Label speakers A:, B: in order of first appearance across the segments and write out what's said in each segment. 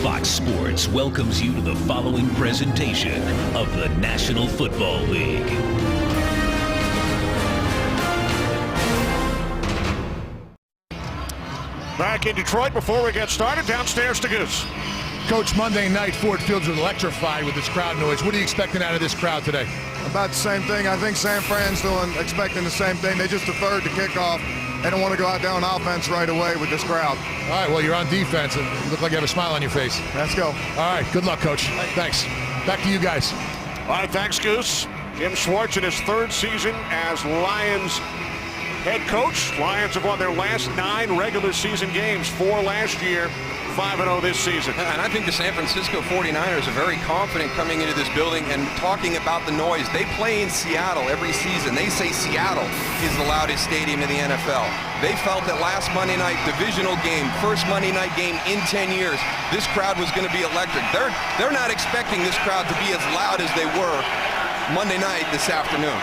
A: Fox Sports welcomes you to the following presentation of the National Football League.
B: Back in Detroit before we get started, downstairs to Goose.
C: Coach, Monday night, Ford Field was electrified with this crowd noise. What are you expecting out of this crowd today?
D: About the same thing. I think San Fran's expecting the same thing. They just deferred the kickoff. They don't want to go out there on offense right away with this crowd.
C: All right, well, you're on defense, and you look like you have a smile on your face.
D: Let's go.
C: All right, good luck, Coach. Thanks. Back to you guys.
B: All right, thanks, Goose. Jim Schwartz in his third season as Lions head coach. Lions have won their last 9 regular season games, 4 last year, 5-0 this season.
E: And I think the San Francisco 49ers are very confident coming into this building and talking about the noise. They play in Seattle every season. They say Seattle is the loudest stadium in the NFL. They felt that last Monday night divisional game, first Monday night game in 10 years, this crowd was going to be electric. They're not expecting this crowd to be as loud as they were Monday night this afternoon.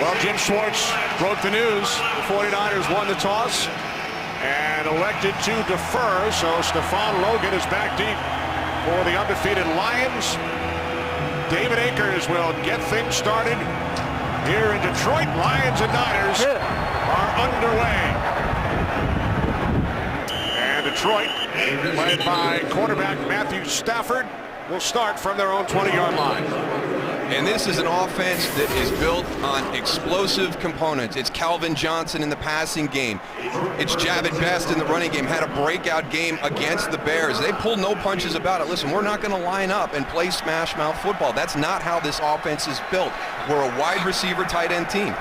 B: Well, Jim Schwartz broke the news. The 49ers won the toss and elected to defer, so Stephon Logan is back deep for the undefeated Lions. David Akers will get things started here in Detroit. Lions and Niners are underway. And Detroit, led by quarterback Matthew Stafford, will start from their own 20-yard line.
E: And this is an offense that is built on explosive components. It's Calvin Johnson in the passing game. It's Javid Best in the running game. Had a breakout game against the Bears. They pulled no punches about it. Listen, we're not going to line up and play smash mouth football. That's not how this offense is built. We're a wide receiver tight end team.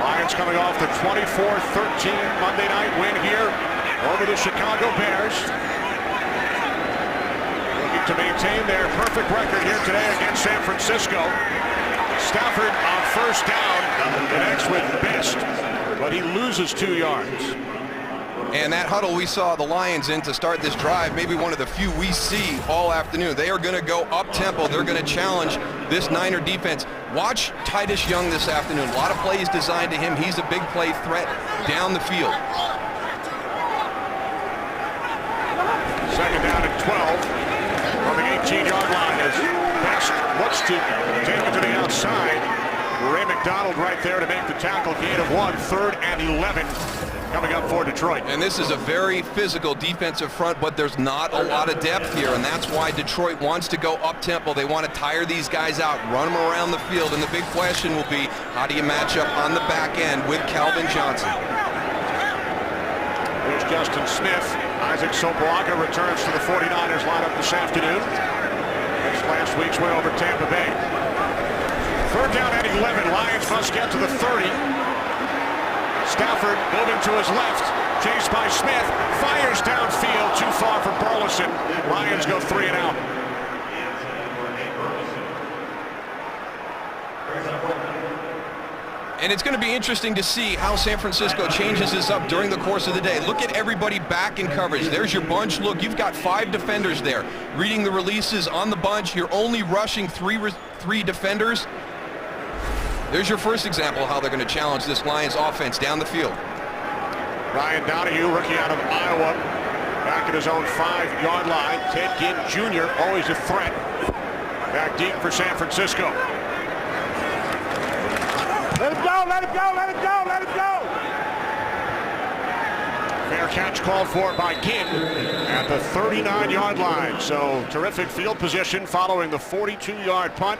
B: Lions coming off the 24-13 Monday night win here over the Chicago Bears. Looking to maintain their perfect record here today against San Francisco. Stafford on first down, connects with Best, but he loses 2 yards.
E: And that huddle we saw the Lions in to start this drive, maybe one of the few we see all afternoon. They are going to go up-tempo. They're going to challenge this Niner defense. Watch Titus Young this afternoon. A lot of plays designed to him. He's a big play threat down the field.
B: Second down and 12 from the 18-yard line as Best looks to take it to the outside. Ray McDonald right there to make the tackle. Gain of 1, 3rd and 11 coming up for Detroit.
E: And this is a very physical defensive front, but there's not a lot of depth here, and that's why Detroit wants to go up-tempo. They want to tire these guys out, run them around the field, and the big question will be, how do you match up on the back end with Calvin Johnson?
B: Here's Justin Smith. Isaac Sopoaga returns to the 49ers lineup this afternoon. That's last week's win over Tampa Bay. 3rd down and 11. Lions must get to the 30. Stafford moving to his left. Chased by Smith. Fires downfield. Too far for Burleson. Lions go 3 and out.
E: And it's going to be interesting to see how San Francisco changes this up during the course of the day. Look at everybody back in coverage. There's your bunch look. You've got 5 defenders there. Reading the releases on the bunch. You're only rushing 3 defenders. There's your first example of how they're going to challenge this Lions offense down the field.
B: Ryan Donahue, rookie out of Iowa, back at his own 5-yard line. Ted Ginn Jr., always a threat. Back deep for San Francisco.
F: Let it go, let it go, let it go, let it go!
B: Fair catch called for by Ginn at the 39-yard line. So terrific field position following the 42-yard punt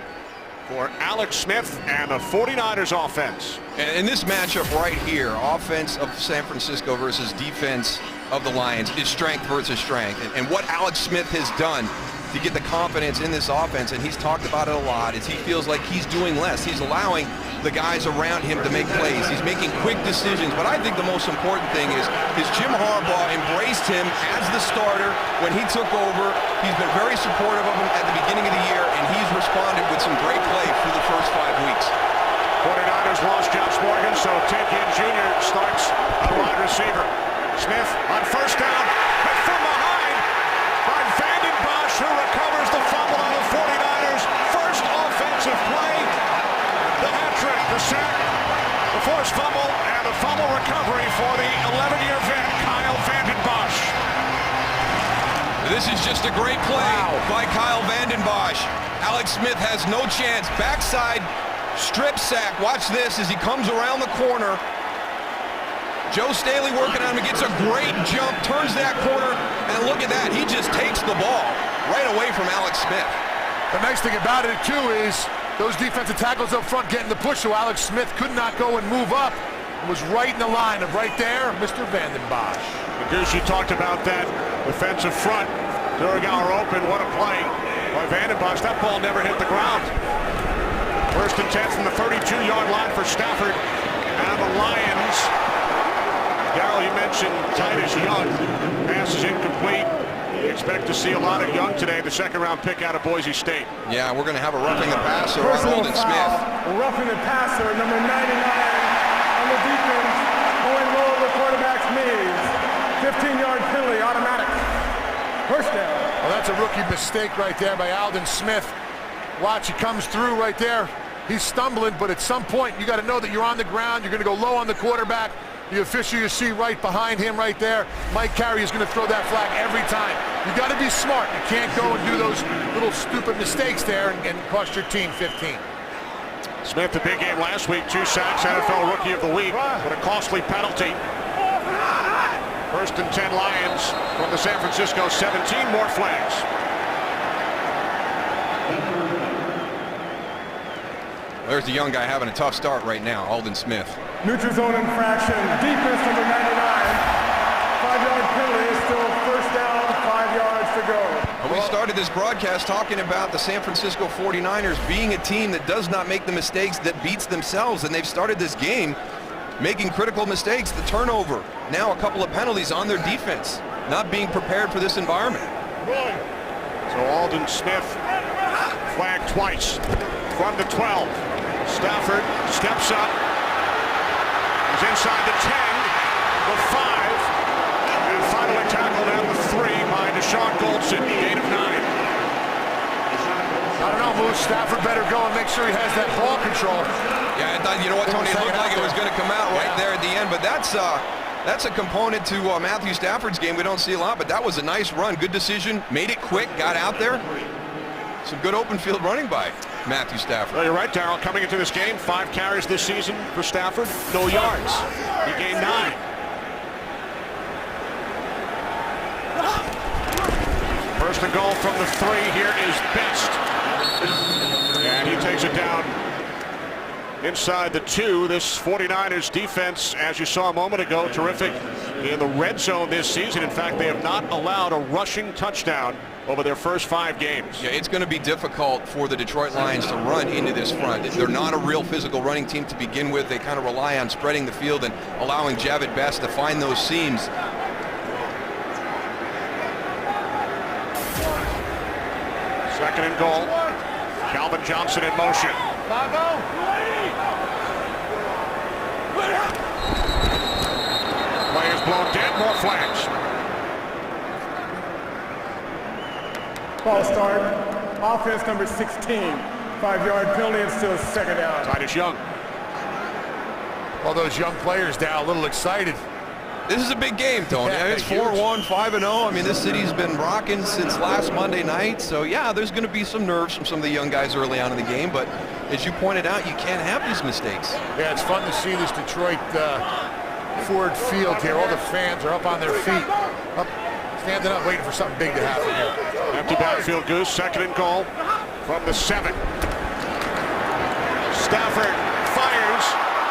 B: for Alex Smith and the 49ers offense.
E: And in this matchup right here, offense of San Francisco versus defense of the Lions is strength versus strength. And what Alex Smith has done to get the confidence in this offense, and he's talked about it a lot, is he feels like he's doing less. He's allowing the guys around him to make plays. He's making quick decisions. But I think the most important thing is Jim Harbaugh embraced him as the starter when he took over. He's been very supportive of him at the beginning of the year, and he's responded with some great play through the first 5 weeks.
B: 49ers lost Josh Morgan, so Ted Ginn Jr. starts a wide receiver. Smith on first down, hit from behind by Vanden Bosch, who recovers the fumble on the 49ers. First offensive play, the hat trick, the sack. The forced fumble, and the fumble recovery for the 11-year vet, Kyle Vanden Bosch.
E: This is just a great play by Kyle Vanden Bosch. Alex Smith has no chance. Backside strip sack. Watch this as he comes around the corner. Joe Staley working on him. He gets a great jump, turns that corner, and look at that. He just takes the ball right away from Alex Smith.
C: The nice thing about it, too, is those defensive tackles up front getting the push, so Alex Smith could not go and move up. It was right in the line of right there, Mr. Vanden Bosch.
B: Goose, you talked about that defensive front during our open. What a play by Vanden Bosch. That ball never hit the ground. 1st and 10 from the 32-yard line for Stafford. And the Lions. Darryl, you mentioned Titus Young. Pass is incomplete. You expect to see a lot of Young today, the 2nd-round pick out of Boise State.
E: Yeah, we're going to have a roughing the passer on
F: Personal
E: Aldon
F: foul.
E: Smith.
F: Roughing the passer, number 99 on the defense, going low over quarterback's knees. 15-yard penalty, automatic. First down.
C: Well, that's a rookie mistake right there by Aldon Smith. Watch, he comes through right there. He's stumbling, but at some point, you got to know that you're on the ground. You're going to go low on the quarterback. The official you see right behind him right there, Mike Carey, is going to throw that flag every time. You got to be smart. You can't go and do those little stupid mistakes there and cost your team 15.
B: Smith, the big game last week, 2 sacks, NFL Rookie of the Week, but a costly penalty. 1st and 10 Lions from the San Francisco 17, more flags.
E: There's the young guy having a tough start right now, Aldon Smith.
F: Neutral zone infraction, defense number 99. 5-yard penalty, still first down, 5 yards to go.
E: We started this broadcast talking about the San Francisco 49ers being a team that does not make the mistakes that beats themselves, and they've started this game making critical mistakes. The turnover, now a couple of penalties on their defense, not being prepared for this environment.
B: So Aldon Smith flagged twice from the 12. Stafford steps up. He's inside the 10, the 5, and finally tackled at the 3 by Deshaun Goldson, gain of 9.
C: I don't know, Moose. Stafford better go and make sure he has that ball control.
E: Yeah, I thought, you know what, Tony, it looked like it was going to come out right there at the end, but that's a component to Matthew Stafford's game we don't see a lot, but that was a nice run. Good decision, made it quick, got out there. Some good open field running by Matthew Stafford.
B: Well, you're right, Darryl. Coming into this game, 5 carries this season for Stafford, no yards. He gained 9. First and goal from the 3 here is Best. And he takes it down inside the 2. This 49ers defense, as you saw a moment ago, terrific in the red zone this season. In fact, they have not allowed a rushing touchdown over their first 5 games.
E: Yeah, it's going to be difficult for the Detroit Lions to run into this front. They're not a real physical running team to begin with. They kind of rely on spreading the field and allowing Jahvid Best to find those seams.
B: Second and goal. Calvin Johnson in motion. Play is blown dead. More flags.
F: Ball start, offense number 16. 5-yard penalty and still 2nd down.
B: Titus Young.
C: All those young players down, a little excited.
E: This is a big game, Tony.
C: Yeah,
E: it's 4-1, 5-0. I mean, this city's been rocking since last Monday night. So, yeah, there's going to be some nerves from some of the young guys early on in the game. But as you pointed out, you can't have these mistakes.
C: Yeah, it's fun to see this Detroit Ford Field here. All the fans are up on their feet, up, standing up, waiting for something big to happen here.
B: Empty backfield, Goose. Second and goal from the 7. Stafford fires.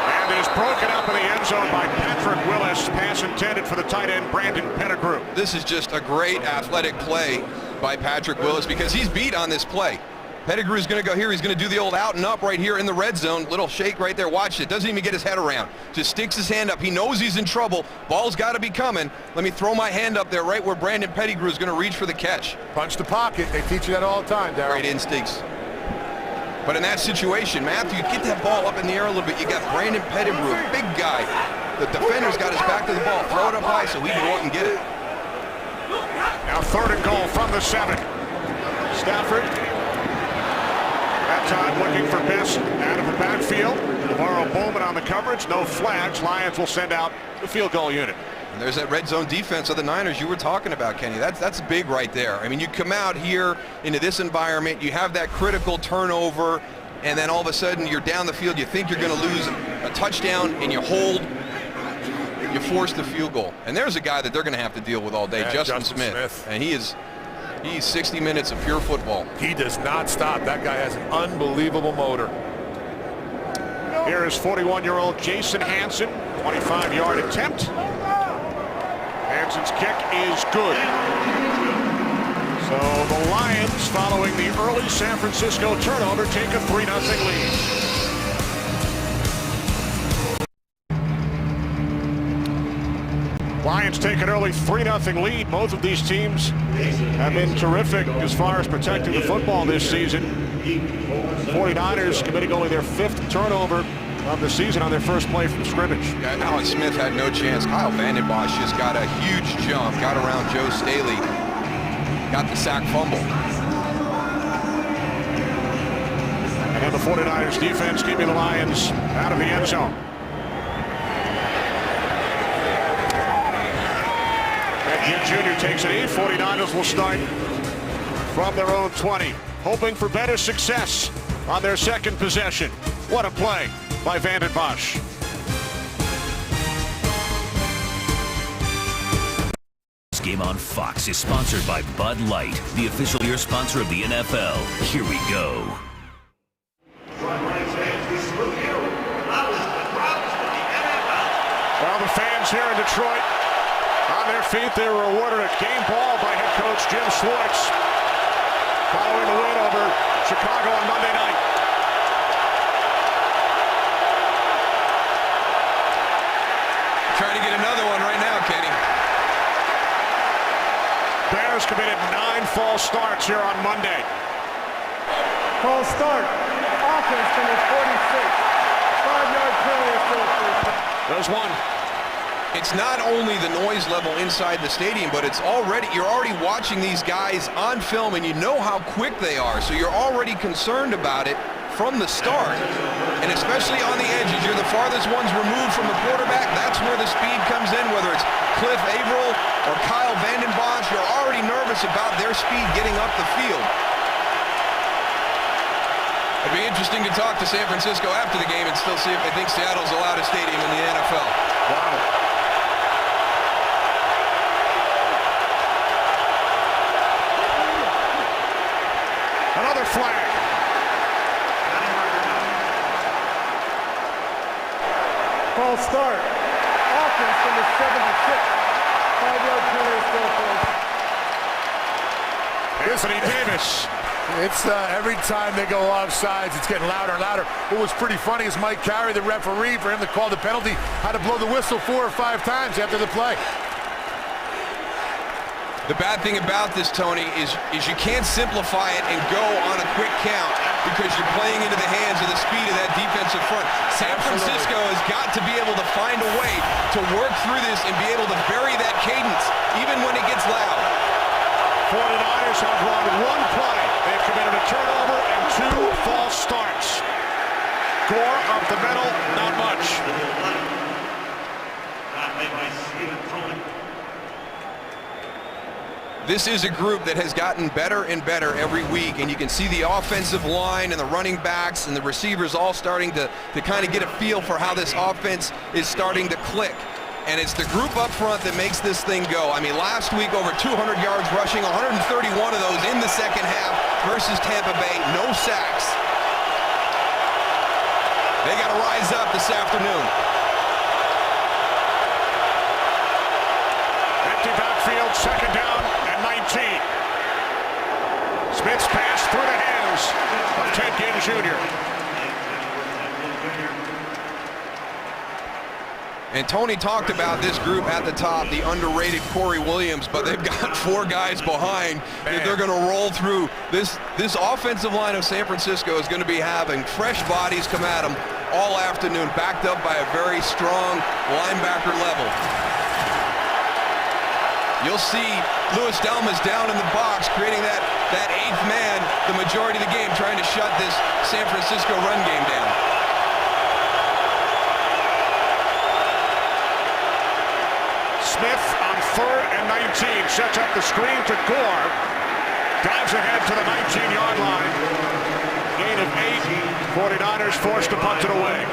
B: And it is broken up in the end zone by Patrick Willis. Pass intended for the tight end, Brandon Pettigrew.
E: This is just a great athletic play by Patrick Willis because he's beat on this play. Pettigrew's going to go here. He's going to do the old out and up right here in the red zone. Little shake right there. Watch it. Doesn't even get his head around. Just sticks his hand up. He knows he's in trouble. Ball's got to be coming. Let me throw my hand up there right where Brandon Pettigrew is going to reach for the catch.
C: Punch the pocket. They teach you that all the time, Darryl.
E: Great instincts. But in that situation, Matthew, get that ball up in the air a little bit. You got Brandon Pettigrew, a big guy. The defender's got his back to the ball. Throw it up high so he can go out and get it.
B: Now 3rd and goal from the 7. Stafford. That time looking for Best out of the backfield. LeVar Bowman on the coverage, no flags. Lions will send out the field goal unit.
E: And there's that red zone defense of the Niners you were talking about, Kenny. That's big right there. I mean, you come out here into this environment, you have that critical turnover, and then all of a sudden you're down the field, you think you're going to lose a touchdown, and you hold, you force the field goal. And there's a guy that they're going to have to deal with all day,
C: Yeah,
E: Justin Smith. And he's 60 minutes of pure football.
C: He does not stop. That guy has an unbelievable motor.
B: Here is 41-year-old Jason Hanson, 25-yard attempt. Hanson's kick is good. So the Lions, following the early San Francisco turnover, take a 3-0 lead. Lions take an early 3-0 lead. Both of these teams have been terrific as far as protecting the football this season. 49ers committing only their 5th turnover of the season on their first play from scrimmage.
E: Yeah, Alex Smith had no chance. Kyle Vanden Bosch just got a huge jump, got around Joe Staley, got the sack fumble.
B: And then the 49ers defense keeping the Lions out of the end zone. And Jim Jr. takes it in. 49ers will start from their own 20, hoping for better success on their second possession. What a play by Vanden Bosch.
A: This game on Fox is sponsored by Bud Light, the official beer sponsor of the NFL. Here we go.
B: Well, the fans here in Detroit on their feet. They were awarded a game ball by head coach Jim Schwartz following the win over Chicago on Monday night.
E: Trying to get another one right now, Kenny.
B: Bears committed 9 false starts here on Monday.
F: False start. Offense finished 46. 5-yard penalty.
B: There's one.
E: It's not only the noise level inside the stadium, but you're already watching these guys on film, and you know how quick they are, so you're already concerned about it from the start. And especially on the edges, you're the farthest ones removed from the quarterback. That's where the speed comes in, whether it's Cliff Averill or Kyle Vanden Bosch. You're already nervous about their speed getting up the field. It'd be interesting to talk to San Francisco after the game and still see if they think Seattle's the loudest stadium in the NFL.
B: Wow. Another flag.
F: False start. Offense finished 76. 5-yard penalty still close.
B: Anthony Davis.
C: It's every time they go offsides, it's getting louder and louder. What was pretty funny is Mike Carey, the referee, for him to call the penalty, had to blow the whistle 4 or 5 times after the play.
E: The bad thing about this, Tony, is you can't simplify it and go on a quick count because you're playing into the hands of the speed of that defensive front. San Francisco has got to be able to find a way to work through this and be able to vary that cadence, even when it gets loud.
B: 49ers have run 1 play. They've committed a turnover and 2 false starts. Gore up the middle, not much.
E: This is a group that has gotten better and better every week, and you can see the offensive line and the running backs and the receivers all starting to kind of get a feel for how this offense is starting to click. And it's the group up front that makes this thing go. I mean, last week over 200 yards rushing, 131 of those in the second half versus Tampa Bay, no sacks. They got to rise up this afternoon.
B: Empty backfield, second down and 19. Smith's pass through the hands of Ted Ginn Jr.
E: And Tony talked about this group at the top, the underrated Corey Williams, but they've got 4 guys behind that they're going to roll through. This offensive line of San Francisco is going to be having fresh bodies come at them all afternoon, backed up by a very strong linebacker level. You'll see Louis Delmas down in the box, creating that 8th man the majority of the game, trying to shut this San Francisco run game down.
B: Smith on 3rd and 19. Sets up the screen to Gore. Dives ahead to the 19-yard line. Gain of 8. 49ers forced to punt it away.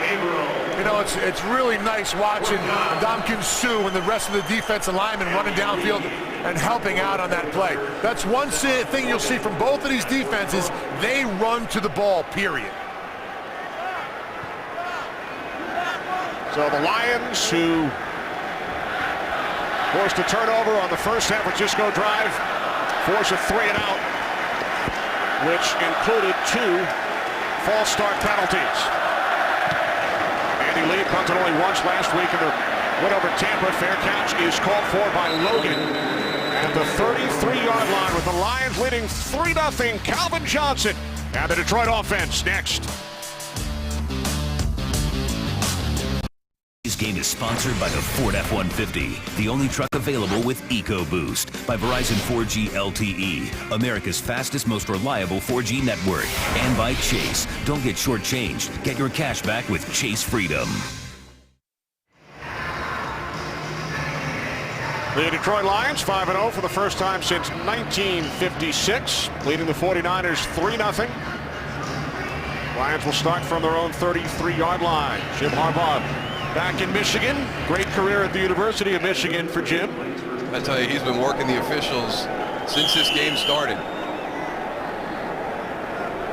C: You know, it's really nice watching Ndamukong Suh and the rest of the defensive linemen running downfield and helping out on that play. That's one thing you'll see from both of these defenses. They run to the ball, period.
B: So the Lions, who forced a turnover on the first San Francisco drive, force a 3-and-out, which included 2 false start penalties. Andy Lee punted only once last week in the win over Tampa. Fair catch is called for by Logan at the 33-yard line, with the Lions leading 3-0. Calvin Johnson and the Detroit offense next.
A: This game is sponsored by the Ford F-150, the only truck available with EcoBoost, by Verizon 4G LTE, America's fastest, most reliable 4G network, and by Chase. Don't get shortchanged. Get your cash back with Chase Freedom.
B: The Detroit Lions 5-0 for the first time since 1956, leading the 49ers 3-0. Lions will start from their own 33-yard line. Jim Harbaugh back in Michigan. Great career at the University of Michigan for Jim.
E: I tell you, he's been working the officials since this game started.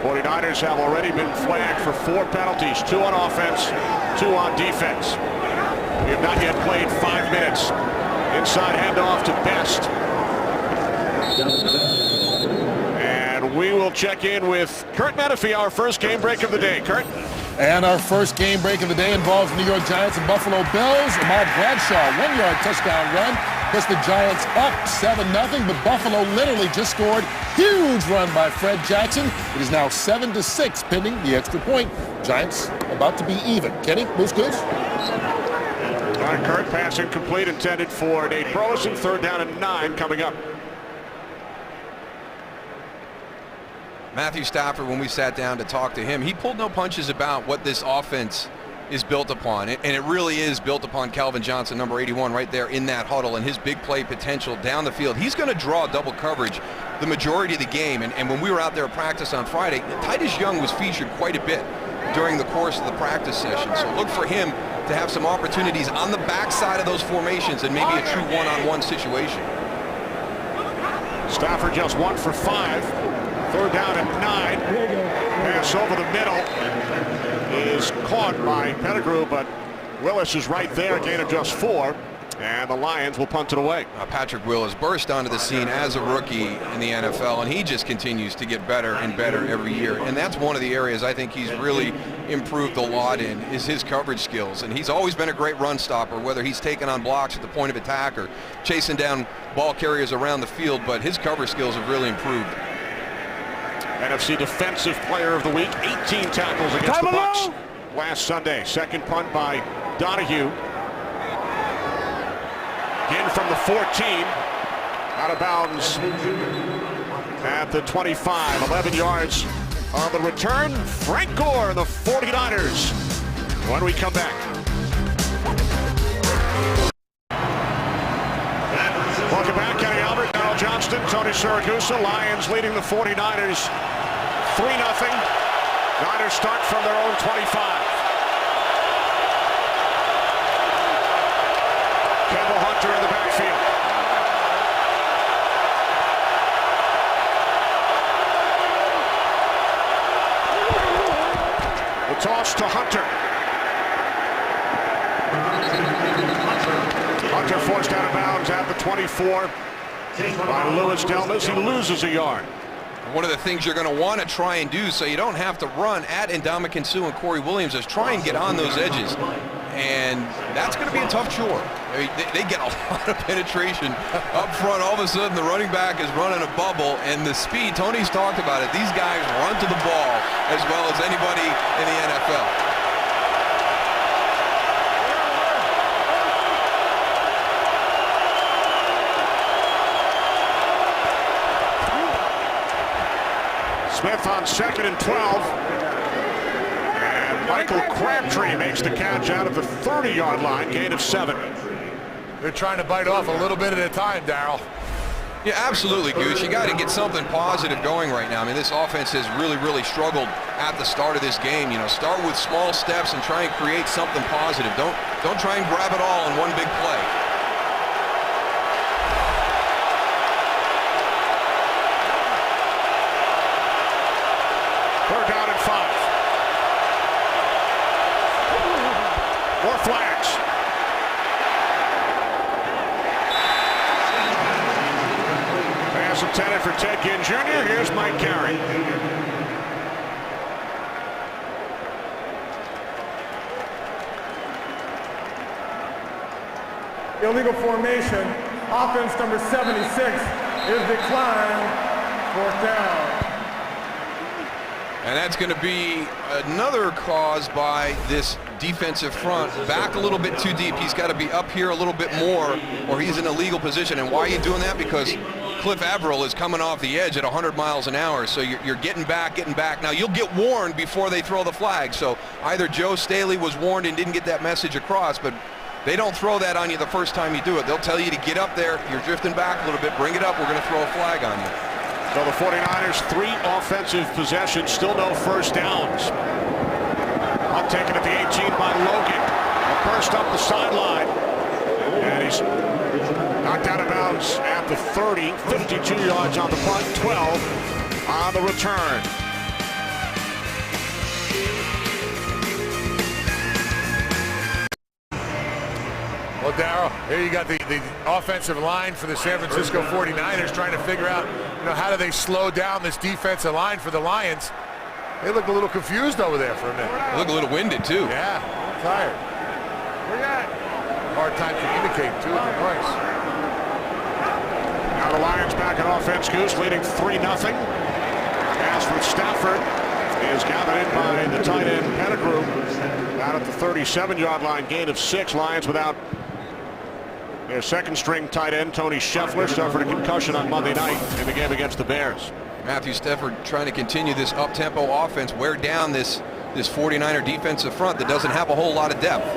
B: 49ers have already been flagged for 4 penalties, 2 on offense, 2 on defense. We have not yet played 5 minutes. Inside handoff to Best. And we will check in with Kurt Menefee, our first game break of the day. Kurt?
G: And our first game break of the day involves New York Giants and Buffalo Bills. Ahmad Bradshaw, 1-yard touchdown run, puts the Giants up 7-0, but Buffalo literally just scored. Huge run by Fred Jackson. It is now 7-6 pending the extra point. Giants about to be even. Kenny, Moose Goose?
B: All right, Kurt, pass incomplete, intended for Nate Burleson. 3rd down and 9 coming up.
E: Matthew Stafford, when we sat down to talk to him, he pulled no punches about what this offense is built upon. And it really is built upon Calvin Johnson, number 81, right there in that huddle, and his big play potential down the field. He's going to draw double coverage the majority of the game. And when we were out there at practice on Friday, Titus Young was featured quite a bit during the course of the practice session. So look for him to have some opportunities on the backside of those formations and maybe a true one-on-one situation.
B: Stafford just 1 for 5. 3rd down and 9. Pass over the middle is caught by Pettigrew, but Willis is right there. Gain of just 4. And the Lions will punt it away.
E: Patrick Willis burst onto the scene as a rookie in the NFL, and he just continues to get better and better every year. And that's one of the areas I think he's really improved a lot in, is his coverage skills. And he's always been a great run stopper, whether he's taken on blocks at the point of attack or chasing down ball carriers around the field, but his cover skills have really improved.
B: NFC Defensive Player of the Week, 18 tackles against the Bucs last Sunday. Second punt by Donahue. Again from the 14, out of bounds at the 25, 11 yards on the return. Frank Gore, the 49ers, when we come back. Welcome back, Kenny Albert, Darryl Johnston, Tony Siragusa. Lions leading the 49ers 3-0. Niners start from their own 25. Campbell Hunter in the backfield. The toss to Hunter. Hunter forced out of bounds at the 24 by Louis Delmas. He loses a yard.
E: One of the things you're going to want to try and do so you don't have to run at Ndamukong Suh and Corey Williams is try and get on those edges. And that's going to be a tough chore. I mean, they get a lot of penetration up front. All of a sudden, the running back is running a bubble, and the speed, Tony's talked about it, these guys run to the ball as well as anybody in the NFL.
B: Smith on 2nd and 12. And Michael Crabtree makes the catch out of the 30-yard line, gain of 7.
C: They're trying to bite off a little bit at a time, Darryl.
E: Yeah, absolutely, Goose. You got to get something positive going right now. I mean, this offense has really struggled at the start of this game. You know, start with small steps and try and create something positive. Don't try and grab it all in one big play.
B: Third down and 5. More flags. Pass intended for Ted Ginn Jr. Here's Mike Carey.
F: Illegal formation. Offense number 76 is declined. 4th down.
E: And that's going to be another cause by this defensive front. Back a little bit too deep. He's got to be up here a little bit more, or he's in a legal position. And why are you doing that? Because Cliff Averill is coming off the edge at 100 miles an hour. So you're getting back. Now, you'll get warned before they throw the flag. So either Joe Staley was warned and didn't get that message across, but they don't throw that on you the first time you do it. They'll tell you to get up there. You're drifting back a little bit. Bring it up. We're going to throw a flag on you.
B: So the 49ers, 3 offensive possessions, still no first downs. Punt taken at the 18 by Logan. A burst up the sideline. And he's knocked out of bounds at the 30. 52 yards on the punt, 12 on the return.
C: Well, Darryl, here you got the offensive line for the San Francisco 49ers trying to figure out, how do they slow down this defensive line for the Lions. They look a little confused over there for a minute.
E: They look a little winded, too.
C: Yeah, tired. Where you at? Hard time communicating, too, with the noise.
B: Now the Lions back in offense, Goose, leading 3-0. Pass from Stafford is gathered in by the tight end Pettigrew. Out at the 37-yard line, gain of 6. Lions without their second-string tight end, Tony Scheffler, suffered a concussion on Monday night in the game against the Bears.
E: Matthew Stafford trying to continue this up-tempo offense, wear down this 49er defensive front that doesn't have a whole lot of depth.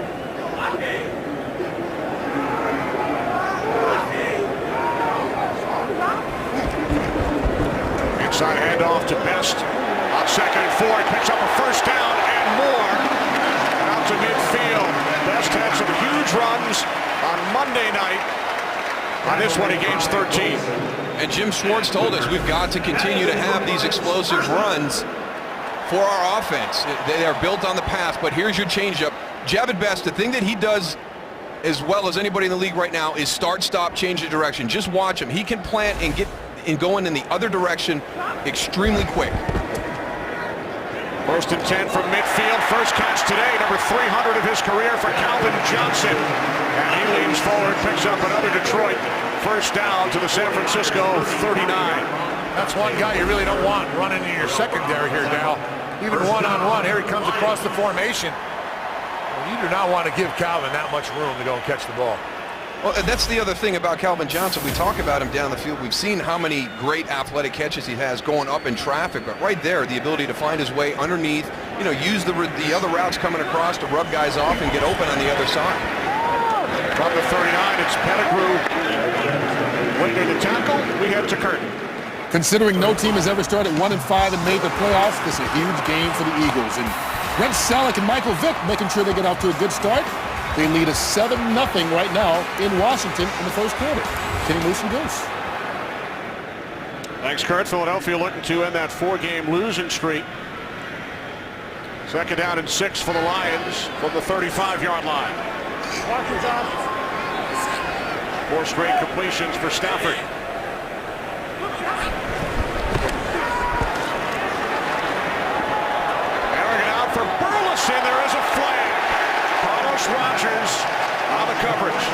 B: Inside handoff to Best on 2nd and 4. He picks up a first down and more. Out to midfield. Best had some huge runs on Monday night. On this one, he gains 13.
E: And Jim Schwartz told us we've got to continue to have these explosive runs for our offense. They are built on the pass, but here's your changeup. Jahvid Best, the thing that he does as well as anybody in the league right now is start, stop, change the direction. Just watch him. He can plant and get going in the other direction extremely quick.
B: 1st and 10 from midfield. First catch today, number 300 of his career for Calvin Johnson. And he leans forward, picks up another Detroit first down to the San Francisco 39.
C: That's one guy you really don't want running in your secondary here, Dal. Even one-on-one, here he comes across the formation. You do not want to give Calvin that much room to go and catch the ball.
E: Well, that's the other thing about Calvin Johnson. We talk about him down the field. We've seen how many great athletic catches he has going up in traffic, but right there, the ability to find his way underneath, use the other routes coming across to rub guys off and get open on the other side.
B: From the 39, it's Pettigrew. Winner the tackle, we head to Curtin.
G: Considering no team has ever started 1-5 and made the playoffs, this is a huge game for the Eagles. And Brent Selleck and Michael Vick making sure they get off to a good start. They lead us 7-0 right now in Washington in the first quarter. Kenny Moose and Goose.
B: Thanks, Kurt. Philadelphia looking to end that 4-game losing streak. 2nd down and 6 for the Lions from the 35-yard line. 4 straight completions for Stafford. Arrogant out for Burleson. There is a flag. Carlos Rogers on the coverage.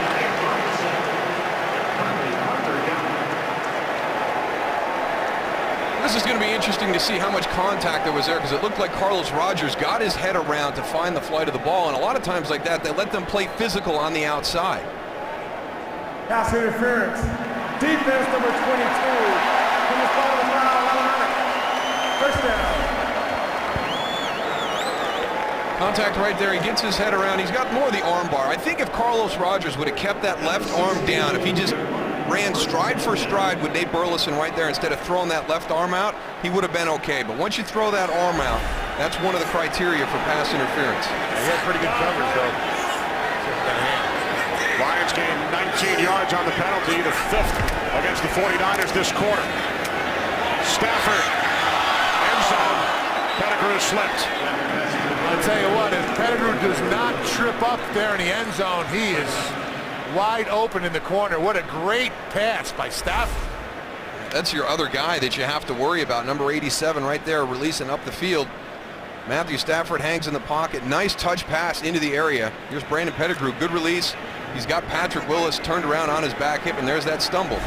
E: This is going to be interesting to see how much contact there was there, because it looked like Carlos Rogers got his head around to find the flight of the ball, and a lot of times like that, they let them play physical on the outside.
F: Pass interference. Defense number 22. From the spot of the foul, automatic. First down.
E: Contact right there. He gets his head around. He's got more of the arm bar. I think if Carlos Rogers would have kept that left arm down, if he just ran stride for stride with Nate Burleson right there instead of throwing that left arm out, he would have been okay. But once you throw that arm out, that's one of the criteria for pass interference.
C: He had pretty good coverage, though.
B: Lions gain 19 yards on the penalty, the 5th against the 49ers this quarter. Stafford, end zone. Pettigrew slipped.
C: I'll tell you what, if Pettigrew does not trip up there in the end zone, he is wide open in the corner. What a great pass by Stafford.
E: That's your other guy that you have to worry about. Number 87 right there, releasing up the field. Matthew Stafford hangs in the pocket. Nice touch pass into the area. Here's Brandon Pettigrew. Good release. He's got Patrick Willis turned around on his back hip, and there's that stumble.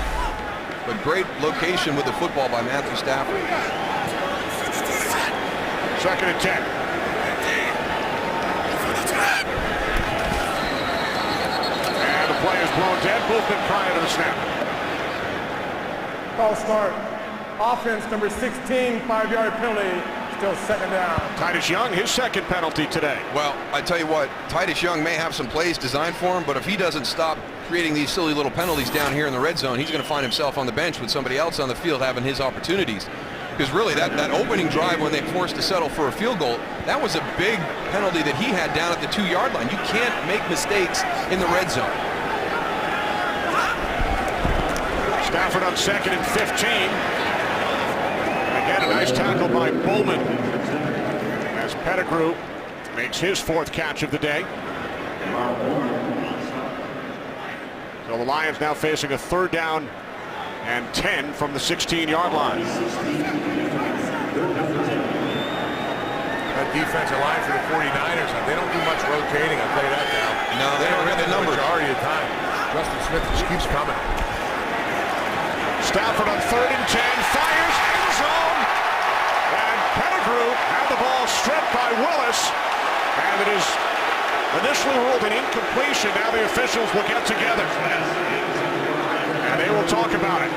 E: But great location with the football by Matthew Stafford.
B: 2nd and 10. And the play is blown dead. Movement prior to the snap.
F: False start. Offense number 16, 5-yard penalty. Still 2nd down.
B: Titus Young, his 2nd penalty today.
E: Well, I tell you what, Titus Young may have some plays designed for him, but if he doesn't stop creating these silly little penalties down here in the red zone, he's going to find himself on the bench with somebody else on the field having his opportunities. Because really, that opening drive when they forced to settle for a field goal, that was a big penalty that he had down at the 2-yard line. You can't make mistakes in the red zone.
B: Stafford on 2nd and 15. Again, a nice tackle by Bowman as Pettigrew makes his 4th catch of the day. So the Lions now facing a 3rd down and 10 from the 16-yard line.
C: That defensive line for the 49ers, they don't do much rotating, I'll tell you that now.
E: No, they don't have the numbers.
C: Majority of the time. Justin Smith just keeps coming.
B: Stafford on 3rd and 10, fires, end zone, and Pettigrew had the ball stripped by Willis, and it is initially ruled an incompletion. Now the officials will get together, and they will talk about it.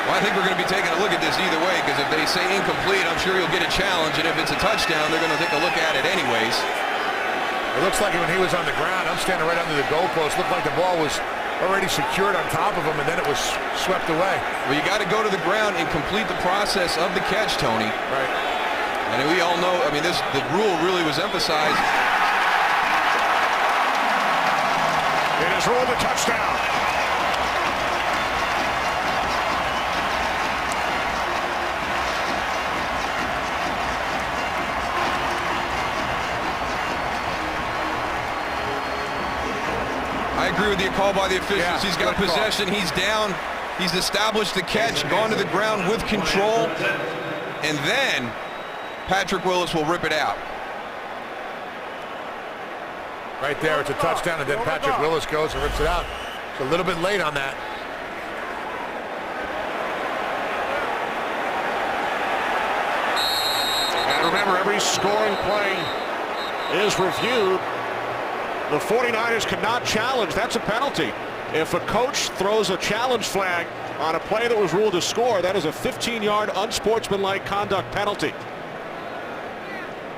E: Well, I think we're going to be taking a look at this either way, because if they say incomplete, I'm sure you'll get a challenge, and if it's a touchdown, they're going to take a look at it anyways.
C: It looks like when he was on the ground, I'm standing right under the goalpost, looked like the ball was already secured on top of him, and then it was swept away.
E: Well, you got to go to the ground and complete the process of the catch, Tony.
C: Right.
E: And we all know, I mean, the rule really was emphasized.
B: It is ruled a touchdown.
E: I agree with the call by the officials.
C: Yeah,
E: he's got possession. He's down. He's established the catch, gone to the ground with control. And then Patrick Willis will rip it out.
C: Right there, it's a touchdown, and then Patrick Willis goes and rips it out. It's a little bit late on that.
B: And remember, every scoring play is reviewed. The 49ers cannot challenge. That's a penalty. If a coach throws a challenge flag on a play that was ruled a score, that is a 15-yard unsportsmanlike conduct penalty,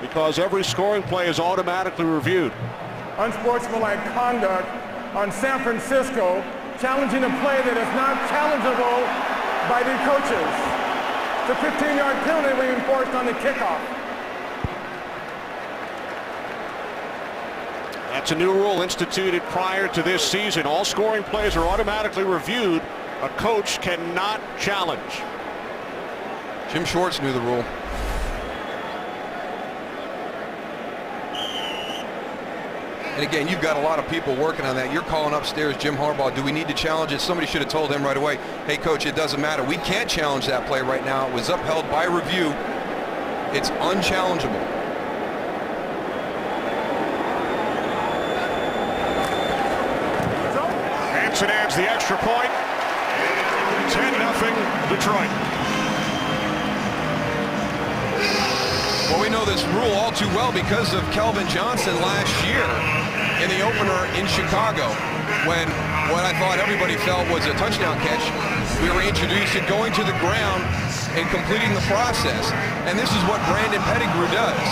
B: because every scoring play is automatically reviewed.
F: Unsportsmanlike conduct on San Francisco, challenging a play that is not challengeable by the coaches. The 15-yard penalty we enforced on the kickoff.
B: That's a new rule instituted prior to this season. All scoring plays are automatically reviewed. A coach cannot challenge.
E: Jim Schwartz knew the rule. And again, you've got a lot of people working on that. You're calling upstairs Jim Harbaugh. Do we need to challenge it? Somebody should have told him right away, hey, coach, it doesn't matter. We can't challenge that play right now. It was upheld by review. It's unchallengeable.
B: Hanson adds the extra point. 10-0 Detroit.
E: Well, we know this rule all too well because of Kelvin Johnson last year in the opener in Chicago, when what I thought everybody felt was a touchdown catch. We were introduced to going to the ground and completing the process. And this is what Brandon Pettigrew does.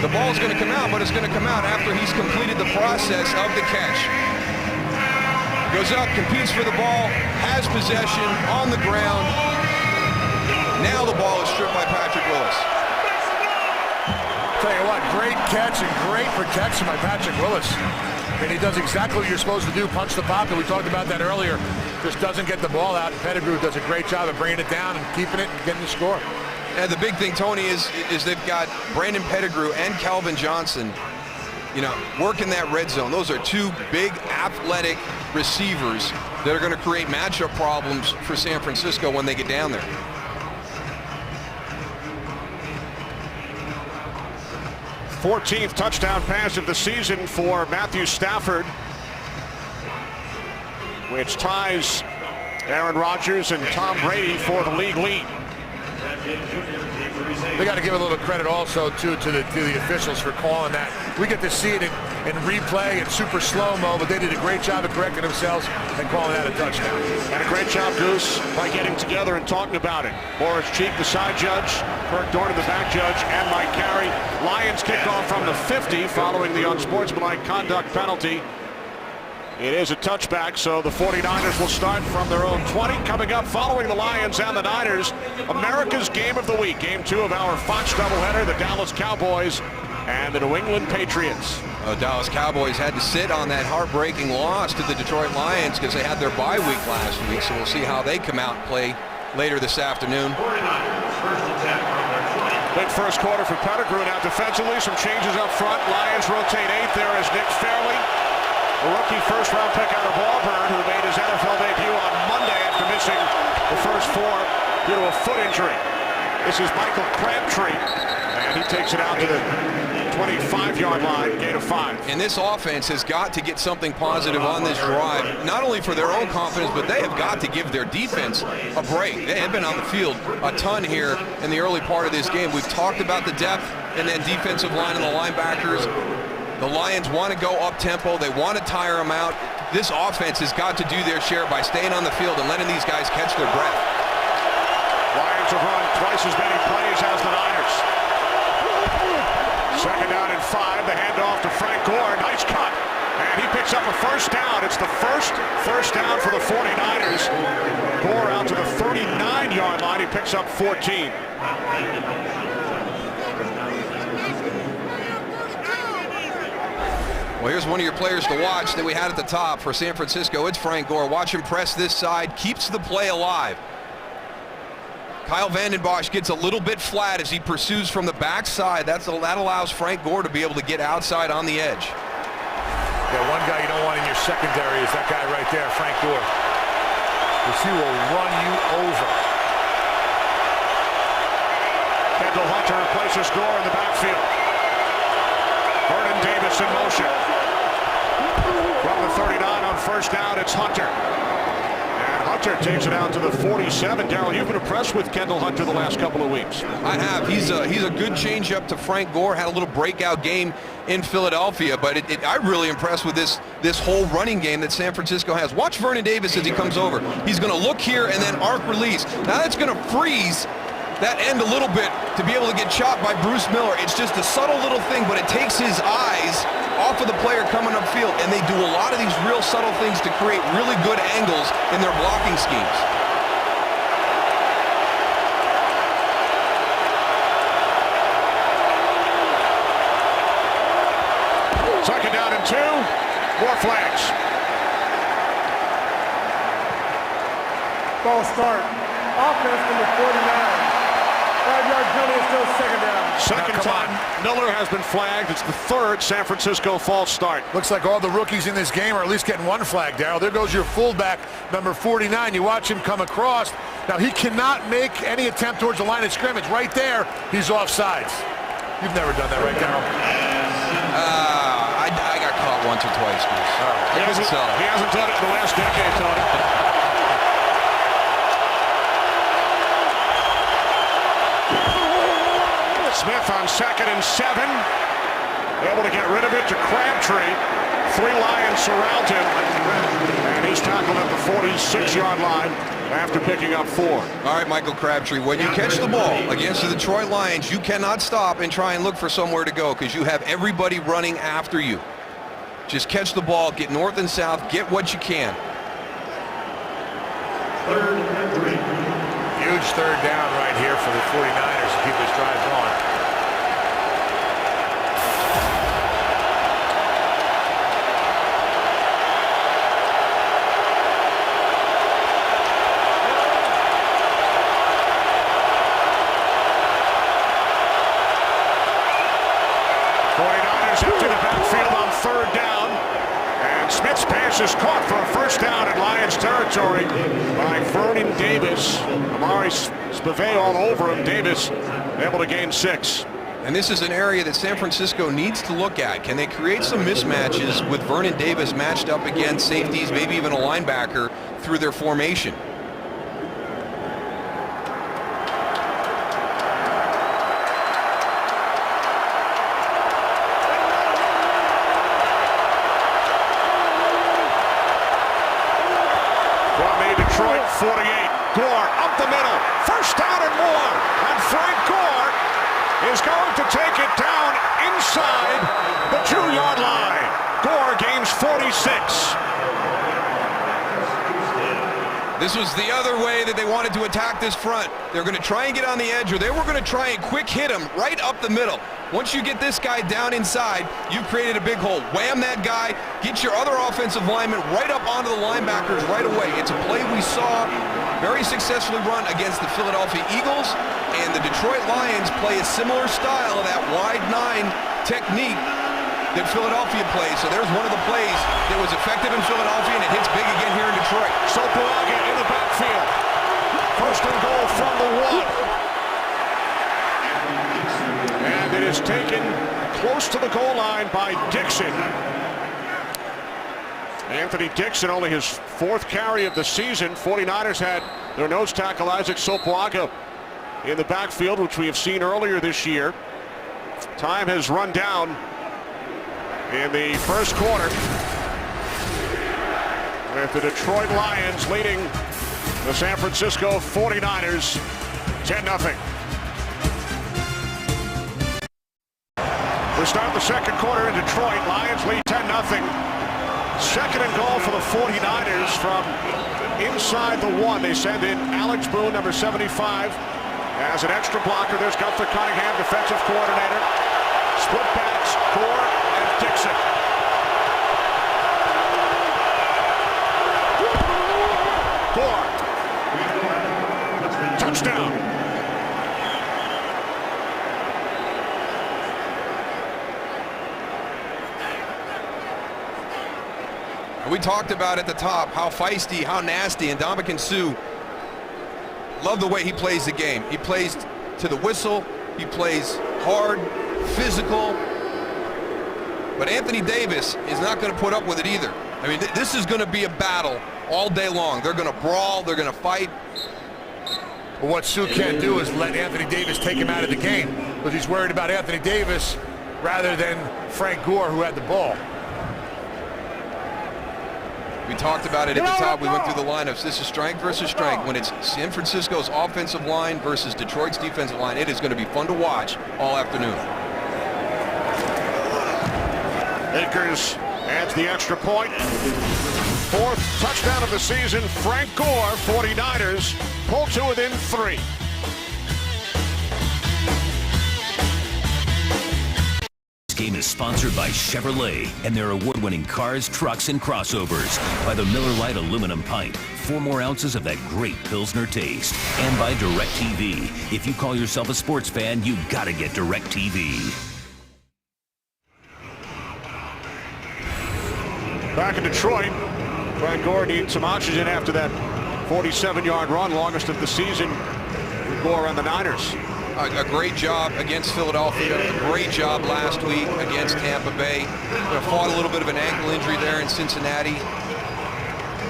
E: The ball's going to come out, but it's going to come out after he's completed the process of the catch. Goes up, competes for the ball, has possession on the ground. Now the ball is stripped by Patrick Willis.
C: Tell you what, great catch and great protection by Patrick Willis. And he does exactly what you're supposed to do, punch the pocket. We talked about that earlier. Just doesn't get the ball out. Pettigrew does a great job of bringing it down and keeping it and getting the score.
E: And the big thing, Tony, is they've got Brandon Pettigrew and Calvin Johnson, working that red zone. Those are two big athletic receivers that are going to create matchup problems for San Francisco when they get down there.
B: Fourteenth touchdown pass of the season for Matthew Stafford, which ties Aaron Rodgers and Tom Brady for the league lead.
C: They got to give a little credit also to the officials for calling that. We get to see it in replay and super slow-mo, but they did a great job of correcting themselves and calling that a touchdown.
B: And a great job, Goose, by getting together and talking about it. Morris Cheek, the side judge, Kirk Dornan, the back judge, and Mike Carey. Lions kick off from the 50 following the unsportsmanlike conduct penalty. It is a touchback, so the 49ers will start from their own 20. Coming up following the Lions and the Niners, America's Game of the Week. Game 2 of our Fox doubleheader, the Dallas Cowboys and the New England Patriots.
E: Dallas Cowboys had to sit on that heartbreaking loss to the Detroit Lions because they had their bye week last week, so we'll see how they come out and play later this afternoon.
B: Big first quarter for Pettigrew. Now defensively, some changes up front. Lions rotate 8. There is Nick Fairley, a rookie first-round pick out of Auburn, who made his NFL debut on Monday after missing the first 4 due to a foot injury. This is Michael Crabtree, and he takes it out to the 25-yard line, gain of 5.
E: And this offense has got to get something positive on this drive, not only for their own confidence, but they have got to give their defense a break. They have been on the field a ton here in the early part of this game. We've talked about the depth in that defensive line and the linebackers. The Lions want to go up-tempo. They want to tire them out. This offense has got to do their share by staying on the field and letting these guys catch their breath.
B: Lions have run twice as many plays as the Niners. Second down and 5. The handoff to Frank Gore. Nice cut. And he picks up a first down. It's the first down for the 49ers. Gore out to the 39-yard line. He picks up 14.
E: Well, here's one of your players to watch that we had at the top for San Francisco. It's Frank Gore. Watch him press this side, keeps the play alive. Kyle Vanden Bosch gets a little bit flat as he pursues from the backside. That allows Frank Gore to be able to get outside on the edge.
C: Yeah, one guy you don't want in your secondary is that guy right there, Frank Gore. Because he will run you over.
B: Kendall Hunter places Gore in the backfield. Vernon Davis in motion. From the 39 on first down, it's Hunter. And Hunter takes it out to the 47. Darryl, you've been impressed with Kendall Hunter the last couple of weeks.
E: I have. He's a good change-up to Frank Gore. Had a little breakout game in Philadelphia, but I'm really impressed with this whole running game that San Francisco has. Watch Vernon Davis as he comes over. He's going to look here and then arc release. Now that's going to freeze that end a little bit to be able to get chopped by Bruce Miller. It's just a subtle little thing, but it takes his eyes off of the player coming upfield, and they do a lot of these real subtle things to create really good angles in their blocking schemes.
B: Second down and 2. More flags.
F: Ball start. Offense number 49. 5-yard penalty is still second down.
B: Second time Miller has been flagged. It's the 3rd San Francisco false start.
C: Looks like all the rookies in this game are at least getting one flag, Darryl. There goes your fullback, number 49. You watch him come across. Now, he cannot make any attempt towards the line of scrimmage. Right there, he's offsides. You've never done that, right, Darryl?
E: I got caught once or twice, Bruce.
B: He hasn't done it in the last decade, Tony. Smith on 2nd and 7. Able to get rid of it to Crabtree. Three Lions surround him, and he's tackled at the 46-yard line after picking up 4.
E: All right, Michael Crabtree, when you catch the ball against the Detroit Lions, you cannot stop and try and look for somewhere to go because you have everybody running after you. Just catch the ball, get north and south, get what you can.
C: Huge third down right here for the 49ers to keep this drive going.
B: Into the backfield on third down, and Smith's pass is caught for a first down in Lions territory by Vernon Davis. Amari Spivey all over him. Davis able to gain 6.
E: And this is an area that San Francisco needs to look at. Can they create some mismatches with Vernon Davis matched up against safeties, maybe even a linebacker through their formation?
B: Detroit 48. Gore up the middle. First down and more. And Frank Gore is going to take it down inside the 2-yard line. Gore gains 46.
E: This was the other way that they wanted to attack this front. They're going to try and get on the edge, or they were going to try and quick hit him right up the middle. Once you get this guy down inside, you've created a big hole. Wham that guy, get your other offensive lineman right up onto the linebackers right away. It's a play we saw very successfully run against the Philadelphia Eagles, and the Detroit Lions play a similar style of that wide 9 technique that Philadelphia plays. So there's one of the plays that was effective in Philadelphia, and it hits big again here in Detroit.
B: Sopoaga in the backfield. First and goal from the 1. And it is taken close to the goal line by Dixon. Anthony Dixon, only his 4th carry of the season. 49ers had their nose tackle Isaac Sopoaga in the backfield, which we have seen earlier this year. Time has run down in the first quarter, with the Detroit Lions leading the San Francisco 49ers 10-0. We start the second quarter in Detroit. Lions lead 10-0. Second and goal for the 49ers from inside the 1. They send in Alex Boone, number 75, as an extra blocker. There's Gunther Cunningham, defensive coordinator. Split backs, Gore and Dixon. Gore. Touchdown.
E: We talked about at the top how feisty, how nasty, and Ndamukong Suh, love the way he plays the game. He plays to the whistle, he plays hard, physical, but Anthony Davis is not going to put up with it either. I mean, this is going to be a battle all day long. They're going to brawl, they're going to fight.
C: But what Suh can't do is let Anthony Davis take him out of the game, because he's worried about Anthony Davis rather than Frank Gore, who had the ball.
E: We talked about it at the top. We went through the lineups. This is strength versus strength. When it's San Francisco's offensive line versus Detroit's defensive line, it is going to be fun to watch all afternoon.
B: Akers adds the extra point. 4th touchdown of the season. Frank Gore, 49ers, pull to within 3.
A: This game is sponsored by Chevrolet and their award-winning cars, trucks, and crossovers. By the Miller Lite aluminum pint, 4 more ounces of that great Pilsner taste. And by DirecTV. If you call yourself a sports fan, you gotta get DirecTV.
B: Back in Detroit, Frank Gore needs some oxygen after that 47-yard run, longest of the season. Gore on the Niners.
E: A great job against Philadelphia, a great job last week against Tampa Bay. Fought a little bit of an ankle injury there in Cincinnati.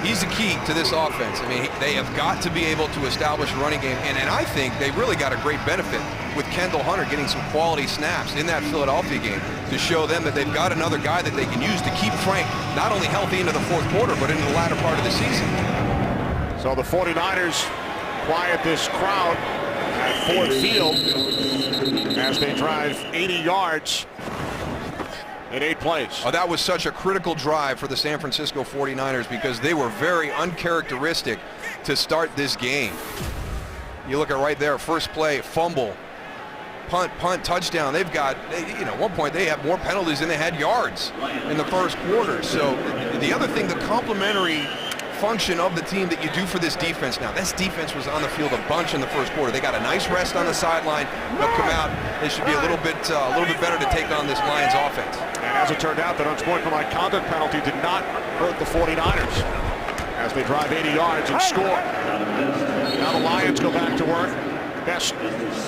E: He's the key to this offense. I mean, they have got to be able to establish a running game, and I think they really got a great benefit with Kendall Hunter getting some quality snaps in that Philadelphia game to show them that they've got another guy that they can use to keep Frank not only healthy into the fourth quarter, but into the latter part of the season.
B: So the 49ers quiet this crowd at Ford Field as they drive 80 yards in 8 plays.
E: Oh, that was such a critical drive for the San Francisco 49ers because they were very uncharacteristic to start this game. You look at right there, first play, fumble, punt, touchdown. They've got, at one point they had more penalties than they had yards in the first quarter. So the other thing, the complementary function of the team that you do for this defense now. This defense was on the field a bunch in the first quarter. They got a nice rest on the sideline. They'll come out. They should be a little bit better to take on this Lions offense.
B: And as it turned out, that unsportsmanlike conduct penalty did not hurt the 49ers as they drive 80 yards and score. Now the Lions go back to work. Best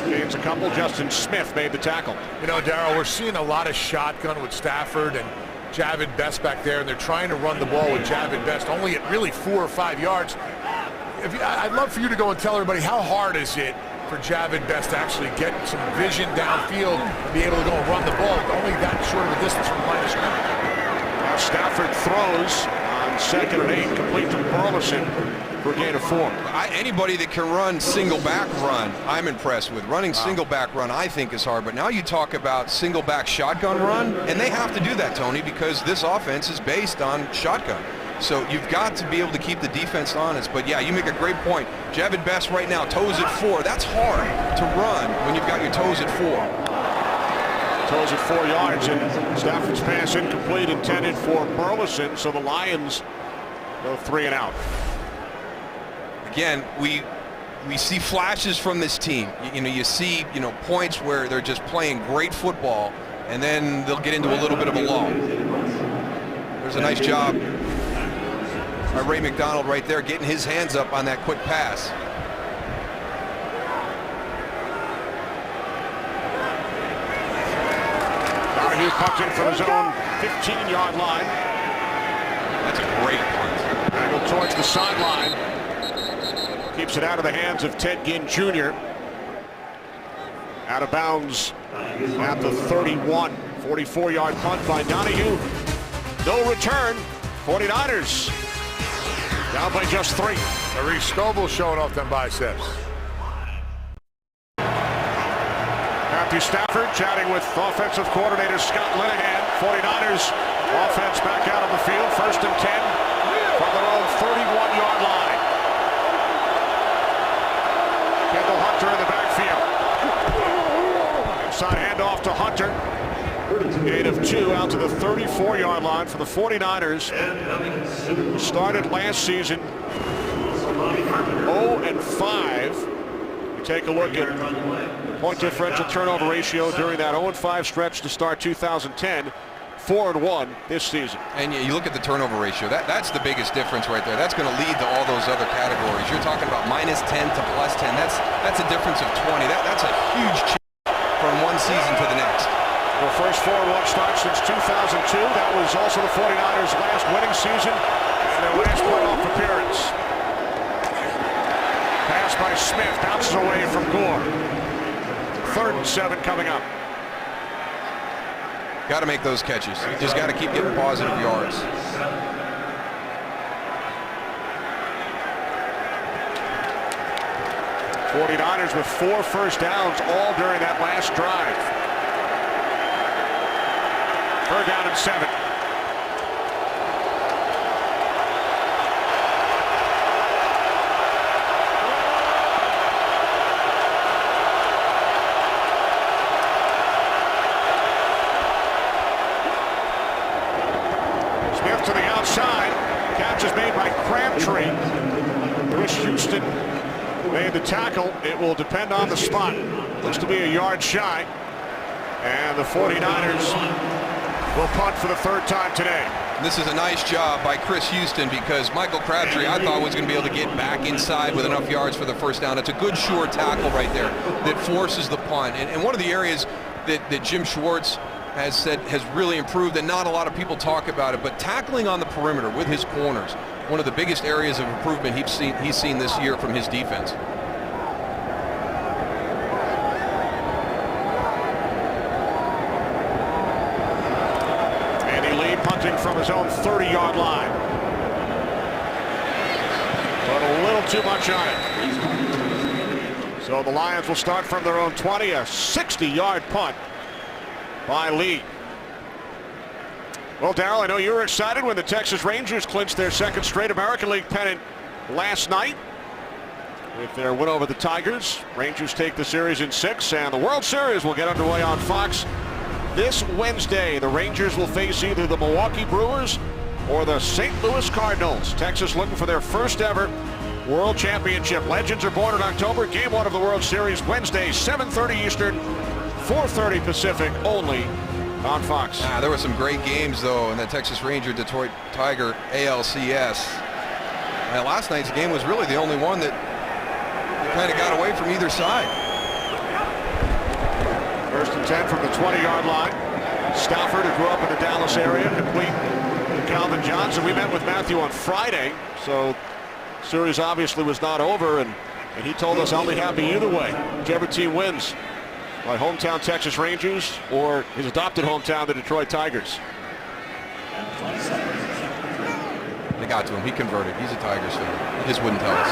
B: gains a couple. Justin Smith made the tackle.
C: You know, Darryl, we're seeing a lot of shotgun with Stafford and Javid Best back there, and they're trying to run the ball with Javid Best only at really 4 or 5 yards. I'd love for you to go and tell everybody, how hard is it for Javid Best to actually get some vision downfield and be able to go and run the ball only that short of a distance from the line of scrimmage?
B: Now Stafford throws on 2nd and 8, complete to Burleson for a gain of 4.
E: Anybody that can run single back run, I'm impressed with. Running single back run, I think, is hard. But now you talk about single back shotgun run, and they have to do that, Tony, because this offense is based on shotgun. So you've got to be able to keep the defense honest. But yeah, you make a great point. Javid Best right now, toes at 4. That's hard to run when you've got your toes at 4.
B: Toes at 4 yards, and Stafford's pass incomplete, intended for Burleson. So the Lions go 3 and out.
E: Again, we see flashes from this team. You see, points where they're just playing great football, and then they'll get into a little bit of a lull. There's a nice job by Ray McDonald right there, getting his hands up on that quick pass.
B: Donahue punched in from his own 15-yard line.
E: That's a great punt.
B: Angled towards the sideline. Keeps it out of the hands of Ted Ginn Jr. Out of bounds at the 31. 44-yard punt by Donahue. No return. 49ers down by just 3.
C: Maurice Scoble showing off them biceps.
B: Matthew Stafford chatting with offensive coordinator Scott Linehan. 49ers offense back out on the field. 1st and 10 from their own 31-yard line. Kendall Hunter in the backfield. Inside handoff to Hunter. Gain of 2 out to the 34-yard line for the 49ers. Started last season 0-5. You take a look at the point differential turnover ratio during that 0-5 stretch to start 2010. 4-1 this season.
E: And you look at the turnover ratio. That's the biggest difference right there. That's going to lead to all those other categories. You're talking about -10 to +10. That's a difference of 20. That's a huge change from one season to the next.
B: The first 4-1 start since 2002. That was also the 49ers' last winning season and their last playoff appearance. Pass by Smith, bounces away from Gore. 3rd and 7 coming up.
E: Got to make those catches. You just got to keep getting positive yards.
B: '49ers with 4 first downs all during that last drive. 3rd down and 7. To the outside. Catch is made by Crabtree. Chris Houston made the tackle. It will depend on the spot. Looks to be a yard shy. And the 49ers will punt for the 3rd time today.
E: This is a nice job by Chris Houston because Michael Crabtree, I thought, was going to be able to get back inside with enough yards for the 1st down. It's a good, sure tackle right there that forces the punt. And one of the areas that Jim Schwartz has said has really improved, and not a lot of people talk about it, but tackling on the perimeter with his corners, one of the biggest areas of improvement he's seen this year from his defense.
B: punting from his own 30-yard line. But a little too much on it. So the Lions will start from their own 20, a 60-yard punt by Lee. Well, Darryl, I know you were excited when the Texas Rangers clinched their second straight American League pennant last night with their win over the Tigers. Rangers take the series in 6, and the World Series will get underway on Fox this Wednesday. The Rangers will face either the Milwaukee Brewers or the St. Louis Cardinals. Texas looking for their first ever World Championship. Legends are born in October. Game 1 of the World Series Wednesday, 7:30 Eastern, 4:30 Pacific, only on Fox.
E: There were some great games, though, in the Texas Ranger Detroit Tiger ALCS. And last night's game was really the only one that kind of got away from either side.
B: First and 10 from the 20-yard line. Stafford, who grew up in the Dallas area, complete with Calvin Johnson. We met with Matthew on Friday, so series obviously was not over, and he told us I'll be happy either way, whichever team wins. My hometown Texas Rangers or his adopted hometown, the Detroit Tigers.
E: They got to him. He converted. He's a Tigers fan. He just wouldn't tell us.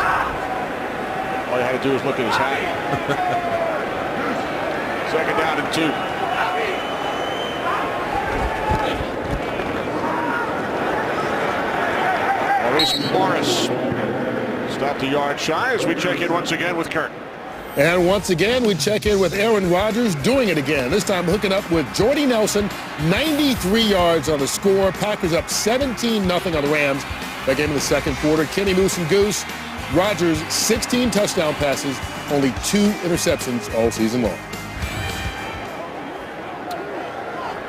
B: All you had to do was look at his hat. Second down and 2. Maurice Morris stopped a yard shy as we check in once again with Kurt.
G: And once again, we check in with Aaron Rodgers doing it again. This time hooking up with Jordy Nelson, 93 yards on the score. Packers up 17-0 on the Rams. That game in the second quarter. Kenny Moose and Goose. Rodgers, 16 touchdown passes, only 2 interceptions all season long.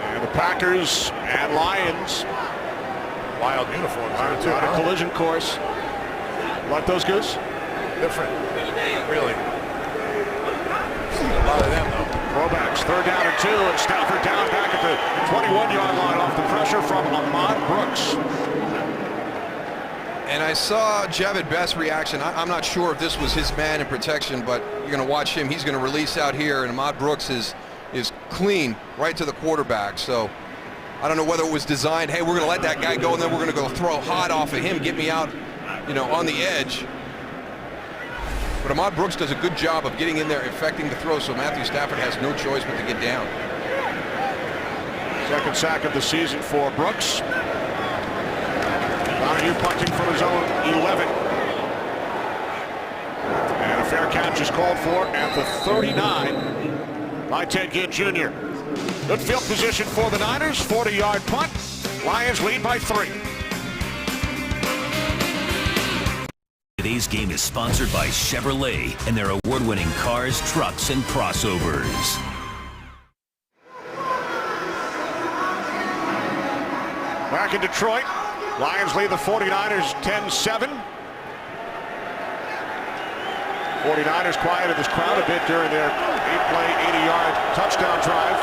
B: And the Packers and Lions.
C: Wild uniforms.
B: On a collision course. Like those, Goose?
C: Different. Really. A lot of them, though.
B: Throwbacks, third down and 2, and Stafford down back at the 21-yard line off the pressure from Ahmad Brooks.
E: And I saw Javid Best's reaction. I'm not sure if this was his man in protection, but you're going to watch him. He's going to release out here, and Ahmad Brooks is clean right to the quarterback. So I don't know whether it was designed, hey, we're going to let that guy go, and then we're going to go throw hot off of him, get me out, on the edge. But Ahmad Brooks does a good job of getting in there, effecting the throw, so Matthew Stafford has no choice but to get down.
B: Second sack of the season for Brooks. Donahue punting from his own 11. And a fair catch is called for at the 39 by Ted Ginn Jr. Good field position for the Niners, 40-yard punt. Lions lead by 3.
A: Today's game is sponsored by Chevrolet and their award-winning cars, trucks, and crossovers.
B: Back in Detroit, Lions lead the 49ers 10-7. 49ers quieted this crowd a bit during their 8-play, 80-yard touchdown drive.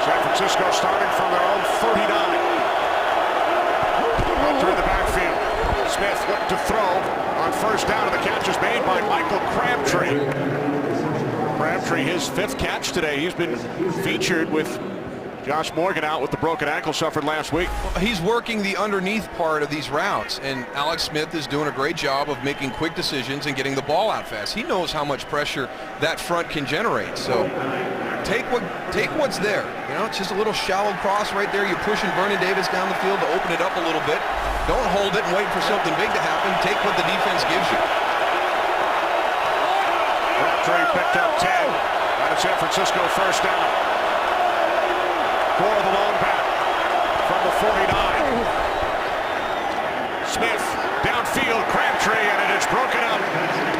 B: San Francisco starting from their own 39. Up through the backfield. Smith looked to throw on first down, and the catch is made by Michael Crabtree. Crabtree, his 5th catch today. He's been featured with Josh Morgan out with the broken ankle suffered last week.
E: He's working the underneath part of these routes, and Alex Smith is doing a great job of making quick decisions and getting the ball out fast. He knows how much pressure that front can generate. So take what's there. It's just a little shallow cross right there. You're pushing Vernon Davis down the field to open it up a little bit. Don't hold it and wait for something big to happen. Take what the defense gives you.
B: Crabtree picked up 10 out of San Francisco, first down. For the long back from the 49. Smith downfield, Crabtree, and it is broken up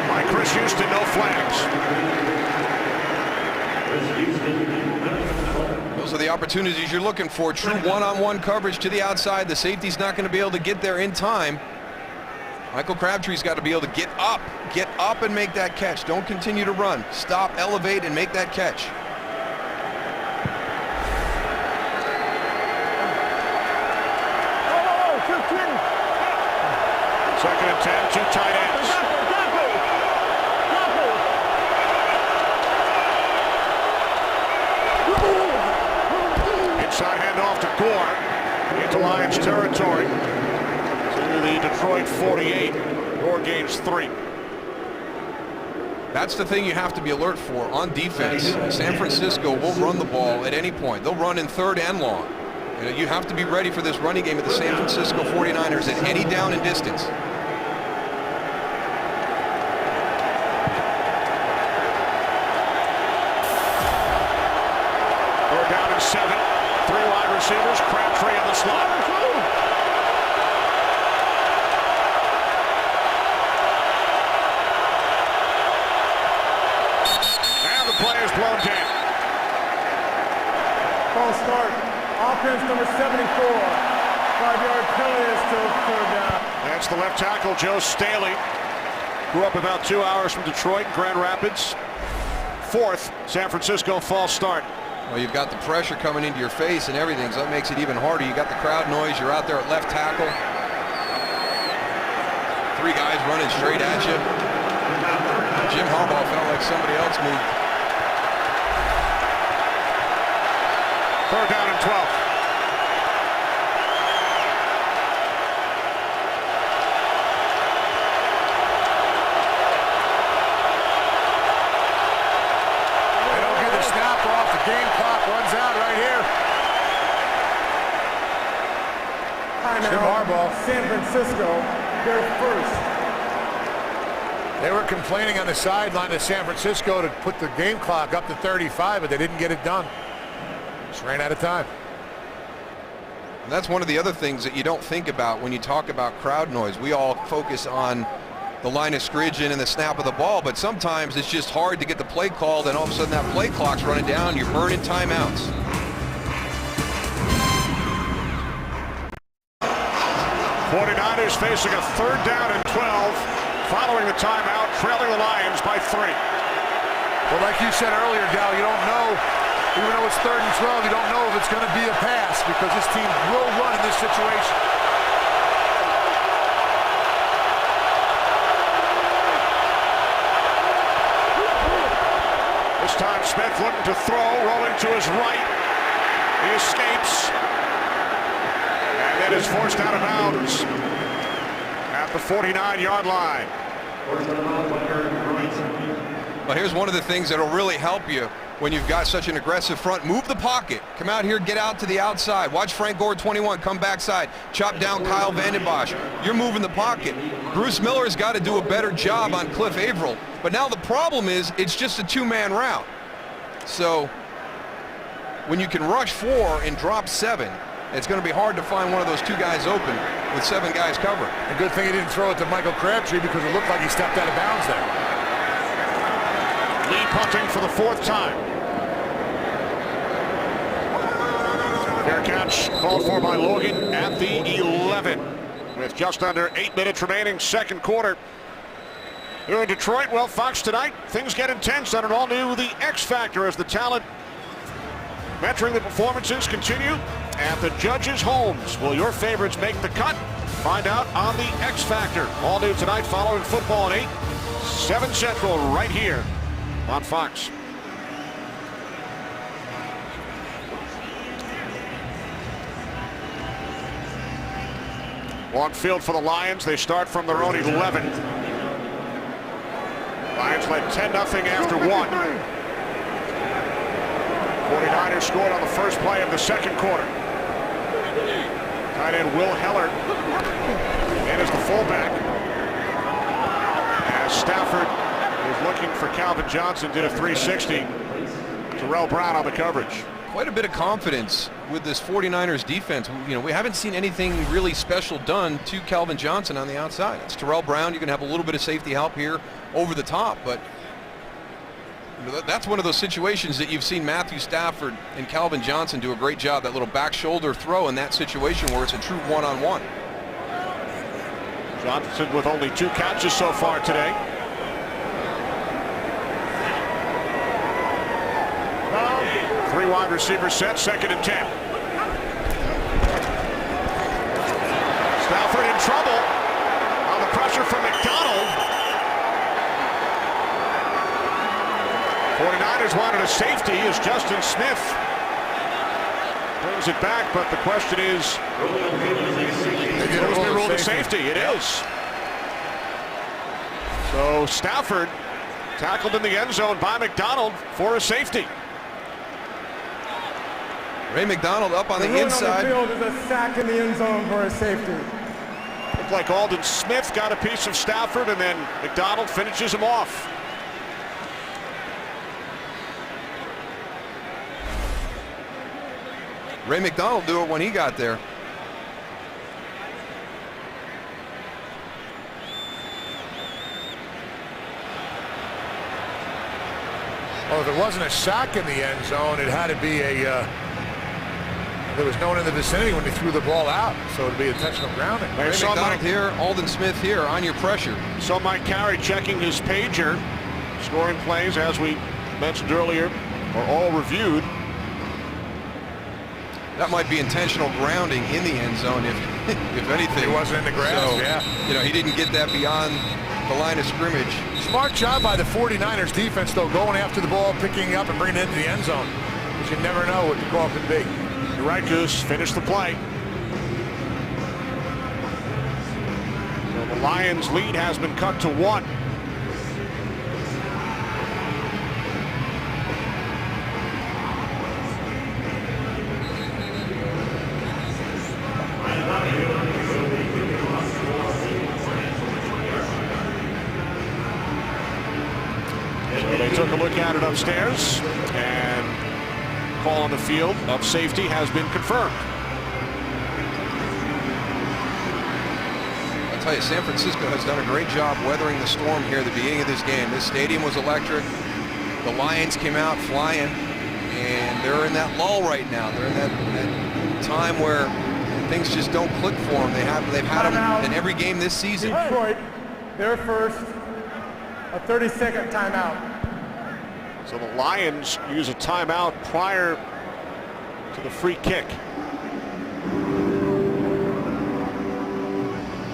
B: by Chris Houston. No flags.
E: Those are the opportunities you're looking for. True one-on-one coverage to the outside. The safety's not going to be able to get there in time. Michael Crabtree's got to be able to get up and make that catch. Don't continue to run. Stop, elevate, and make that catch.
B: Second and 10, 2 tight ends. Inside handoff to Gore. into Lions territory to the Detroit 48. Your gains 3.
E: That's the thing you have to be alert for on defense. San Francisco will run the ball at any point. They'll run in third and long. You have to be ready for this running game of the San Francisco 49ers at any down and distance.
B: They're down in 7. 3 wide receivers. Crabtree in the slot. Blown down.
F: False start. Offense number 74. 5-yard penalty is to third down.
B: That's the left tackle, Joe Staley. Grew up about 2 hours from Detroit, Grand Rapids. 4th San Francisco false start.
E: Well, you've got the pressure coming into your face and everything, so that makes it even harder. You got the crowd noise. You're out there at left tackle. 3 guys running straight at you. Jim Harbaugh felt like somebody else moved.
B: 3rd down and 12.
C: They don't get the snap off. The game clock runs out right here. Jim Harbaugh.
F: San Francisco, their first.
C: They were complaining on the sideline of San Francisco to put the game clock up to 35, but they didn't get it done. Just ran out of time.
E: And that's one of the other things that you don't think about when you talk about crowd noise. We all focus on the line of scrimmage and the snap of the ball, but sometimes it's just hard to get the play called, and all of a sudden that play clock's running down. You're burning timeouts.
B: '49ers facing a 3rd down and 12 following the timeout, trailing the Lions by 3.
C: Well, like you said earlier, Dal, you don't know. Even though it's 3rd and 12, you don't know if it's going to be a pass because this team will run in this situation.
B: This time Smith looking to throw, rolling to his right. He escapes. And then is forced out of bounds at the 49-yard line.
E: Well, here's one of the things that'll really help you when you've got such an aggressive front. Move the pocket. Come out here, get out to the outside. Watch Frank Gore 21 come backside. Chop down Kyle Vanden Bosch. You're moving the pocket. Bruce Miller's got to do a better job on Cliff Averill. But now the problem is it's just a 2-man route. So when you can rush 4 and drop 7, it's going to be hard to find one of those 2 guys open with 7 guys covering.
C: A good thing he didn't throw it to Michael Crabtree because it looked like he stepped out of bounds there.
B: Lee punting for the 4th time. Fair catch called for by Logan at the 11 with just under 8 minutes remaining, 2nd quarter. Here in Detroit, well, Fox, tonight things get intense on an all-new The X Factor as the talent mentoring the performances continue at the judges' homes. Will your favorites make the cut? Find out on The X Factor. All new tonight following football at 8, 7 Central right here on Fox. Long field for the Lions. They start from their own 11. Lions led 10-0 after 1. 49ers scored on the first play of the 2nd quarter. Tight end Will Heller in as the fullback. As Stafford is looking for Calvin Johnson, did a 360. Terrell Brown on the coverage.
E: Quite a bit of confidence with this 49ers defense. You know, we haven't seen anything really special done to Calvin Johnson on the outside. It's Terrell Brown. You're going to have a little bit of safety help here over the top, but that's one of those situations that you've seen Matthew Stafford and Calvin Johnson do a great job. That little back shoulder throw in that situation where it's a true one-on-one.
B: Johnson with only 2 catches so far today. Three wide receiver set, 2nd and 10. Stafford in trouble on the pressure from McDonald. 49ers wanted a safety as Justin Smith brings it back, but the question is, supposed to be ruled a safety. It is. So Stafford tackled in the end zone by McDonald for a safety.
E: Ray McDonald up on the inside.
F: On the field is a sack in the end zone for a safety.
B: Looked like Aldon Smith got a piece of Stafford, and then McDonald finishes him off.
E: Ray McDonald do it when he got there.
C: Well, if it wasn't a sack in the end zone, it had to be a. There was no one in the vicinity when they threw the ball out, so it'd be intentional grounding.
E: Ray McDonald here, Aldon Smith here on your pressure.
B: So Mike Carey checking his pager. Scoring plays, as we mentioned earlier, are all reviewed.
E: That might be intentional grounding in the end zone, if anything.
C: He wasn't in the grass,
E: so,
C: yeah.
E: You know, he didn't get that beyond the line of scrimmage.
C: Smart job by the 49ers defense, though, going after the ball, picking it up, and bringing it into the end zone. Because you never know what the call could be.
B: You're right, Goose. Finish the play. So the Lions' lead has been cut to 1. They took a look at it upstairs, and call on the field of safety has been confirmed.
E: I'll tell you, San Francisco has done a great job weathering the storm here at the beginning of this game. This stadium was electric. The Lions came out flying, and they're in that lull right now. They're in that time where things just don't click for them. They've had them in every game this season.
F: Detroit, their first, a 30-second timeout.
B: So the Lions use a timeout prior to the free kick.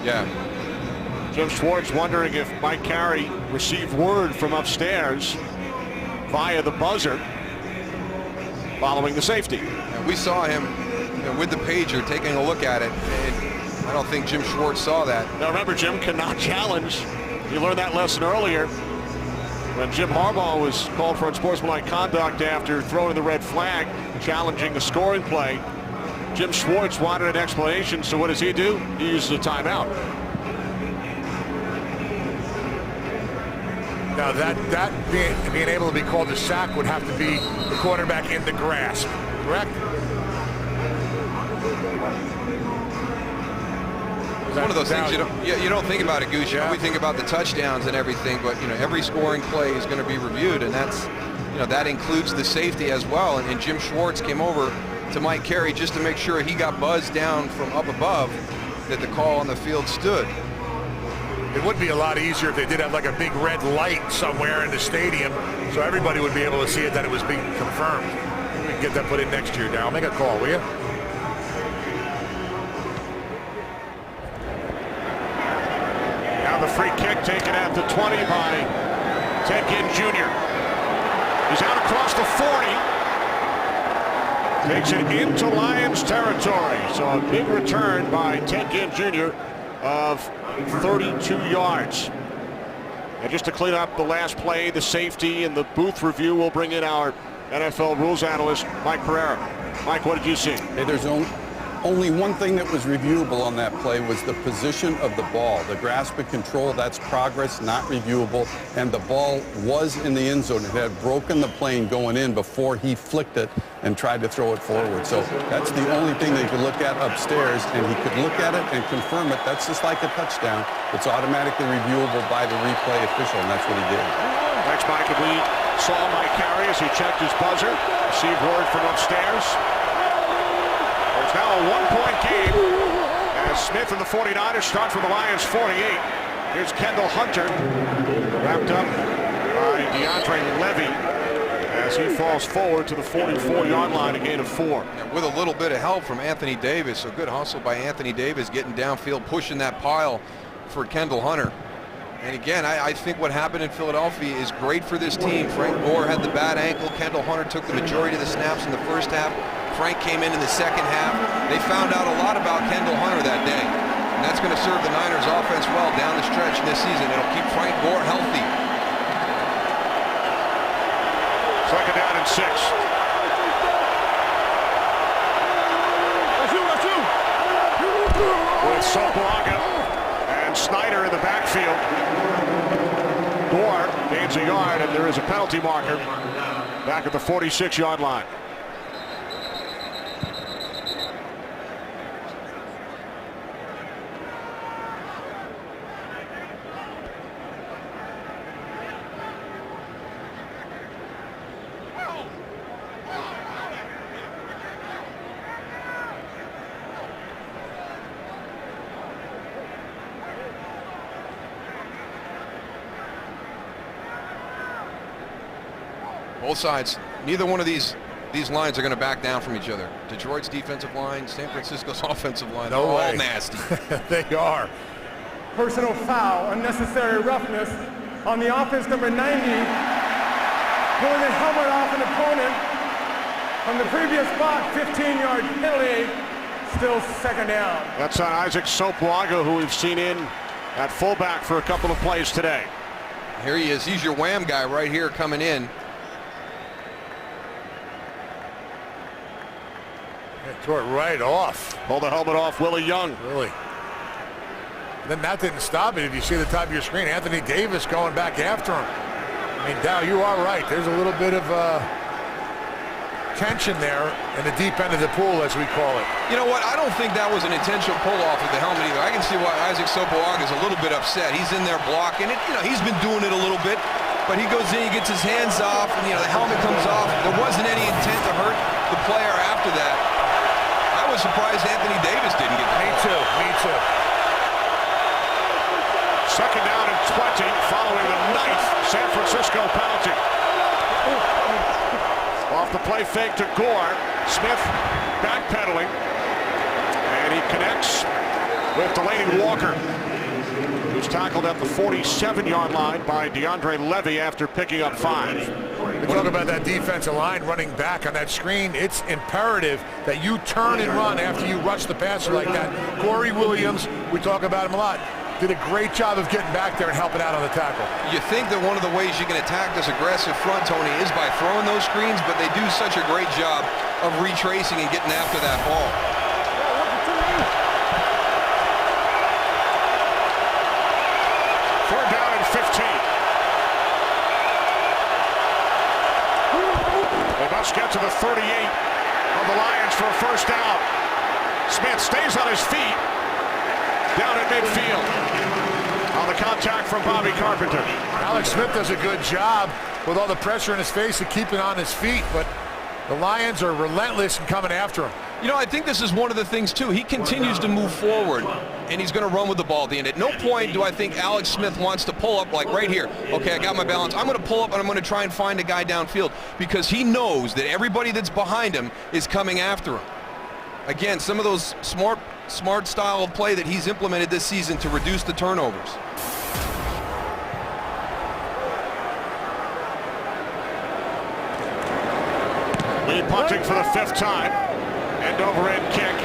E: Yeah.
B: Jim Schwartz wondering if Mike Carey received word from upstairs via the buzzer following the safety.
E: And we saw him with the pager taking a look at it, and I don't think Jim Schwartz saw that.
B: Now remember, Jim cannot challenge. You learned that lesson earlier when Jim Harbaugh was called for unsportsmanlike conduct after throwing the red flag, challenging the scoring play. Jim Schwartz wanted an explanation, so what does he do? He uses a timeout.
C: Now that being able to be called a sack would have to be the quarterback in the grasp, correct?
E: It's one of those things you don't think about it, Goose. You probably think about the touchdowns and everything, but every scoring play is going to be reviewed, and that's that includes the safety as well. And Jim Schwartz came over to Mike Carey just to make sure he got buzzed down from up above that the call on the field stood.
C: It would be a lot easier if they did have like a big red light somewhere in the stadium, so everybody would be able to see it that it was being confirmed. We can get that put in next year, Darryl. Make a call, will you?
B: Now the free kick taken at the 20 by Ted Ginn Jr. He's out across the 40. Takes it into Lions territory. So a big return by Ted Ginn Jr. of 32 yards. And just to clean up the last play, the safety and the booth review, we'll bring in our NFL rules analyst, Mike Pereira. Mike, what did you see?
H: Hey, there's only one thing that was reviewable on that play was the position of the ball. The grasp and control, that's progress, not reviewable. And the ball was in the end zone. It had broken the plane going in before he flicked it and tried to throw it forward. So that's the only thing they could look at upstairs, and he could look at it and confirm it. That's just like a touchdown. It's automatically reviewable by the replay official, and that's what he did.
B: Thanks, Mike. And we saw Mike Carey as he checked his buzzer, received word from upstairs. It's now a one-point game as Smith and the 49ers start from the Lions 48. Here's Kendall Hunter, wrapped up by DeAndre Levy as he falls forward to the 44-yard line, a gain of 4.
E: And with a little bit of help from Anthony Davis, so good hustle by Anthony Davis getting downfield, pushing that pile for Kendall Hunter. And again, I think what happened in Philadelphia is great for this team. Frank Gore had the bad ankle. Kendall Hunter took the majority of the snaps in the first half. Frank came in the second half. They found out a lot about Kendall Hunter that day. And that's going to serve the Niners offense well down the stretch this season. It'll keep Frank Gore healthy.
B: Second down and 6. With Sopoaga and Snyder in the backfield. Gore gains a yard, and there is a penalty marker back at the 46-yard line.
E: Both sides, neither one of these lines are going to back down from each other. Detroit's defensive line, San Francisco's offensive line, they're all nasty.
C: They are.
F: Personal foul, unnecessary roughness on the offense, number 90, pulling the helmet off an opponent from the previous spot, 15-yard penalty, still second down.
B: That's on Isaac Sopoaga, who we've seen in at fullback for a couple of plays today.
E: Here he is. He's your wham guy right here coming in.
C: It tore it right off.
B: Pull the helmet off, Willie Young.
C: Really. Then that didn't stop it. If you see the top of your screen, Anthony Davis going back after him. I mean, Dow, you are right. There's a little bit of tension there in the deep end of the pool, as we call it.
E: You know what? I don't think that was an intentional pull-off of the helmet either. I can see why Isaac Sopoaga is a little bit upset. He's in there blocking it. You know, he's been doing it a little bit, but he goes in, he gets his hands off, and, the helmet comes off. There wasn't any intent to hurt the player after that. I was surprised Anthony Davis didn't get the call.
C: Me too.
B: Second down and 20 following the 9th San Francisco penalty. Off the play fake to Gore. Smith backpedaling. And he connects with Delaney Walker, who's tackled at the 47-yard line by DeAndre Levy after picking up 5.
C: We talk about that defensive line running back on that screen. It's imperative that you turn and run after you rush the passer like that. Corey Williams, we talk about him a lot, did a great job of getting back there and helping out on the tackle.
E: You think that one of the ways you can attack this aggressive front, Tony, is by throwing those screens, but they do such a great job of retracing and getting after that ball.
B: Third down and 15. They must get to the 38 of the Lions for a first down. Smith stays on his feet down at midfield on the contact from Bobby Carpenter.
C: Alex Smith does a good job with all the pressure in his face to keep it on his feet, but the Lions are relentless in coming after him.
E: You know, I think this is one of the things, too. He continues to move forward, and he's going to run with the ball at the end. At no point do I think Alex Smith wants to pull up, like right here. Okay, I got my balance. I'm going to pull up, and I'm going to try and find a guy downfield because he knows that everybody that's behind him is coming after him. Again, some of those smart style of play that he's implemented this season to reduce the turnovers.
B: Lead punting for the 5th time. End over end kick.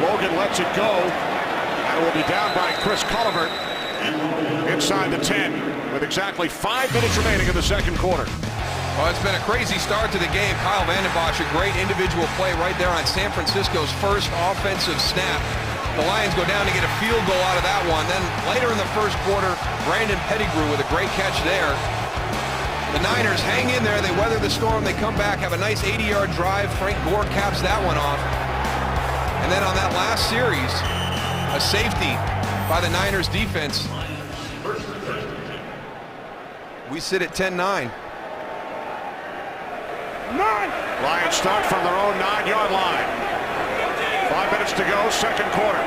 B: Logan lets it go. And it will be down by Chris Culliver inside the 10 with exactly 5 minutes remaining in the second quarter.
E: Well, it's been a crazy start to the game. Kyle Vanden Bosch, a great individual play right there on San Francisco's first offensive snap. The Lions go down to get a field goal out of that one. Then later in the first quarter, Brandon Pettigrew with a great catch there. The Niners hang in there. They weather the storm. They come back, have a nice 80-yard drive. Frank Gore caps that one off. And then on that last series, a safety by the Niners defense. We sit at 10-9.
B: Lions start from their own 9-yard line. 5 minutes to go, second quarter.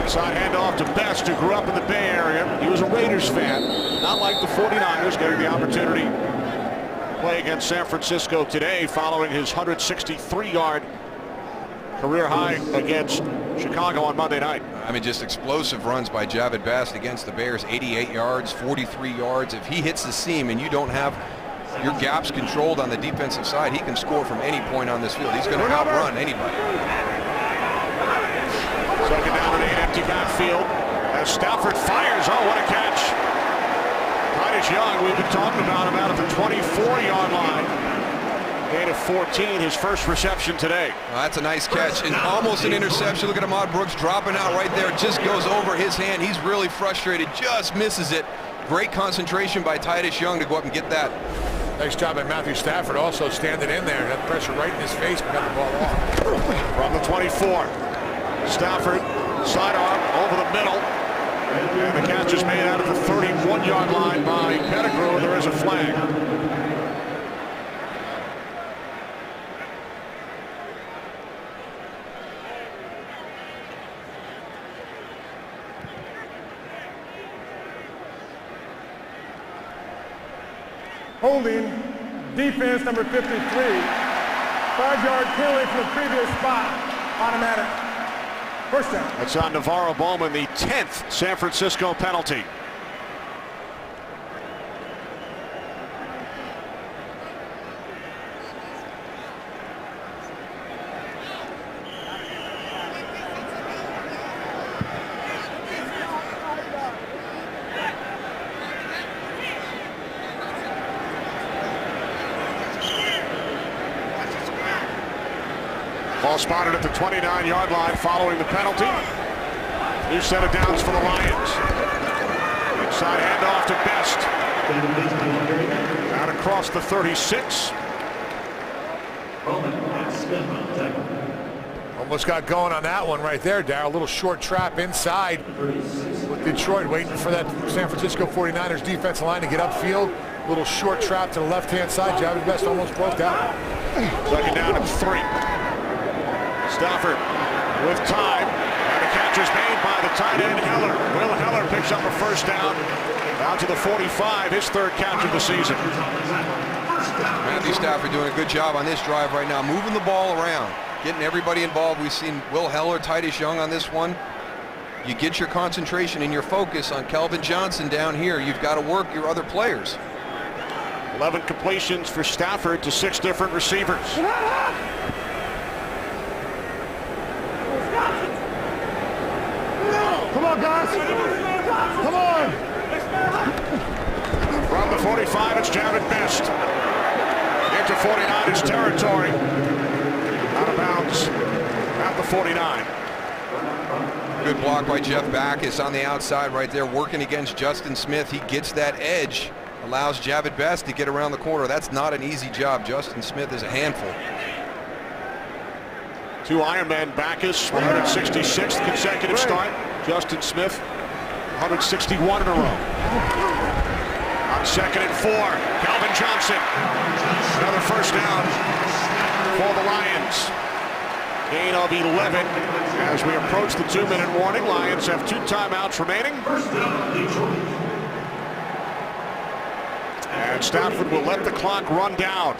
B: Side handoff to Best, who grew up in the Bay Area. He was a Raiders fan, not like the 49ers, getting the opportunity to play against San Francisco today following his 163-yard career high against Chicago on Monday night.
E: I mean, just explosive runs by Javid Best against the Bears. 88 yards, 43 yards. If he hits the seam and you don't have your gap's controlled on the defensive side, he can score from any point on this field. He's going to outrun anybody.
B: Second down and 8, empty backfield as Stafford fires. Oh, what a catch. Titus Young, we've been talking about him out at the 24-yard line. Gain of 14, his first reception today.
E: Well, that's a nice catch and almost an interception. Look at Ahmad Brooks dropping out right there. Just goes over his hand. He's really frustrated, just misses it. Great concentration by Titus Young to go up and get that.
C: Nice job by Matthew Stafford also standing in there. That pressure right in his face, but got the ball off.
B: From the 24, Stafford sidearm over the middle. And the catch is made out of the 31-yard line by Pettigrew. There is a flag.
F: Holding defense number 53. 5-yard penalty from the previous spot. Automatic. First down.
B: That's on Navarro Bowman, the 10th San Francisco penalty. Ball spotted at the 29-yard line following the penalty. New set of downs for the Lions. Inside handoff to Best. Out across the 36.
C: Almost got going on that one right there, Darryl. A little short trap inside with Detroit waiting for that San Francisco 49ers defensive line to get upfield. A little short trap to the left-hand side. Javid Best almost broke that.
B: Second down and 3. Stafford with time, and the catch is made by the tight end Heller. Will Heller picks up a first down, down to the 45, his third catch of the season.
E: Matthew Stafford doing a good job on this drive right now, moving the ball around, getting everybody involved. We've seen Will Heller, Titus Young on this one. You get your concentration and your focus on Kelvin Johnson down here. You've got to work your other players.
B: 11 completions for Stafford to 6 different receivers.
F: Come on, guys. Come on.
B: From the 45, it's Javid Best. Into 49ers territory. Out of bounds at the 49.
E: Good block by Jeff Backus on the outside right there, working against Justin Smith. He gets that edge, allows Javid Best to get around the corner. That's not an easy job. Justin Smith is a handful.
B: 2 Ironmen, Backus, 166th consecutive start. Justin Smith, 161 in a row. On 2nd and 4, Calvin Johnson. Another first down for the Lions. Gain of 11 as we approach the 2-minute warning. Lions have 2 timeouts remaining. And Stafford will let the clock run down.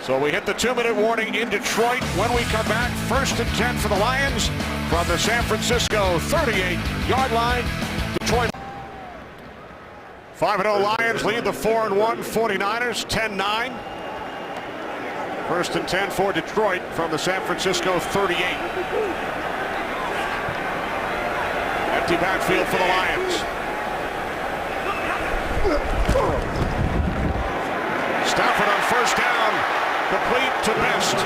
B: So we hit the 2-minute warning in Detroit. When we come back, 1st and 10 for the Lions from the San Francisco 38-yard line. Detroit. 5-0 Lions lead the 4-1 49ers, 10-9. 1st and 10 for Detroit from the San Francisco 38. Empty backfield for the Lions. Stafford on first down, complete to Best.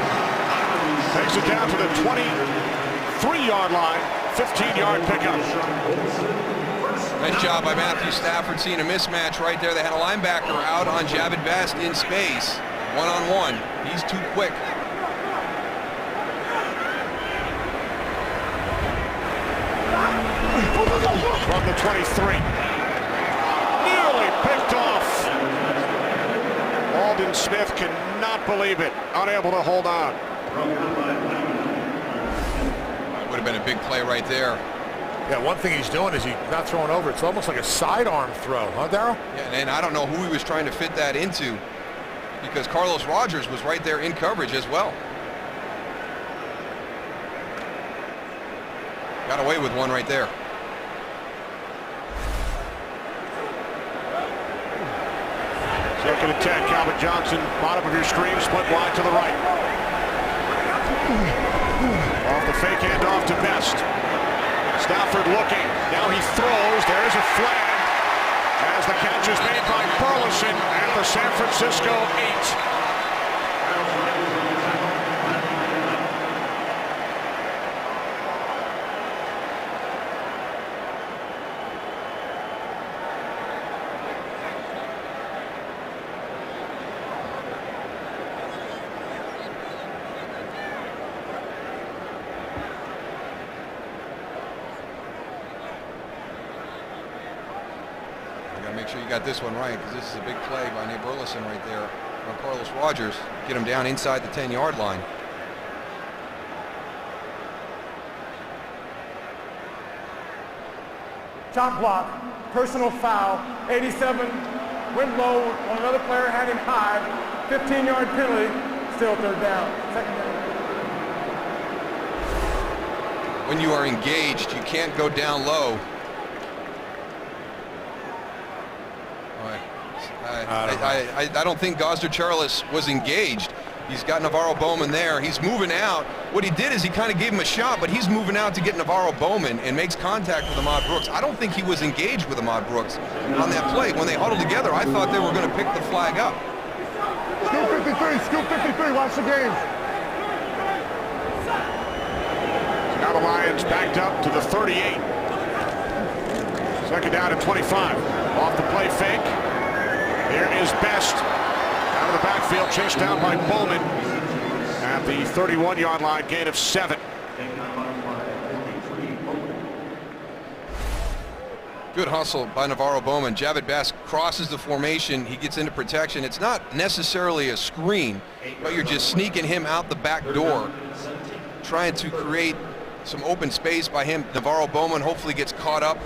B: Takes it down to the 23-yard line, 15-yard pickup.
E: Nice job by Matthew Stafford, seeing a mismatch right there. They had a linebacker out on Javid Best in space, one-on-one. He's too quick.
B: From the 23. Nearly picked off. Aldon Smith cannot believe it. Unable to hold on.
E: Would have been a big play right there.
C: Yeah, one thing he's doing is he's not throwing over. It's almost like a sidearm throw, huh, Darryl?
E: Yeah, and I don't know who he was trying to fit that into, because Carlos Rogers was right there in coverage as well. Got away with one right there.
B: Second and 10, Calvin Johnson, bottom of your screen, split wide to the right. Off the fake handoff to Best. Stafford looking, now he throws, there's a flag. As the catch is made by Burleson at the San Francisco 8.
E: Make sure you got this one right, because this is a big play by Nate Burleson right there on Carlos Rogers. Get him down inside the 10-yard line.
F: Chop block, personal foul, 87, went low on another player, had him high, 15-yard penalty, still third down. Second down.
E: When you are engaged, you can't go down low. I don't think Gosder Charles was engaged. He's got Navarro Bowman there. He's moving out. What he did is he kind of gave him a shot, but he's moving out to get Navarro Bowman and makes contact with Ahmad Brooks. I don't think he was engaged with Ahmad Brooks on that play. When they huddled together, I thought they were going to pick the flag up.
C: Scoop 53, Scoop 53, watch the game.
B: Now the Lions backed up to the 38. Second down and 25. Off the play fake. Here is Best. Out of the backfield, chased down by Bowman at the 31-yard line, gain of 7.
E: Good hustle by Navarro Bowman. Javid Best crosses the formation. He gets into protection. It's not necessarily a screen, but you're just sneaking him out the back door, trying to create some open space by him. Navarro Bowman hopefully gets caught up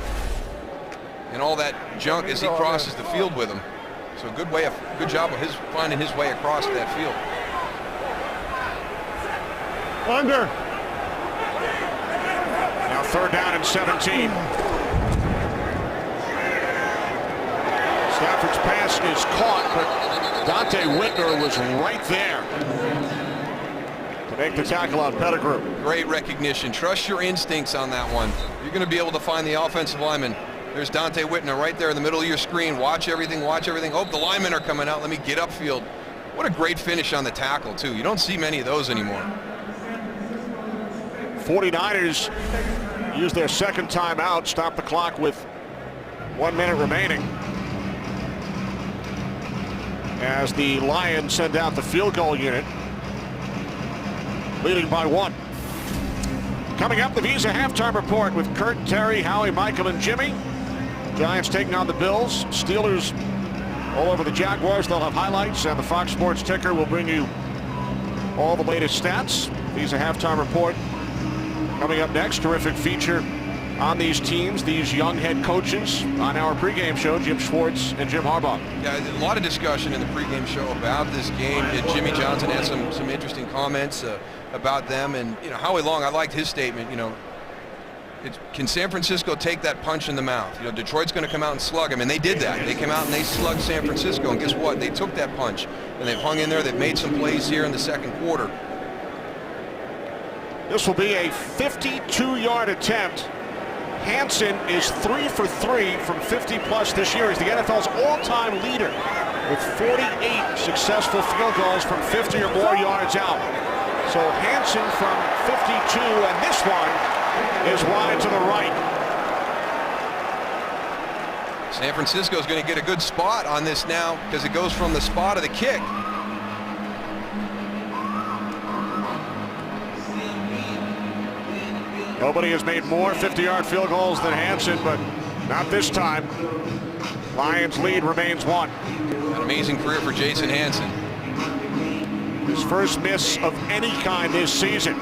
E: in all that junk as he crosses the field with him. So good job of his finding his way across that field.
C: Under.
B: Now third down and 17. Stafford's pass is caught, but Dante Whitner was right there to make the tackle on Pettigrew.
E: Great recognition. Trust your instincts on that one. You're going to be able to find the offensive lineman. There's Dante Whitner right there in the middle of your screen. Watch everything, watch everything. Oh, the linemen are coming out. Let me get upfield. What a great finish on the tackle, too. You don't see many of those anymore.
B: 49ers use their second timeout, stop the clock with 1 minute remaining, as the Lions send out the field goal unit, leading by 1. Coming up, the Visa halftime report with Kurt, Terry, Howie, Michael, and Jimmy. Giants taking on the Bills. Steelers all over the Jaguars. They'll have highlights, and the Fox Sports ticker will bring you all the latest stats. Visa halftime report coming up next. Terrific feature on these teams, these young head coaches, on our pregame show. Jim Schwartz and Jim Harbaugh.
E: Yeah, a lot of discussion in the pregame show about this game. Jimmy Johnson had some interesting comments about them, and Howie Long, I liked his statement. Can San Francisco take that punch in the mouth? Detroit's going to come out and slug them, and they did that. They came out and they slugged San Francisco, and guess what? They took that punch, and they've hung in there. They've made some plays here in the second quarter.
B: This will be a 52-yard attempt. Hansen is 3 for 3 from 50-plus this year. He's the NFL's all-time leader with 48 successful field goals from 50 or more yards out. So Hansen from 52, and this one is wide to the right.
E: San Francisco is going to get a good spot on this now because it goes from the spot of the kick.
B: Nobody has made more 50-yard field goals than Hansen, but not this time. Lions lead remains 1.
E: An amazing career for Jason Hansen.
B: His first miss of any kind this season.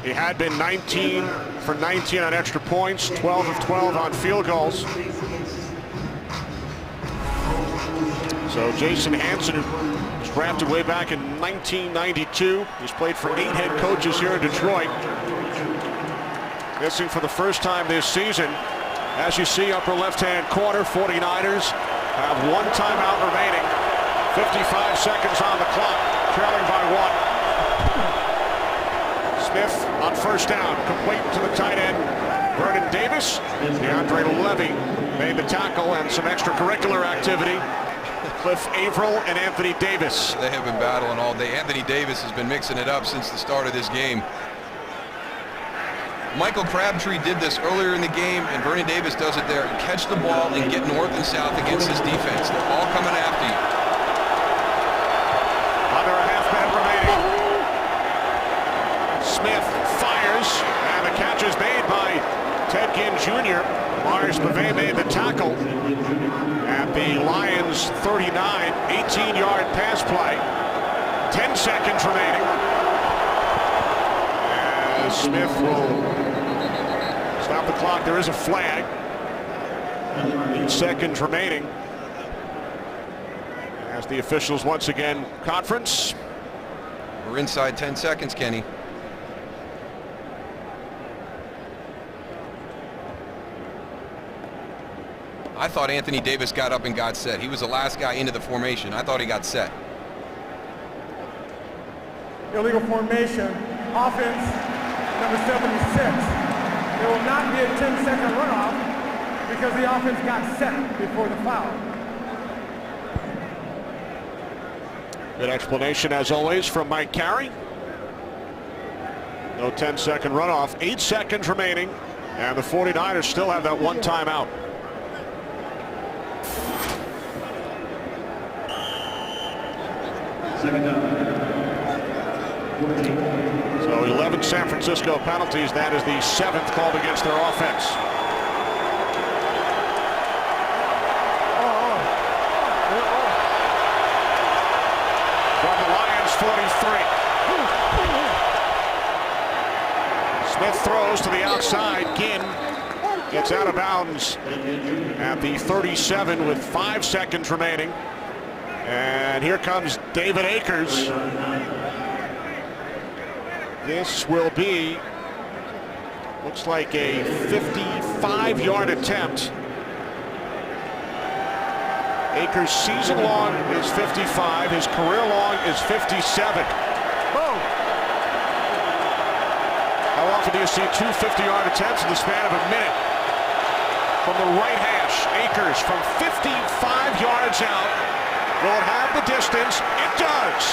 B: He had been 19 for 19 on extra points, 12 of 12 on field goals. So Jason Hansen, who was drafted way back in 1992. He's played for 8 head coaches here in Detroit. Missing for the first time this season. As you see, upper left-hand corner, 49ers have one timeout remaining. 55 seconds on the clock, trailing by 1. Smith on first down, complete to the tight end, Vernon Davis. DeAndre Levy made the tackle, and some extracurricular activity. Cliff Averill and Anthony Davis.
E: They have been battling all day. Anthony Davis has been mixing it up since the start of this game. Michael Crabtree did this earlier in the game, and Vernon Davis does it there. Catch the ball and get north and south against this defense. They're all coming after you.
B: Under a half minute remaining. Smith fires, and the catch is made by Ted Ginn Jr. Lars Bavay made the tackle at the Lions 39, 18-yard pass play. 10 seconds remaining. As Smith will stop the clock. There is a flag. 8 seconds remaining. As the officials once again conference.
E: We're inside 10 seconds, Kenny. I thought Anthony Davis got up and got set. He was the last guy into the formation. I thought he got set.
F: Illegal formation, offense, number 76. There will not be a 10-second runoff because the offense got set before the foul.
B: Good explanation, as always, from Mike Carey. No 10-second runoff. 8 seconds remaining, and the 49ers still have that one timeout. So 11 San Francisco penalties. That is the 7th called against their offense. From the Lions 43. Smith throws to the outside. Ginn gets out of bounds at the 37 with 5 seconds remaining. And here comes David Akers. This will be, looks like a 55-yard attempt. Akers' season long is 55. His career long is 57. Boom! How often do you see 2 50-yard attempts in the span of a minute? From the right hash, Akers from 55 yards out. Will it have the distance? It does.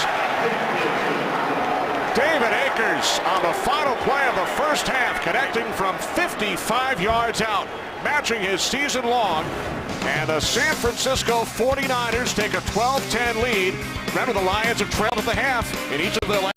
B: David Akers on the final play of the first half, connecting from 55 yards out, matching his season long. And the San Francisco 49ers take a 12-10 lead. Remember, the Lions have trailed at the half in each of their last.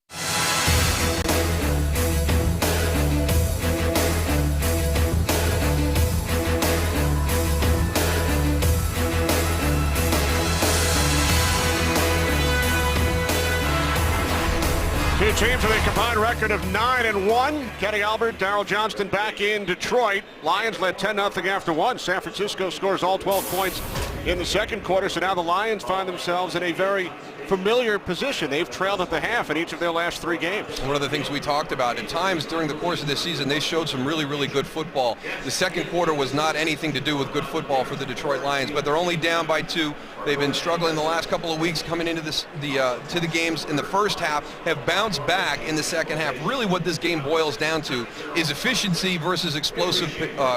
B: Two teams with a combined record of 9-1. Kenny Albert, Darryl Johnston back in Detroit. Lions led 10-0 after one. San Francisco scores all 12 points in the second quarter. So now the Lions find themselves in a very familiar position. They've trailed at the half in each of their last 3 games.
E: One of the things we talked about, at times during the course of this season, they showed some really, really good football. The second quarter was not anything to do with good football for the Detroit Lions, but they're only down by 2. They've been struggling the last couple of weeks coming into to the games in the first half, have bounced back in the second half. Really what this game boils down to is efficiency versus explosive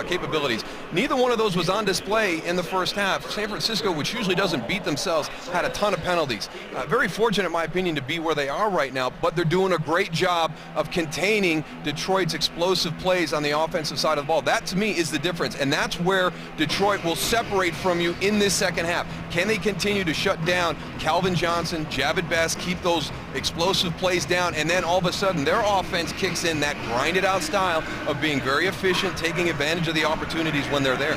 E: capabilities. Neither one of those was on display in the first half. San Francisco, which usually doesn't beat themselves, had a ton of penalties. Very fortunate, in my opinion, to be where they are right now, but they're doing a great job of containing Detroit's explosive plays on the offensive side of the ball. That, to me, is the difference, and that's where Detroit will separate from you in this second half. Can they continue to shut down Calvin Johnson, Javid Best, keep those explosive plays down, and then all of a sudden their offense kicks in that grinded-out style of being very efficient, taking advantage of the opportunities when they're there.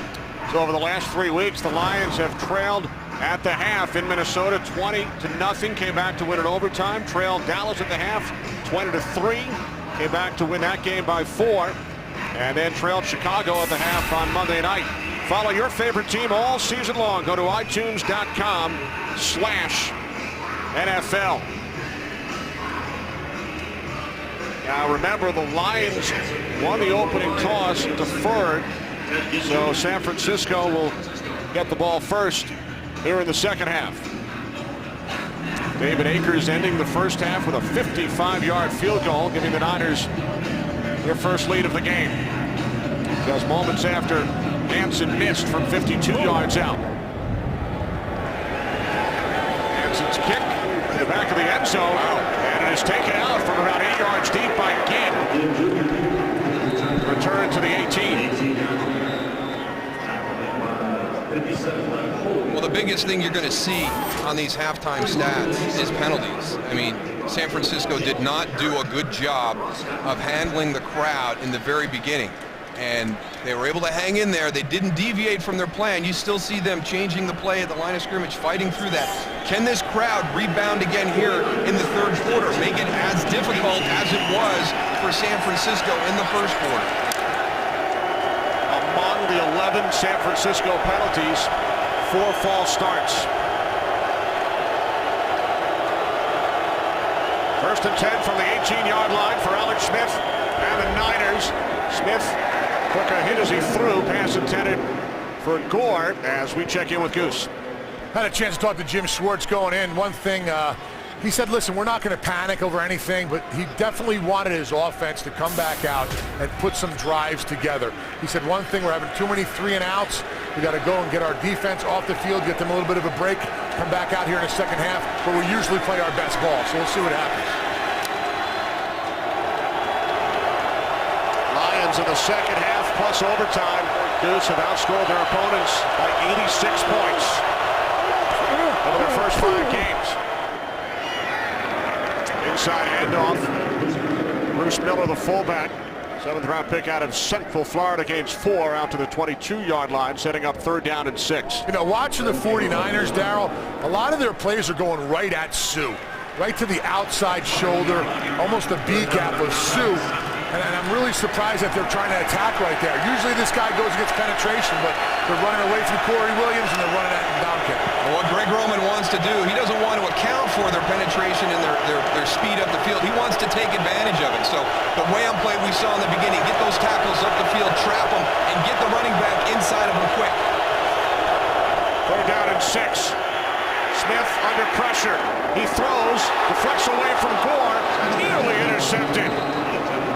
B: So over the last 3 weeks, the Lions have trailed at the half in Minnesota 20-0, came back to win in overtime, trailed Dallas at the half 20-3, came back to win that game by 4, and then trailed Chicago at the half on Monday night. Follow your favorite team all season long. Go to iTunes.com/NFL. Now remember, the Lions won the opening toss, deferred. So San Francisco will get the ball first here in the second half. David Akers ending the first half with a 55-yard field goal, giving the Niners their first lead of the game. Just moments after Hansen missed from 52 yards out. Hansen's kick to the back of the end zone, and it is taken out from about 8 yards deep by Ginn. Return to the 18.
E: Well, the biggest thing you're going to see on these halftime stats is penalties. I mean, San Francisco did not do a good job of handling the crowd in the very beginning. And they were able to hang in there. They didn't deviate from their plan. You still see them changing the play at the line of scrimmage, fighting through that. Can this crowd rebound again here in the third quarter? Make it as difficult as it was for San Francisco in the first quarter.
B: Among the 11 San Francisco penalties, 4 false starts. First and 10 from the 18-yard line for Alex Smith and the Niners. Smith took a hit as he threw, pass intended for Gore, as we check in with Goose.
C: Had a chance to talk to Jim Schwartz going in. One thing, he said, listen, we're not going to panic over anything, but he definitely wanted his offense to come back out and put some drives together. He said, one thing, we're having too many 3-and-outs. We got to go and get our defense off the field, get them a little bit of a break, come back out here in the second half, but we usually play our best ball, so we'll see what happens.
B: Lions in the second half plus overtime. Goose have outscored their opponents by 86 points over their first 5 games. Inside handoff. Bruce Miller, the fullback. 7th-round pick out of Central Florida, gains 4 out to the 22-yard line, setting up 3rd down and 6.
C: You know, watching the 49ers, Darryl, a lot of their plays are going right at Sue. Right to the outside shoulder, almost a B gap of Sue. And I'm really surprised that they're trying to attack right there. Usually this guy goes against penetration, but they're running away from Corey Williams and they're running at down kick.
E: Well, what Greg Roman wants to do, he doesn't want to account for their penetration and their speed up the field. He wants to take advantage of it. So the wham play we saw in the beginning, get those tackles up the field, trap them, and get the running back inside of them quick.
B: 3rd down and 6. Smith under pressure. He throws, deflects away from Gore, nearly intercepted.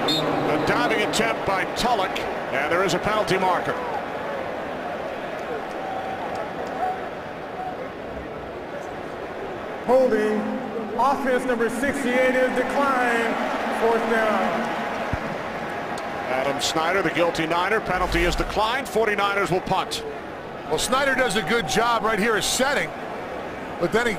B: A diving attempt by Tulloch, and there is a penalty marker.
F: Holding. Offense number 68 is declined. 4th down.
B: Adam Snyder, the guilty Niner. Penalty is declined. 49ers will punt.
C: Well, Snyder does a good job right here as setting, but then he,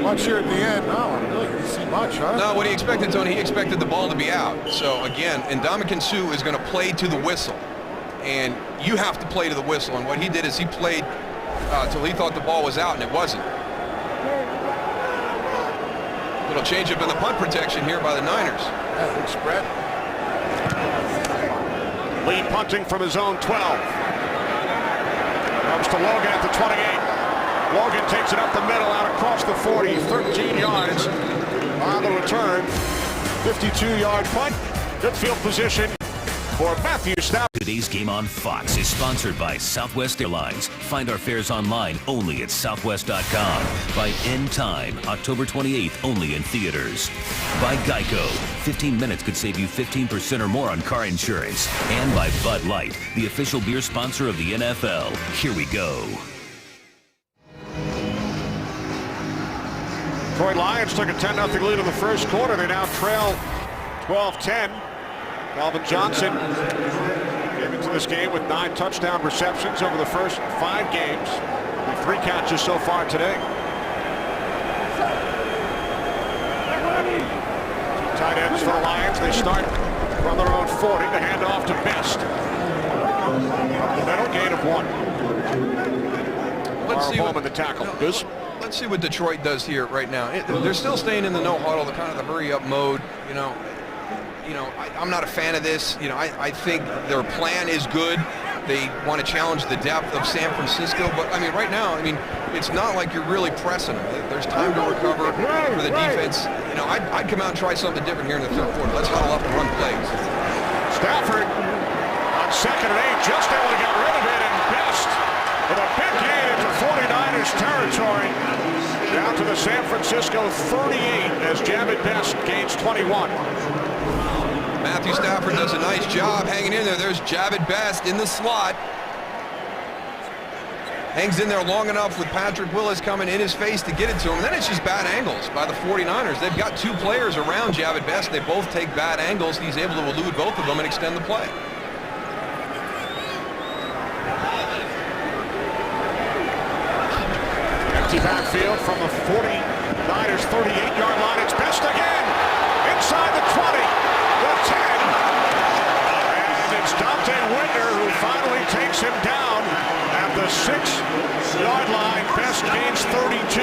C: much here at the end. No, I really didn't see much, huh?
E: No, what he expected, Tony, he expected the ball to be out. So again, Ndamukong Suh is going to play to the whistle, and you have to play to the whistle. And what he did is he played till he thought the ball was out, and it wasn't. Little change up in the punt protection here by the Niners.
C: Yeah, big spread.
B: Lee punting from his own 12. Comes to Logan at the 28. Logan takes it up the middle, out across the 40, 13 yards on the return. 52-yard punt. Good field position for Matthew Stafford.
A: Today's game on Fox is sponsored by Southwest Airlines. Find our fares online only at southwest.com. By End Time, October 28th, only in theaters. By Geico. 15 minutes could save you 15% or more on car insurance. And by Bud Light, the official beer sponsor of the NFL. Here we go.
B: Detroit Lions took a 10-0 lead in the first quarter. They now trail 12-10. Calvin Johnson came into this game with 9 touchdown receptions over the first 5 games. 3 catches so far today. 2 tight ends for the Lions. They start from their own 40 to hand off to Best. Up the middle, gain of 1.
E: Let's see
B: home in the tackle. Goose.
E: Let's see what Detroit does here right now. They're still staying in the no huddle, the kind of the hurry up mode. I'm not a fan of this. I think their plan is good. They want to challenge the depth of San Francisco, but I mean, right now, it's not like you're really pressing them. There's time to recover for the defense. I'd come out and try something different here in the third quarter. Let's huddle up and run plays.
B: Stafford on 2nd and 8, just able to get rid of it, and Best with a big gain into 49ers territory. Down to the San Francisco 38 as Javid Best gains 21.
E: Matthew Stafford does a nice job hanging in there. There's Javid Best in the slot. Hangs in there long enough with Patrick Willis coming in his face to get it to him. And then it's just bad angles by the 49ers. They've got 2 players around Javid Best. They both take bad angles. He's able to elude both of them and extend the play.
B: Empty backfield from the 49ers 38-yard line. It's Best again. Inside the 20, the 10. And it's Dante Whitner who finally takes him down at the 6-yard line. Best gains 32.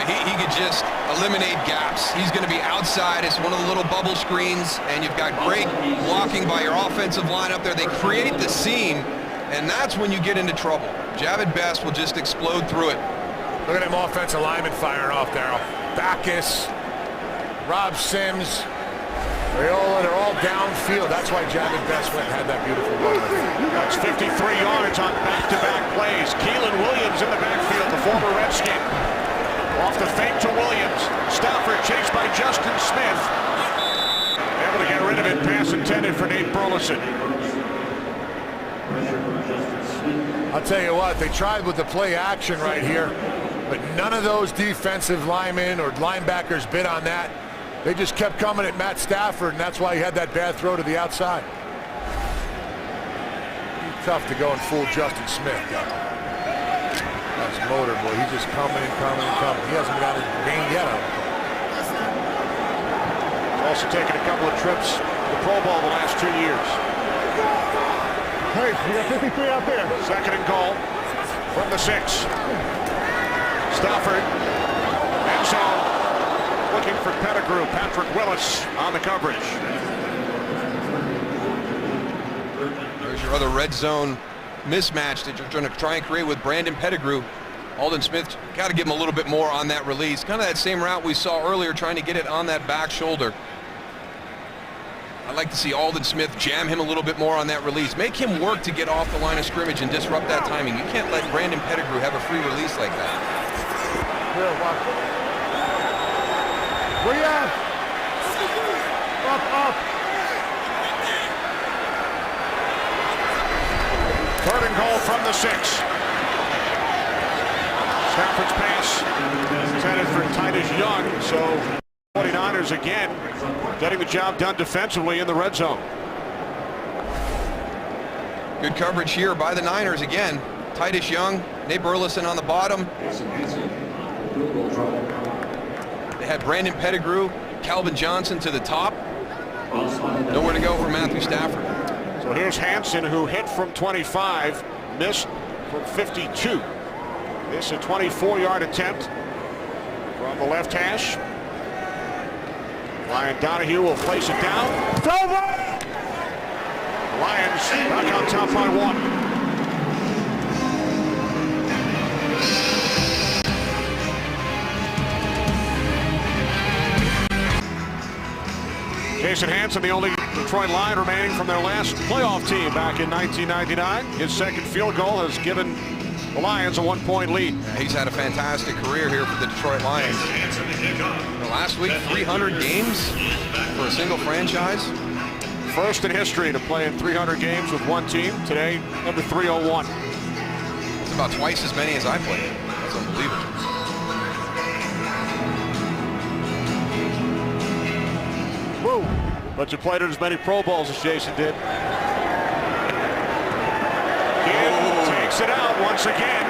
E: He could just eliminate gaps. He's going to be outside. It's one of the little bubble screens, and you've got great blocking by your offensive line up there. They create the seam, and that's when you get into trouble. Javid Best will just explode through it.
C: Look at them offensive linemen firing off there. Backus, Rob Sims, they're all downfield. That's why Javid Best went and had that beautiful run.
B: That's 53 yards on back-to-back plays. Keelan Williams in the backfield, the former Redskin. Off the fake to Williams. Stafford chased by Justin Smith. Able to get rid of it. Pass intended for Nate Burleson.
C: I'll tell you what, they tried with the play action right here, but none of those defensive linemen or linebackers bid on that. They just kept coming at Matt Stafford, and that's why he had that bad throw to the outside. Tough to go and fool Justin Smith, though. That's motor boy. He's just coming and coming and coming. He hasn't got a game yet.
B: He's also taken a couple of trips to Pro Bowl the last 2 years.
F: Hey, you got 53 out there.
B: 2nd and goal from the 6. Stafford, end zone, looking for Pettigrew. Patrick Willis on the coverage.
E: There's your other red zone mismatch that you're trying to try and create with Brandon Pettigrew. Aldon Smith, got to give him a little bit more on that release. Kind of that same route we saw earlier, trying to get it on that back shoulder. I'd like to see Aldon Smith jam him a little bit more on that release. Make him work to get off the line of scrimmage and disrupt that timing. You can't let Brandon Pettigrew have a free release like that.
F: Where you at? Up.
B: 3rd and goal from the 6. Stafford's pass intended for Titus Young. So 49ers again getting the job done defensively in the red zone.
E: Good coverage here by the Niners again. Titus Young, Nate Burleson on the bottom. They had Brandon Pettigrew, Calvin Johnson to the top. Nowhere to go for Matthew Stafford.
B: So here's Hansen, who hit from 25, missed from 52. This a 24-yard attempt from the left hash. Ryan Donahue will place it down.
F: It's over!
B: Lions back on top by 1. Jason Hansen, the only Detroit Lion remaining from their last playoff team back in 1999. His 2nd field goal has given the Lions a 1-point lead.
E: He's had a fantastic career here for the Detroit Lions. Last week, 300 games for a single franchise.
B: First in history to play in 300 games with one team. Today, number 301.
E: It's about twice as many as I played. That's unbelievable.
B: Woo! But you played in as many Pro Bowls as Jason did. Takes it out once again.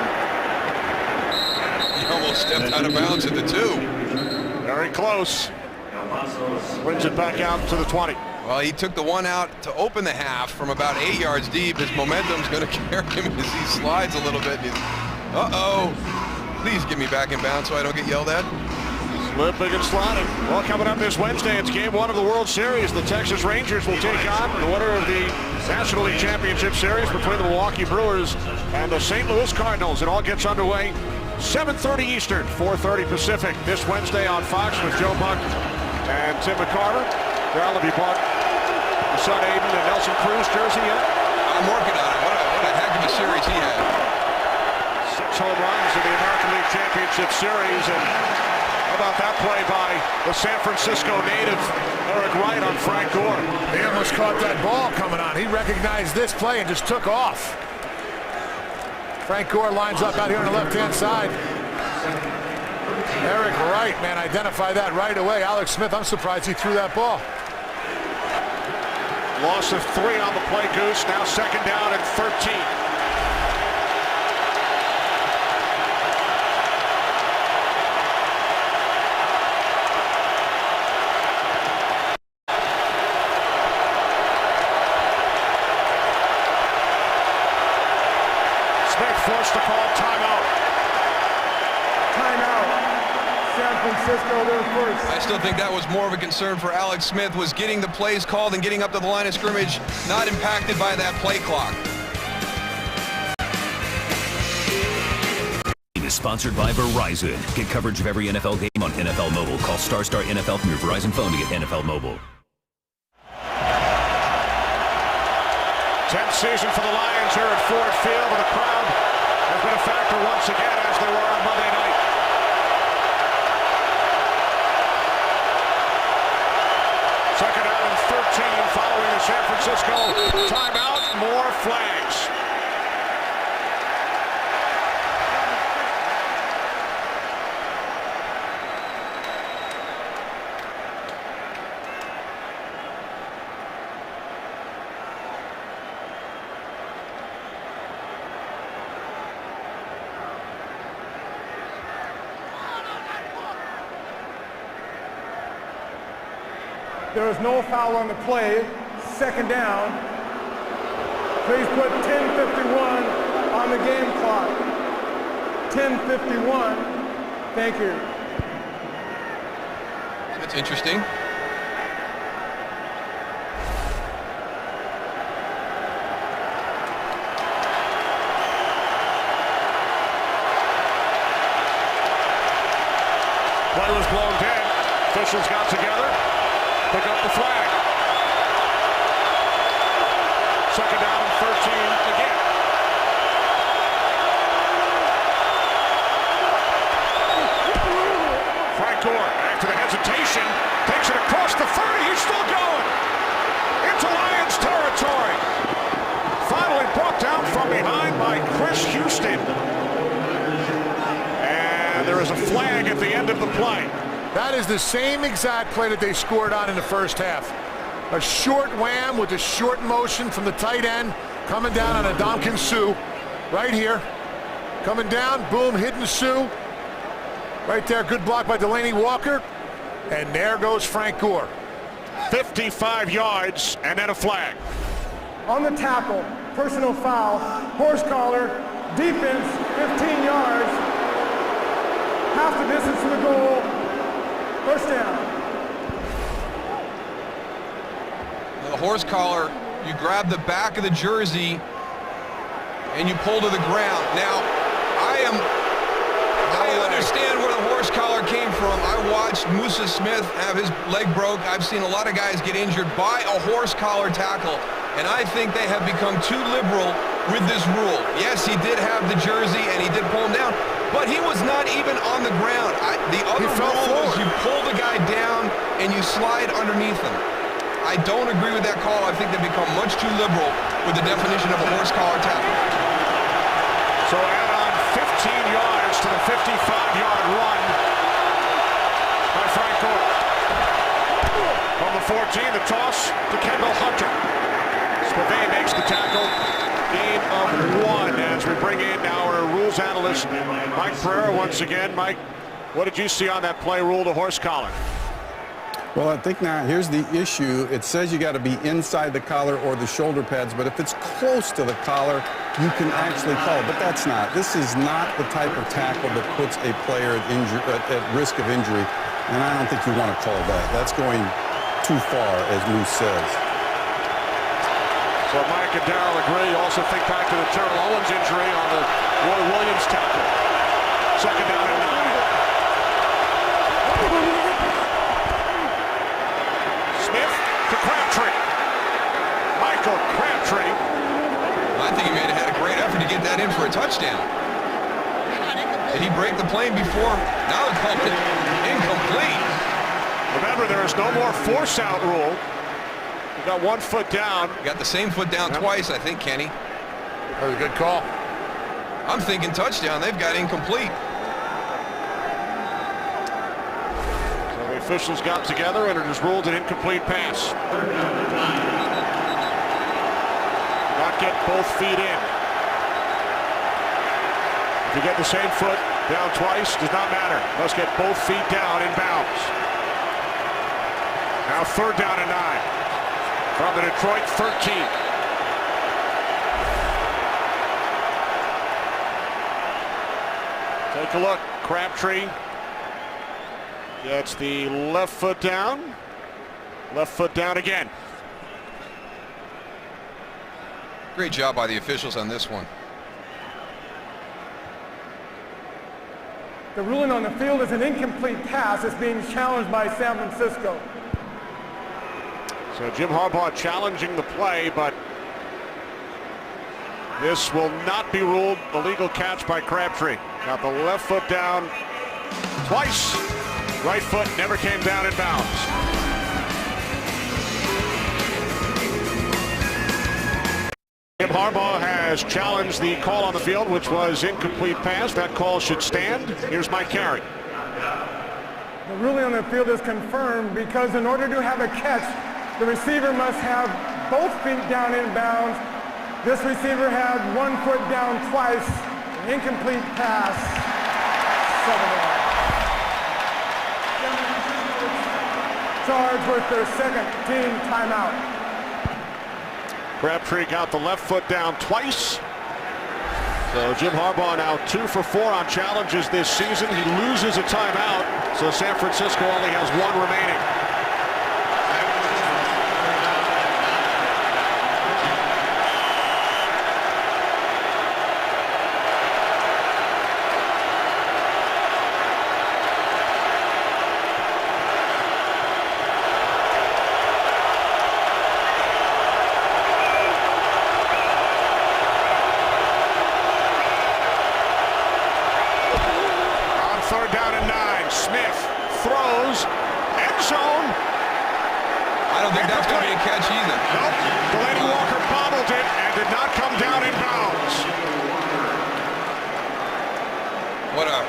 E: He almost stepped out of bounds at the 2.
B: Very close. Brings it back out to the 20.
E: Well, he took the one out to open the half from about 8 yards deep. His momentum's going to carry him as he slides a little bit. Uh-oh. Please get me back in bounds so I don't get yelled at.
B: Slipping and sliding. Well, coming up this Wednesday, it's game 1 of the World Series. The Texas Rangers will take on the winner of the National League Championship Series between the Milwaukee Brewers and the St. Louis Cardinals. It all gets underway 7:30 Eastern, 4:30 Pacific this Wednesday on Fox with Joe Buck and Tim McCarver. Darrell, have you bought your son Aiden and Nelson Cruz jersey yet?
E: I'm working on it. What a heck of a series he had.
B: 6 home runs in the American League Championship Series. And how about that play by the San Francisco native, Eric Wright, on Frank Gore?
C: He almost caught that ball coming on. He recognized this play and just took off. Frank Gore lines up out here on the left-hand side. Eric Wright, man, identified that right away. Alex Smith, I'm surprised he threw that ball.
B: Loss of 3 on the play, Goose. Now second down and 13. Forced to call timeout.
F: Timeout. San Francisco, they're first.
E: I still think that was more of a concern for Alex Smith, was getting the plays called and getting up to the line of scrimmage, not impacted by that play clock.
A: Is sponsored by Verizon. Get coverage of every NFL game on NFL Mobile. Call Star NFL from your Verizon phone to get NFL Mobile.
B: 10th season for the Lions here at Ford Field, and the crowd has been a factor once again, as they were on Monday night. Second down and 13 following the San Francisco timeout. More flags.
F: There is no foul on the play. Second down. Please put 10:51 on the game clock. 10:51. Thank you.
E: That's interesting.
B: Play was blown dead. Officials got together. Pick up the flag. Second down and 13 again. Frank Gore back to the hesitation. Takes it across the 30. He's still going. Into Lions territory. Finally brought down from behind by Chris Houston. And there is a flag at the end of the play.
C: That is the same exact play that they scored on in the first half. A short wham with a short motion from the tight end, coming down on Ndamukong Suh, right here. Coming down, boom, hitting Suh. Right there, good block by Delaney Walker. And there goes Frank Gore.
B: 55 yards and then a flag.
F: On the tackle, personal foul, horse collar, defense, 15 yards. Half the distance to the goal. First down.
E: The horse collar, you grab the back of the jersey and you pull to the ground. Now, I understand where the horse collar came from. I watched Musa Smith have his leg broke. I've seen a lot of guys get injured by a horse collar tackle, and I think they have become too liberal with this rule. Yes, he did have the jersey and he did pull him down, but he was not even on the ground. The other rule was you pull the guy down and you slide underneath him. I don't agree with that call. I think they've become much too liberal with the definition of a horse collar tackle.
B: So add on 15 yards to the 55-yard run by Frank Gore. From the 14, the toss to Kendall Hunter. Spivey makes the tackle. Gain of 1 as we bring in our rules analyst, Mike Pereira, once again. Mike, what did you see on that play rule to horse collar?
H: Well, I think now here's the issue. It says you got to be inside the collar or the shoulder pads, but if it's close to the collar, you can actually call it. But that's not. This is not the type of tackle that puts a player at risk of injury, and I don't think you want to call that. That's going too far, as Moose says.
B: So Mike and Darrell agree. Also think back to the Terrell Owens injury on the Roy Williams tackle. Second down and 9. Smith to Crabtree. Michael Crabtree
E: touchdown. Did he break the plane before? Now they're calling it incomplete.
B: Remember, there is no more force out rule. You got 1 foot down.
E: You got the same foot down twice, I think, Kenny.
C: That was a good call.
E: I'm thinking touchdown. They've got incomplete.
B: So the officials got together and it is ruled an incomplete pass. Not get both feet in. If you get the same foot down twice, does not matter. Must get both feet down in bounds. Now 3rd down and 9 from the Detroit 13. Take a look. Crabtree gets the left foot down. Left foot down again.
E: Great job by the officials on this one.
F: The ruling on the field is an incomplete pass. It's being challenged by San Francisco.
B: So Jim Harbaugh challenging the play, but this will not be ruled a legal catch by Crabtree. Got the left foot down twice. Right foot never came down in bounds. Jim Harbaugh has challenged the call on the field, which was incomplete pass. That call should stand. Here's Mike Carey.
F: The ruling on the field is confirmed because in order to have a catch, the receiver must have both feet down in bounds. This receiver had 1 foot down twice. An incomplete pass. 7 charged with their second team timeout.
B: Crabtree got the left foot down twice. So Jim Harbaugh now 2 for 4 on challenges this season. He loses a timeout, so San Francisco only has 1 remaining.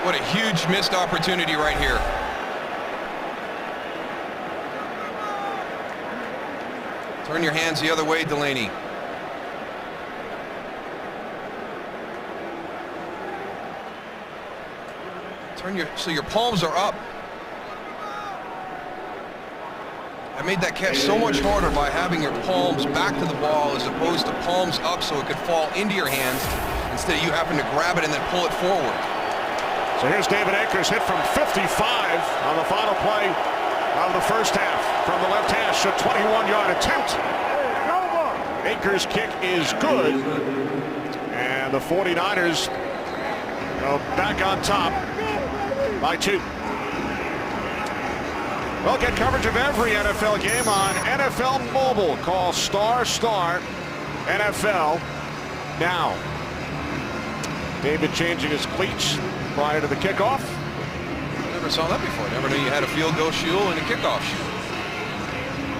E: What a huge missed opportunity right here. Turn your hands the other way, Delaney. So your palms are up. I made that catch so much harder by having your palms back to the ball as opposed to palms up so it could fall into your hands instead of you having to grab it and then pull it forward.
B: So here's David Akers hit from 55 on the final play of the first half from the left hash. A 21-yard attempt. Akers' kick is good. And the 49ers go back on top by 2. Well, get coverage of every NFL game on NFL Mobile. Call ** NFL now. David changing his cleats prior to the kickoff.
E: Never saw that before. Never knew you had a field goal shoe and a kickoff shoe.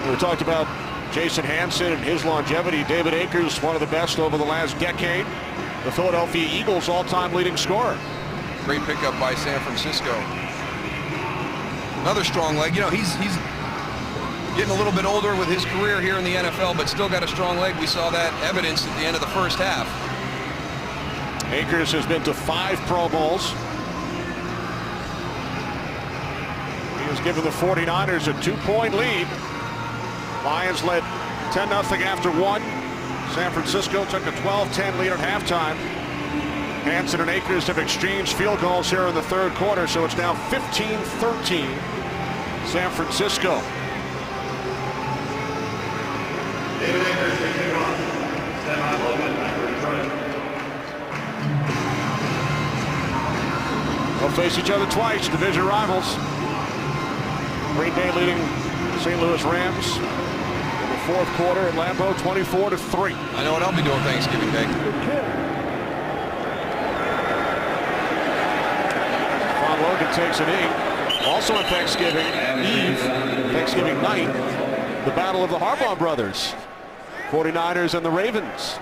B: We talked about Jason Hanson and his longevity. David Akers, one of the best over the last decade. The Philadelphia Eagles' all-time leading scorer.
E: Great pickup by San Francisco. Another strong leg. You know, he's getting a little bit older with his career here in the NFL, but still got a strong leg. We saw that evidence at the end of the first half.
B: Akers has been to 5 Pro Bowls. He has given the 49ers a 2-point lead. Lions led 10-0 after 1. San Francisco took a 12-10 lead at halftime. Hanson and Akers have exchanged field goals here in the third quarter, so it's now 15-13 San Francisco.
I: David Akers taking on Stefan Logan for Detroit.
B: They'll face each other twice, division rivals. Green Bay leading St. Louis Rams in the fourth quarter at Lambeau, 24-3.
E: I know what I'll be doing Thanksgiving Day.
B: Logan takes a knee. Also on Thanksgiving Eve, Thanksgiving night, the battle of the Harbaugh brothers. 49ers and the Ravens.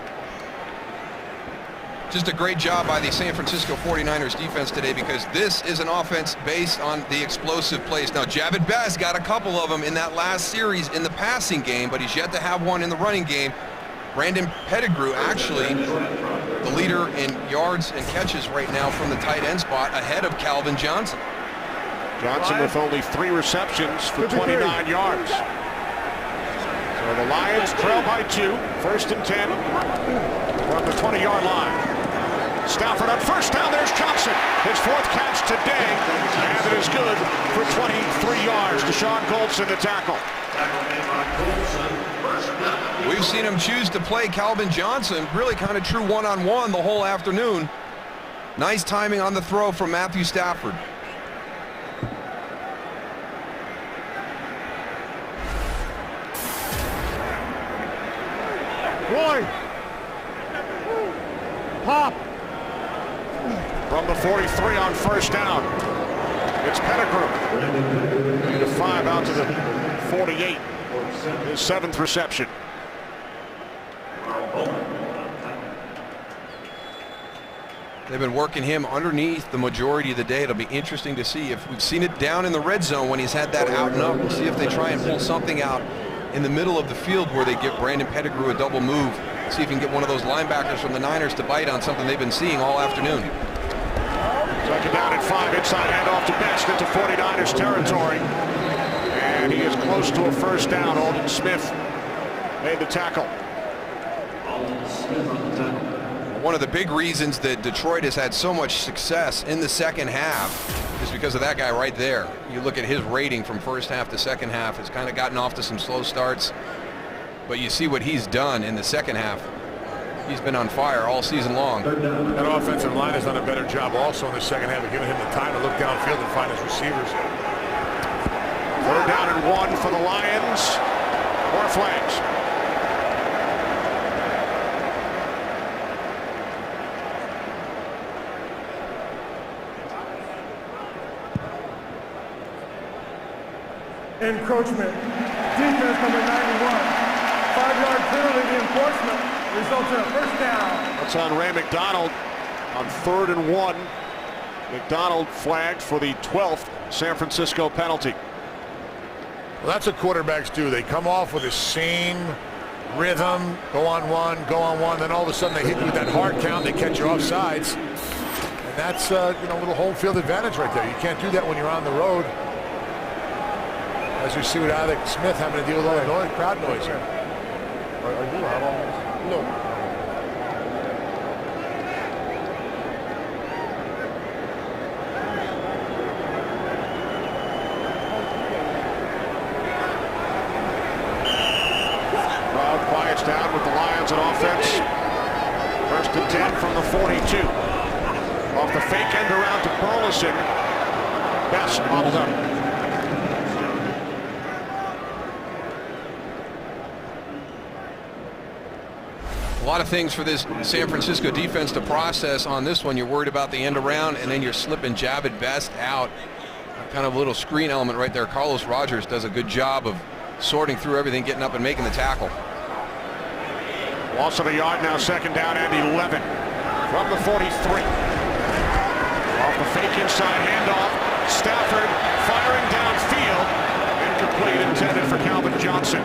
E: Just a great job by the San Francisco 49ers defense today, because this is an offense based on the explosive plays. Now, Jahvid Best got a couple of them in that last series in the passing game, but he's yet to have one in the running game. Brandon Pettigrew, actually the leader in yards and catches right now from the tight end spot, ahead of Calvin Johnson.
B: Johnson with only 3 receptions for 29 yards. So the Lions trail by 2, 1st and 10 from the 20-yard line. Stafford on first down. There's Johnson. His 4th catch today, and it is good for 23 yards. Deshaun Goldson the tackle.
E: We've seen him choose to play Calvin Johnson, really kind of true one-on-one the whole afternoon. Nice timing on the throw from Matthew Stafford.
C: Roy. Pop.
B: From the 43 on first down. It's Pettigrew. Gain of 5 out to the 48. His 7th reception.
E: They've been working him underneath the majority of the day. It'll be interesting to see if we've seen it down in the red zone when he's had that out and up. We'll see if they try and pull something out in the middle of the field where they give Brandon Pettigrew a double move. See if he can get one of those linebackers from the Niners to bite on something they've been seeing all afternoon.
B: Second down at 5, inside handoff to Best into 49ers territory. And he is close to a first down. Aldon Smith made the tackle.
E: One of the big reasons that Detroit has had so much success in the second half is because of that guy right there. You look at his rating from first half to second half, has kind of gotten off to some slow starts. But you see what he's done in the second half. He's been on fire all season long.
C: That offensive line has done a better job also in the second half of giving him the time to look downfield and find his receivers.
B: 3rd down and 1 for the Lions. More flags.
F: Encroachment. Defense number 91. 5-yard penalty. The enforcement results in a first down.
B: That's on Ray McDonald on 3rd and 1. McDonald flagged for the 12th San Francisco penalty.
C: Well, that's what quarterbacks do. They come off with the same rhythm, go on one, then all of a sudden they hit you with that hard count, they catch you off sides. And that's a little home field advantage right there. You can't do that when you're on the road. As you see with Alex Smith having to deal with all the noise, crowd noise here. Are you out on this? No.
B: Crowd quiets down with the Lions on offense. 1st and 10 from the 42. Off the fake end around to Burleson. Best bobbled up.
E: A lot of things for this San Francisco defense to process on this one. You're worried about the end around, and then you're slipping Jahvid Best out. Kind of a little screen element right there. Carlos Rogers does a good job of sorting through everything, getting up and making the tackle.
B: Loss of a yard now, 2nd down and 11 from the 43. Off the fake inside handoff. Stafford firing downfield. Incomplete, intended for Calvin Johnson.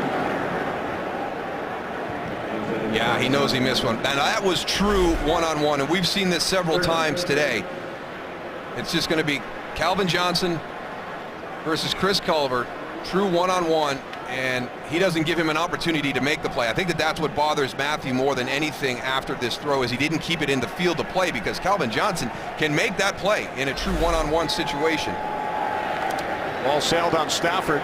E: Yeah, he knows he missed one. And that was true one-on-one, and we've seen this several times today. It's just going to be Calvin Johnson versus Chris Culver, true one-on-one, and he doesn't give him an opportunity to make the play. I think that's what bothers Matthew more than anything after this throw, is he didn't keep it in the field to play, because Calvin Johnson can make that play in a true one-on-one situation.
B: Ball sailed on Stafford.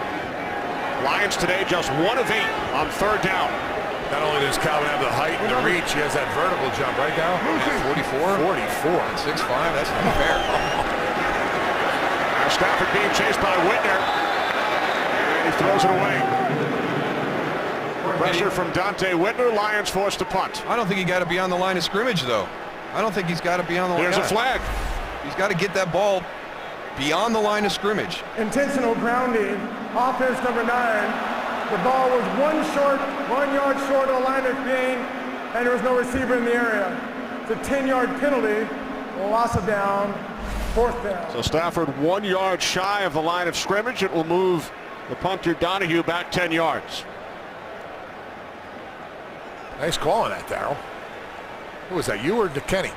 B: Lions today just 1 of 8 on 3rd down.
C: Not only does Calvin have the height and the reach, he has that vertical jump right now.
E: 44?
C: 44.
E: 6'5", that's not fair.
B: Now Stafford being chased by Whitner. And he throws it away. Pressure from Dante Whitner. Lions forced to punt.
E: I don't think he got to be on the line of scrimmage, though. I don't think he's got to be on the line.
B: Here's a flag.
E: He's got to get that ball beyond the line of scrimmage.
F: Intentional grounding, offense number 9. The ball was 1 yard short of the line of gain, and there was no receiver in the area. It's a 10-yard penalty, loss of down, 4th down.
B: So Stafford 1 yard shy of the line of scrimmage. It will move the punter Donahue back 10 yards.
C: Nice call on that, Darryl. Who was that, you or Kenny?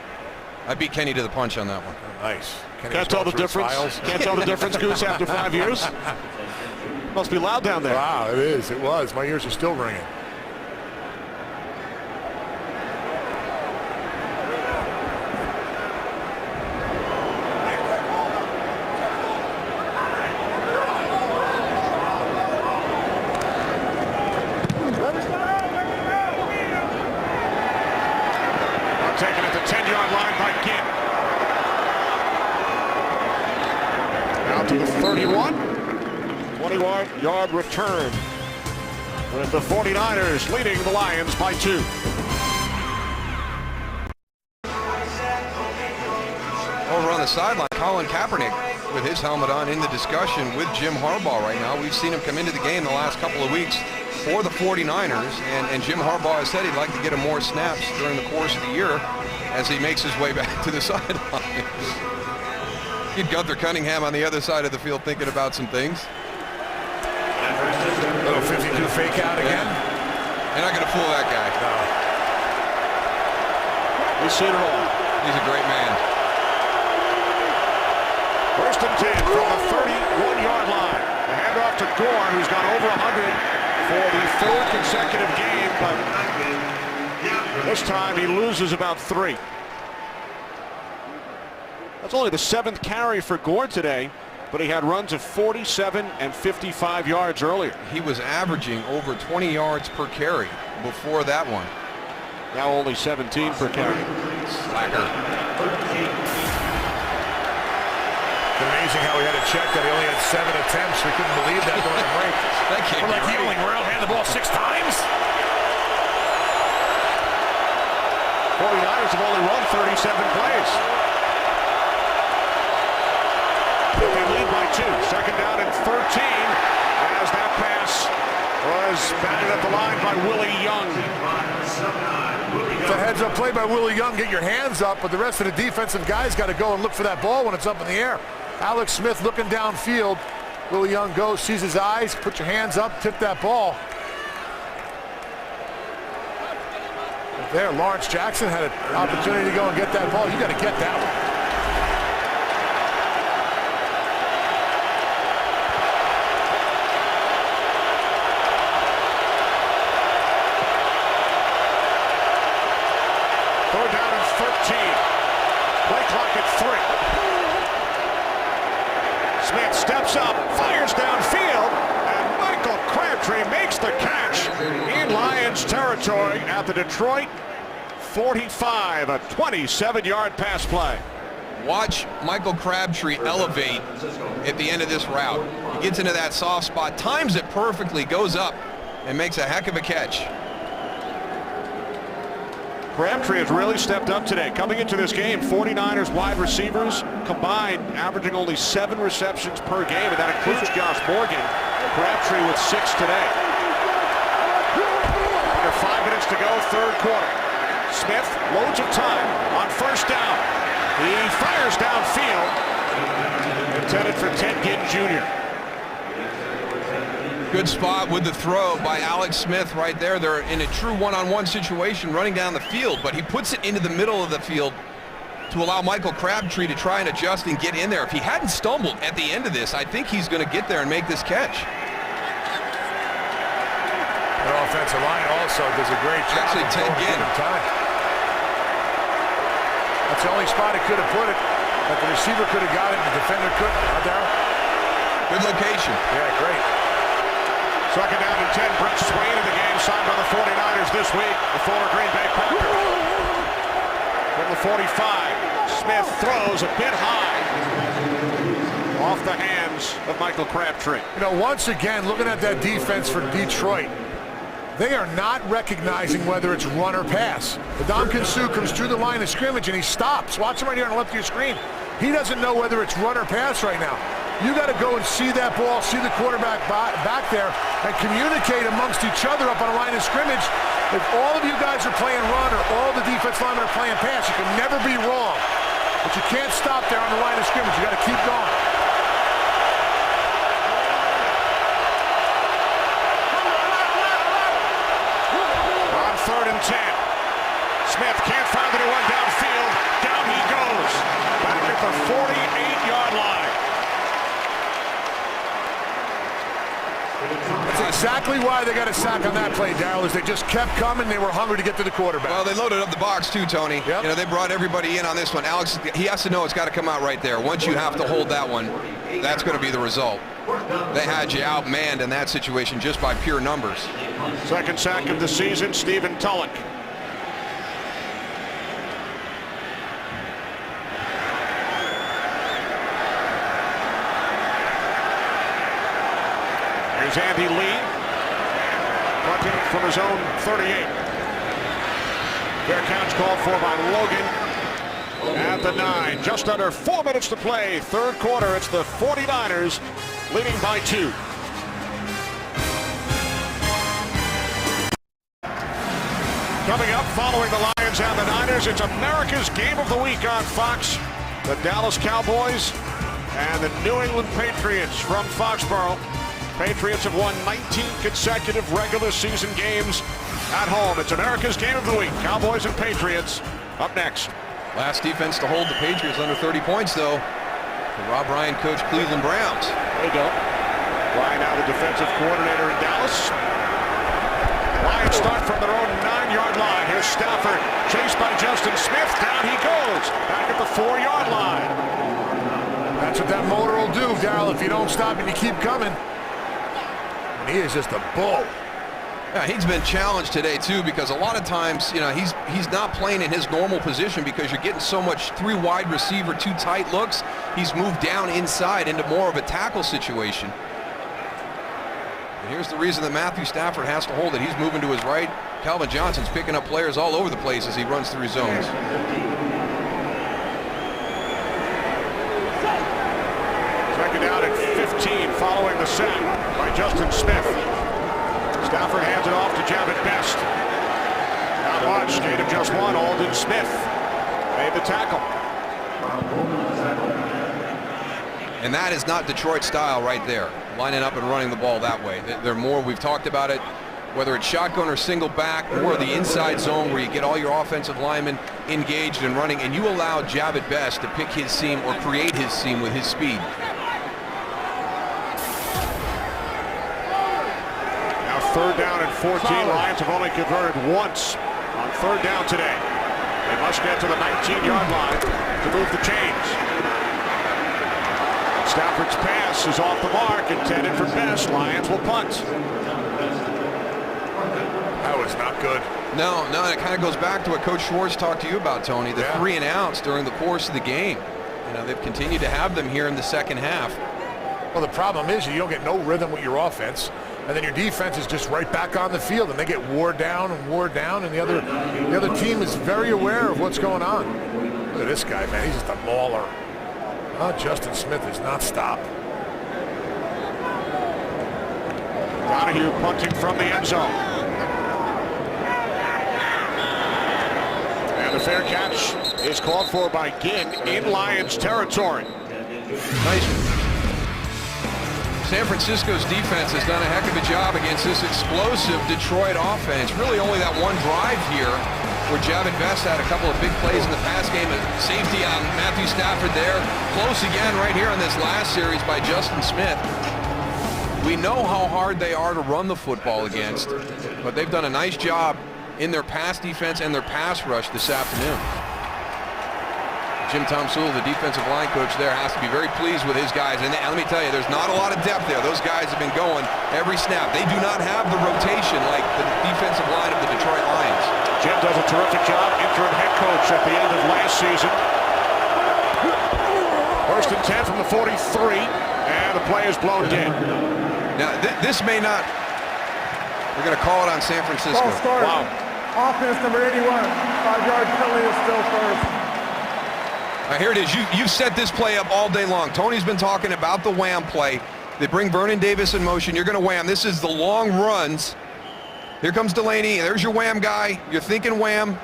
E: I beat Kenny to the punch on that one.
C: Oh, nice. Kenny
B: Can't tell the difference. Can't tell the difference, Goose, after 5 years. Must be loud down there.
C: Wow, it is. It was. My ears are still ringing.
B: Taken at the 10-yard line by Ginn. Out to the 31. 20-yard return. With the 49ers leading the Lions by 2.
E: Over on the sideline, Colin Kaepernick with his helmet on in the discussion with Jim Harbaugh right now. We've seen him come into the game the last couple of weeks for the 49ers, and Jim Harbaugh has said he'd like to get him more snaps during the course of the year as he makes his way back to the sideline. Get Gunther Cunningham on the other side of the field thinking about some things.
C: Little 52 fake out again.
E: You're not going to fool that guy.
C: No.
B: He's seen it all.
E: He's a great man.
B: First and 10 from the 31-yard line. The handoff to Gore, who's got over 100 for the 4th consecutive game, but this time he loses about 3. That's only the 7th carry for Gore today, but he had runs of 47 and 55 yards earlier.
E: He was averaging over 20 yards per carry before that one.
B: Now only 17 per carry.
E: Slacker.
C: It's amazing how we had to check that he only had 7 attempts. We couldn't believe that during the break.
E: That can't be right.
C: Healing World had the ball 6 times.
B: 49ers have only run 37 plays. But they lead by 2. Second down and 13 as that pass was batted at the line by Willie Young.
C: It's a heads-up play by Willie Young. Get your hands up, but the rest of the defensive guys got to go and look for that ball when it's up in the air. Alex Smith looking downfield. Willie Young goes, sees his eyes, put your hands up, tip that ball. There, Lawrence Jackson had an opportunity to go and get that ball. You got to get that one.
B: Third down and 13. Play clock at 3. Smith steps up, fires downfield, and Michael Crabtree makes the catch in Lions territory at the Detroit 45, a 27-yard pass play.
E: Watch Michael Crabtree elevate at the end of this route. He gets into that soft spot, times it perfectly, goes up, and makes a heck of a catch.
B: Crabtree has really stepped up today. Coming into this game, 49ers wide receivers combined averaging only 7 receptions per game, and that includes Josh Morgan. Crabtree with 6 today. Under 5 minutes to go, third quarter. Smith, loads of time on first down. He fires downfield. Intended for Ted Ginn Jr.
E: Good spot with the throw by Alex Smith right there. They're in a true one-on-one situation running down the field, but he puts it into the middle of the field to allow Michael Crabtree to try and adjust and get in there. If he hadn't stumbled at the end of this, I think he's going to get there and make this catch.
C: The offensive line also does a great job.
E: Actually, Ted Ginn.
C: That's the only spot he could have put it, but the receiver could have got it, and the defender couldn't. Huh, Darryl?
E: Good location.
C: Yeah, great.
B: Second down and 10. Brent Swain in the game, signed by the 49ers this week. The former Green Bay Packers. From the 45, Smith throws a bit high. Off the hands of Michael Crabtree.
C: You know, once again, looking at that defense for Detroit, they are not recognizing whether it's run or pass. Ndamukong Suh comes through the line of scrimmage and he stops. Watch him right here on the left of your screen. He doesn't know whether it's run or pass right now. You got to go and see that ball, see the quarterback back there, and communicate amongst each other up on a line of scrimmage. If all of you guys are playing run or all the defense linemen are playing pass, you can never be wrong. But you can't stop there on the line of scrimmage. You got to keep going.
B: On 3rd and 10. Smith can't find anyone downfield. Down he goes. Back at the 48-yard line.
C: That's exactly why they got a sack on that play, Darryl, is they just kept coming. They were hungry to get to the quarterback.
E: Well, they loaded up the box too, Tony.
C: Yep.
E: You know, they brought everybody in on this one. Alex, he has to know it's got to come out right there. Once you have to hold that one, that's going to be the result. They had you outmanned in that situation just by pure numbers.
B: Second sack of the season, Stephen Tulloch. Here's Andy Lee, punting from his own 38. Fair catch called for by Logan at the 9. Just under 4 minutes to play. Third quarter, it's the 49ers leading by 2. Coming up, following the Lions and the Niners, it's America's Game of the Week on Fox. The Dallas Cowboys and the New England Patriots from Foxborough. Patriots have won 19 consecutive regular season games at home. It's America's Game of the Week. Cowboys and Patriots up next.
E: Last defense to hold the Patriots under 30 points, though. The Rob Ryan coach Cleveland Browns.
B: There you go. Ryan now the defensive coordinator in Dallas. Lions start from their own 9-yard line. Here's Stafford, chased by Justin Smith. Down he goes, back at the 4-yard line.
C: That's what that motor will do, Darryl, if you don't stop and you keep coming. And he is just a bull.
E: Yeah, he's been challenged today too, because a lot of times, you know, he's not playing in his normal position because you're getting so much 3 wide receiver, 2 tight looks. He's moved down inside into more of a tackle situation. And here's the reason that Matthew Stafford has to hold it. He's moving to his right. Calvin Johnson's picking up players all over the place as he runs through zones.
B: Second down at 15 following the sack by Justin Smith. Stafford hands it off to Javid Best. Not much, gain of just 1. Aldon Smith made the tackle.
E: And that is not Detroit style right there, lining up and running the ball that way. They're more, we've talked about it, whether it's shotgun or single back, or the inside zone where you get all your offensive linemen engaged and running, and you allow Javid Best to pick his seam or create his seam with his speed.
B: Now 3rd down and 14. Lions have only converted once on 3rd down today. They must get to the 19-yard line to move the chains. Stafford's pass is off the mark, intended for Best. Lions will punt.
C: That was not good.
E: No, it kind of goes back to what Coach Schwartz talked to you about, Tony, the 3 and outs during the course of the game. You know, they've continued to have them here in the second half.
C: Well, the problem is you don't get no rhythm with your offense, and then your defense is just right back on the field, and they get wore down, and the other team is very aware of what's going on. Look at this guy, man. He's just a mauler. Oh, Justin Smith has not stopped.
B: Donahue punting from the end zone. And the fair catch is called for by Ginn in Lions territory.
E: Nice. San Francisco's defense has done a heck of a job against this explosive Detroit offense. Really only that one drive here where Javid Best had a couple of big plays in the pass game. Safety on Matthew Stafford there. Close again right here on this last series by Justin Smith. We know how hard they are to run the football against, but they've done a nice job in their pass defense and their pass rush this afternoon. Jim Tomsula, the defensive line coach there, has to be very pleased with his guys. And let me tell you, there's not a lot of depth there. Those guys have been going every snap. They do not have the rotation like the defensive line of the Detroit Lions.
B: Jim does a terrific job, interim head coach at the end of last season. 1st and 10 from the 43, and the play is blown dead.
E: Now, this may not, we're going to call it on San Francisco.
F: Wow. Offense number 81, 5-yard penalty is still first.
E: Here it is. You've set this play up all day long. Tony's been talking about the wham play. They bring Vernon Davis in motion. You're going to wham. This is the long runs. Here comes Delaney. There's your wham guy. You're thinking wham.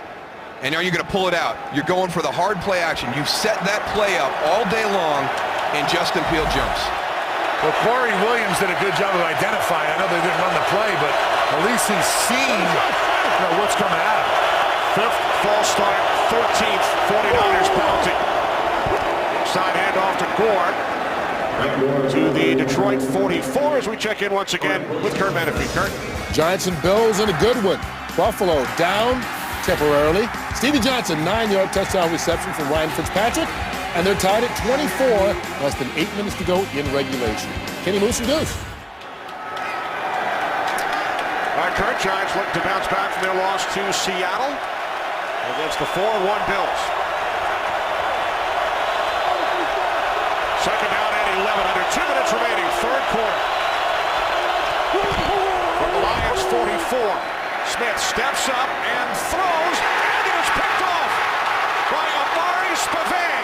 E: And now you're going to pull it out. You're going for the hard play action. You've set that play up all day long, and Justin Field jumps.
C: Well, Corey Williams did a good job of identifying. I know they didn't run the play, but at least he's seen what's coming at him.
B: Fifth false start, 13th, 49ers penalty. Inside handoff to Gore. To the Detroit 44 as we check in once again with Kurt Menefee. Kurt.
G: Giants and Bills in a good one. Buffalo down temporarily. Stevie Johnson, 9-yard touchdown reception from Ryan Fitzpatrick. And they're tied at 24, less than 8 minutes to go in regulation. Kenny Moose and Deuce.
B: All right, Kurt, Giants looking to bounce back from their loss to Seattle against the 4-1 Bills. Second down and 11, under 2 minutes remaining, third quarter. From the Lions 44, Smith steps up and throws, and it is picked off by Amari Spivey.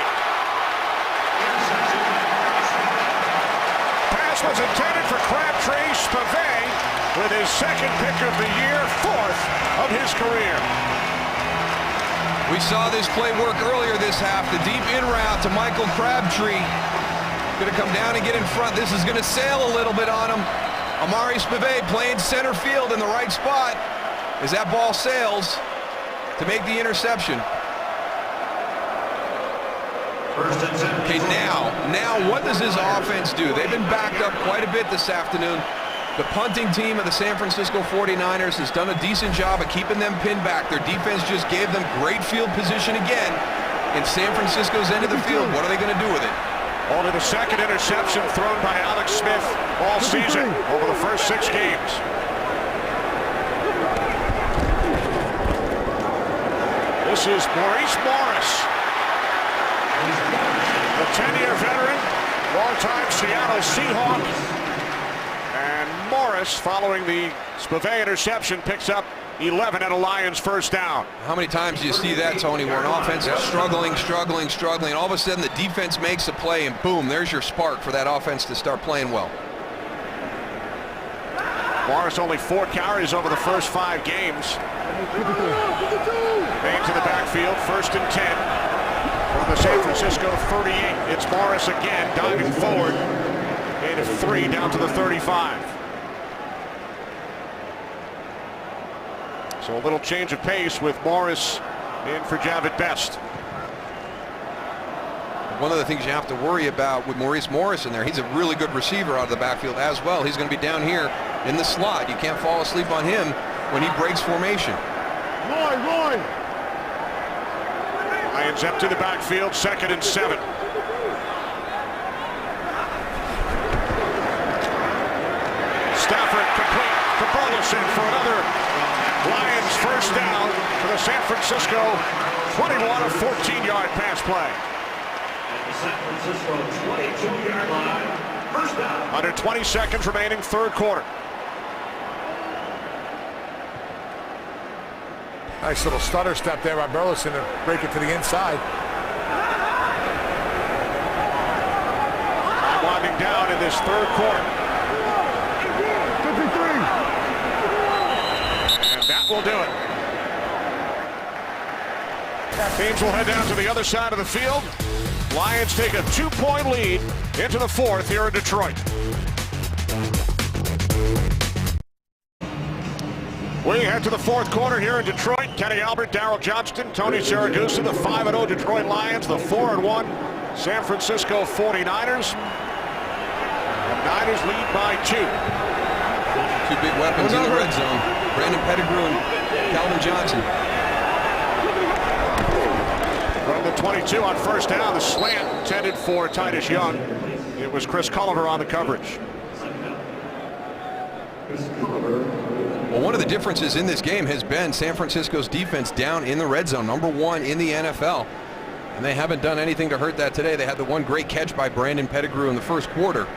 B: Pass was intended for Crabtree. Spivey with his second pick of the year, fourth of his career.
E: We saw this play work earlier this half. The deep in route to Michael Crabtree. Going to come down and get in front. This is going to sail a little bit on him. Amari Spivey playing center field in the right spot as that ball sails to make the interception. Okay, now what does this offense do? They've been backed up quite a bit this afternoon. The punting team of the San Francisco 49ers has done a decent job of keeping them pinned back. Their defense just gave them great field position again in San Francisco's end of the field. What are they going to do with it?
B: Only the second interception thrown by Alex Smith all season over the first 6 games. This is Maurice Morris, the 10-year veteran, longtime Seattle Seahawk. And Morris, following the Spivey interception, picks up 11 at a Lions first down.
E: How many times do you see that, Tony, where an offense is struggling, and all of a sudden the defense makes a play, and boom, there's your spark for that offense to start playing well.
B: Morris only 4 carries over the first 5 games. Bain to the backfield, first and 10 from the San Francisco 38. It's Morris again, diving forward. Gain of 3 down to the 35. So a little change of pace with Morris in for Javid Best.
E: One of the things you have to worry about with Maurice Morris in there, he's a really good receiver out of the backfield as well. He's going to be down here in the slot. You can't fall asleep on him when he breaks formation.
C: Roy!
B: Lions empty the backfield, second and 7. Stafford complete to Burleson for another Lions first down for the San Francisco 21, a 14-yard pass play.
I: At the San Francisco 22-yard line, first down.
B: Under 20 seconds remaining, third quarter.
C: Nice little stutter step there by Burleson to break it to the inside.
B: Time winding down in this third quarter.
C: 53.
B: And that will do it. Teams will head down to the other side of the field. Lions take a 2-point lead into the fourth here in Detroit. We head to the fourth quarter here in Detroit. Kenny Albert, Darryl Johnston, Tony Siragusa, the 5-0 Detroit Lions, the 4-1 San Francisco 49ers. The Niners lead by 2.
E: 2 big weapons in the red zone. Brandon Pettigrew and Calvin Johnson.
B: From the 22 on first down, the slant intended for Titus Young. It was Chris Culliver on the coverage.
E: Well, one of the differences in this game has been San Francisco's defense down in the red zone, number 1 in the NFL. And they haven't done anything to hurt that today. They had the one great catch by Brandon Pettigrew in the first quarter.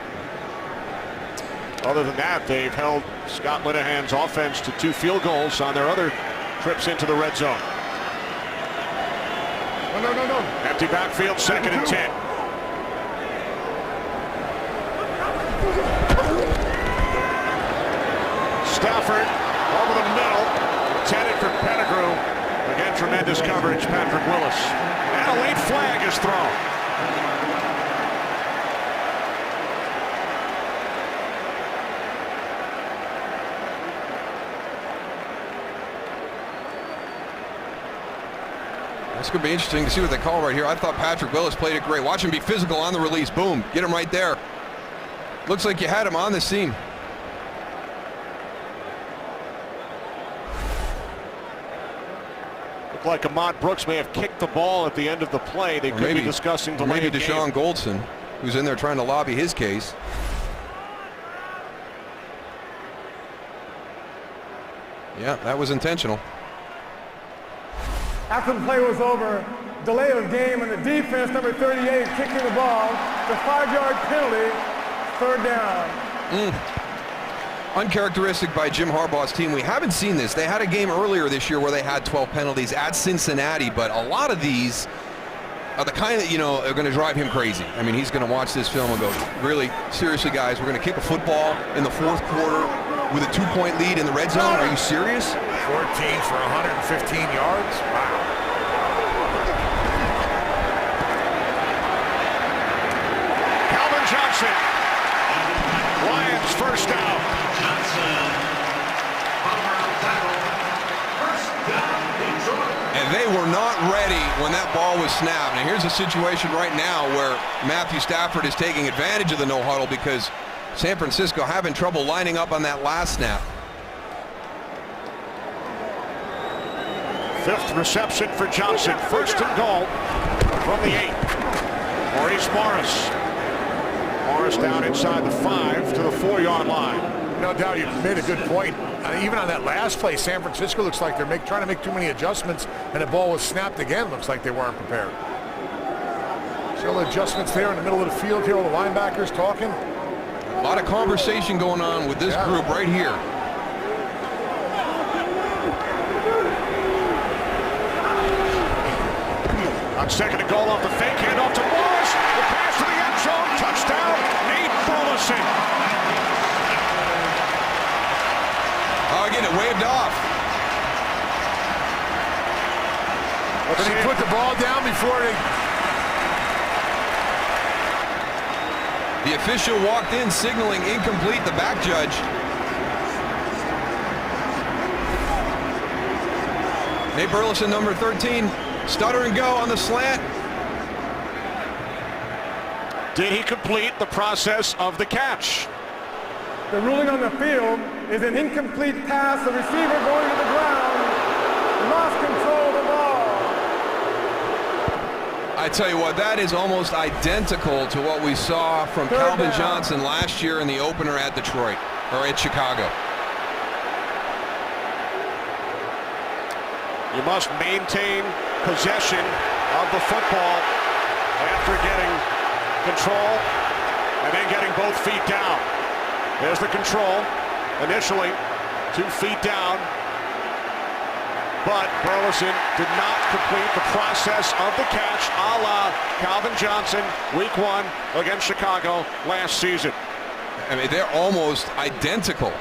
B: Other than that, they've held Scott Linehan's offense to 2 field goals on their other trips into the red zone.
C: No.
B: Empty backfield, 2nd and 10. Stafford over the middle, intended for Pettigrew. Again, tremendous coverage, Patrick Willis. And a late flag is thrown.
E: It's going to be interesting to see what they call right here. I thought Patrick Willis played it great. Watch him be physical on the release. Boom. Get him right there. Looks like you had him on the seam.
B: Looked like Ahmad Brooks may have kicked the ball at the end of the play. They could be discussing delayed
E: maybe Deshaun
B: game.
E: Goldson, who's in there trying to lobby his case. Yeah, that was intentional.
F: After the play was over, delay of game, and the defense, number 38, kicking the ball. The 5-yard penalty, 3rd down.
E: Uncharacteristic by Jim Harbaugh's team. We haven't seen this. They had a game earlier this year where they had 12 penalties at Cincinnati, but a lot of these are the kind that, are going to drive him crazy. I mean, he's going to watch this film and go, really, seriously, guys, we're going to kick a football in the 4th quarter with a 2-point lead in the red zone? Are you serious?
C: 14 for 115 yards? Wow.
B: Calvin Johnson. Lions first down.
E: And they were not ready when that ball was snapped. Now here's a situation right now where Matthew Stafford is taking advantage of the no huddle because San Francisco having trouble lining up on that last snap.
B: 5th reception for Johnson. 1st and goal from the 8. Maurice Morris. Morris down inside the 5 to the 4-yard line.
C: No doubt you made a good point. Even on that last play, San Francisco looks like they're trying to make too many adjustments, and the ball was snapped again. Looks like they weren't prepared. Still adjustments there in the middle of the field here, all the linebackers talking.
E: A lot of conversation going on with this group right here.
B: On 2nd and goal off the fake handoff to Morris. The pass to the end zone. Touchdown, Nate Burleson.
E: Oh, again, it waved off.
C: But he put the ball down before they...
E: The official walked in signaling incomplete, the back judge. Nate Burleson, number 13, stutter and go on the slant.
B: Did he complete the process of the catch?
F: The ruling on the field is an incomplete pass. The receiver going to the ground lost control of the ball.
E: I tell you what, that is almost identical to what we saw from Calvin Johnson last year in the opener at Detroit, or at Chicago.
B: You must maintain possession of the football after getting control and then getting both feet down. There's the control. Initially, 2 feet down. But Burleson did not complete the process of the catch a la Calvin Johnson, week 1 against Chicago last season.
E: I mean, they're almost identical.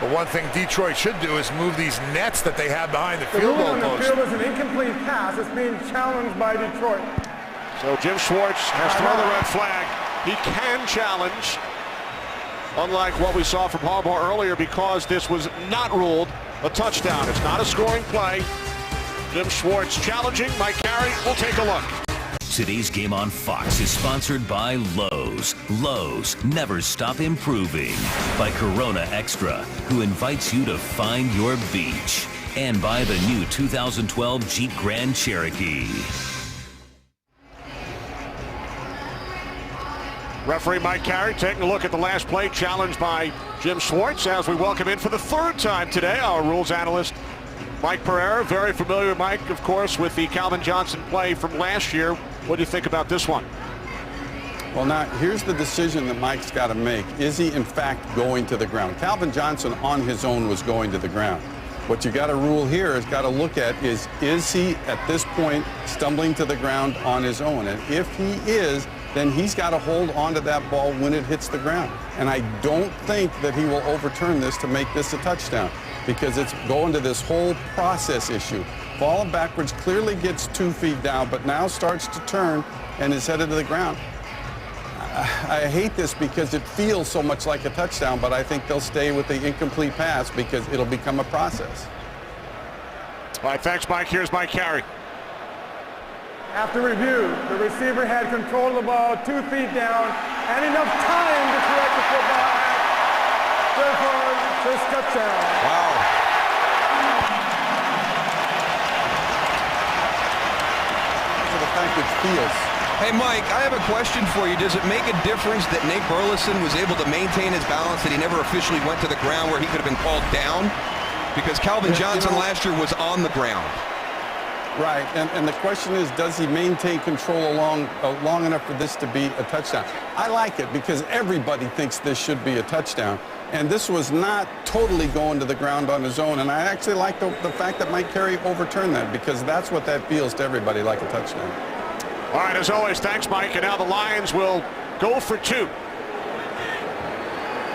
C: But one thing Detroit should do is move these nets that they have behind the field goal
F: The ruling on the
C: post.
F: field is an incomplete pass. It's being challenged by Detroit.
B: So Jim Schwartz has thrown the red flag. He can challenge, unlike what we saw from Harbaugh earlier, because this was not ruled a touchdown. It's not a scoring play. Jim Schwartz challenging. Mike Carey, we'll take a look.
A: Today's game on Fox is sponsored by Lowe's. Lowe's, never stop improving. By Corona Extra, who invites you to find your beach. And by the new 2012 Jeep Grand Cherokee.
B: Referee Mike Carey taking a look at the last play, challenged by Jim Schwartz, as we welcome in for the 3rd time today our rules analyst Mike Pereira. Very familiar, Mike, of course, with the Calvin Johnson play from last year. What do you think about this one?
H: Well, now, here's the decision that Mike's got to make. Is he, in fact, going to the ground? Calvin Johnson on his own was going to the ground. What you got to rule here is got to look at is he at this point stumbling to the ground on his own? And if he is, then he's got to hold on to that ball when it hits the ground. And I don't think that he will overturn this to make this a touchdown, because it's going to this whole process issue. Falling backwards, clearly gets 2 feet down, but now starts to turn and is headed to the ground. I hate this because it feels so much like a touchdown, but I think they'll stay with the incomplete pass because it'll become a process.
B: All right, thanks, Mike. Here's Mike Carey.
F: After review, the receiver had control of the ball 2 feet down and enough time to correct the football act. Therefore, first touchdown.
E: Wow.
H: So the fact it feels.
E: Hey, Mike, I have a question for you. Does it make a difference that Nate Burleson was able to maintain his balance, that he never officially went to the ground where he could have been called down? Because Calvin Johnson last year was on the ground.
H: Right, and the question is, does he maintain control long enough for this to be a touchdown? I like it because everybody thinks this should be a touchdown. And this was not totally going to the ground on his own. And I actually like the fact that Mike Carey overturned that, because that's what that feels to everybody, like a touchdown.
B: All right, as always, thanks, Mike. And now the Lions will go for 2.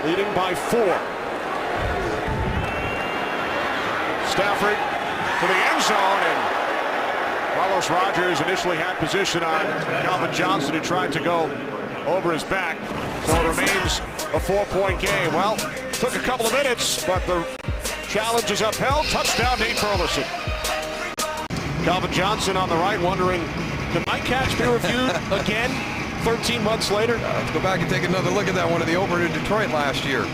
B: Leading by 4. Stafford to the end zone, and Carlos Rogers initially had position on Calvin Johnson, who tried to go over his back. So it remains a 4-point game. Well, took a couple of minutes, but the challenge is upheld. Touchdown, Nate Burleson. Calvin Johnson on the right, wondering, can my catch be reviewed again 13 months later?
E: Let's go back and take another look at that one of the opener in Detroit last year.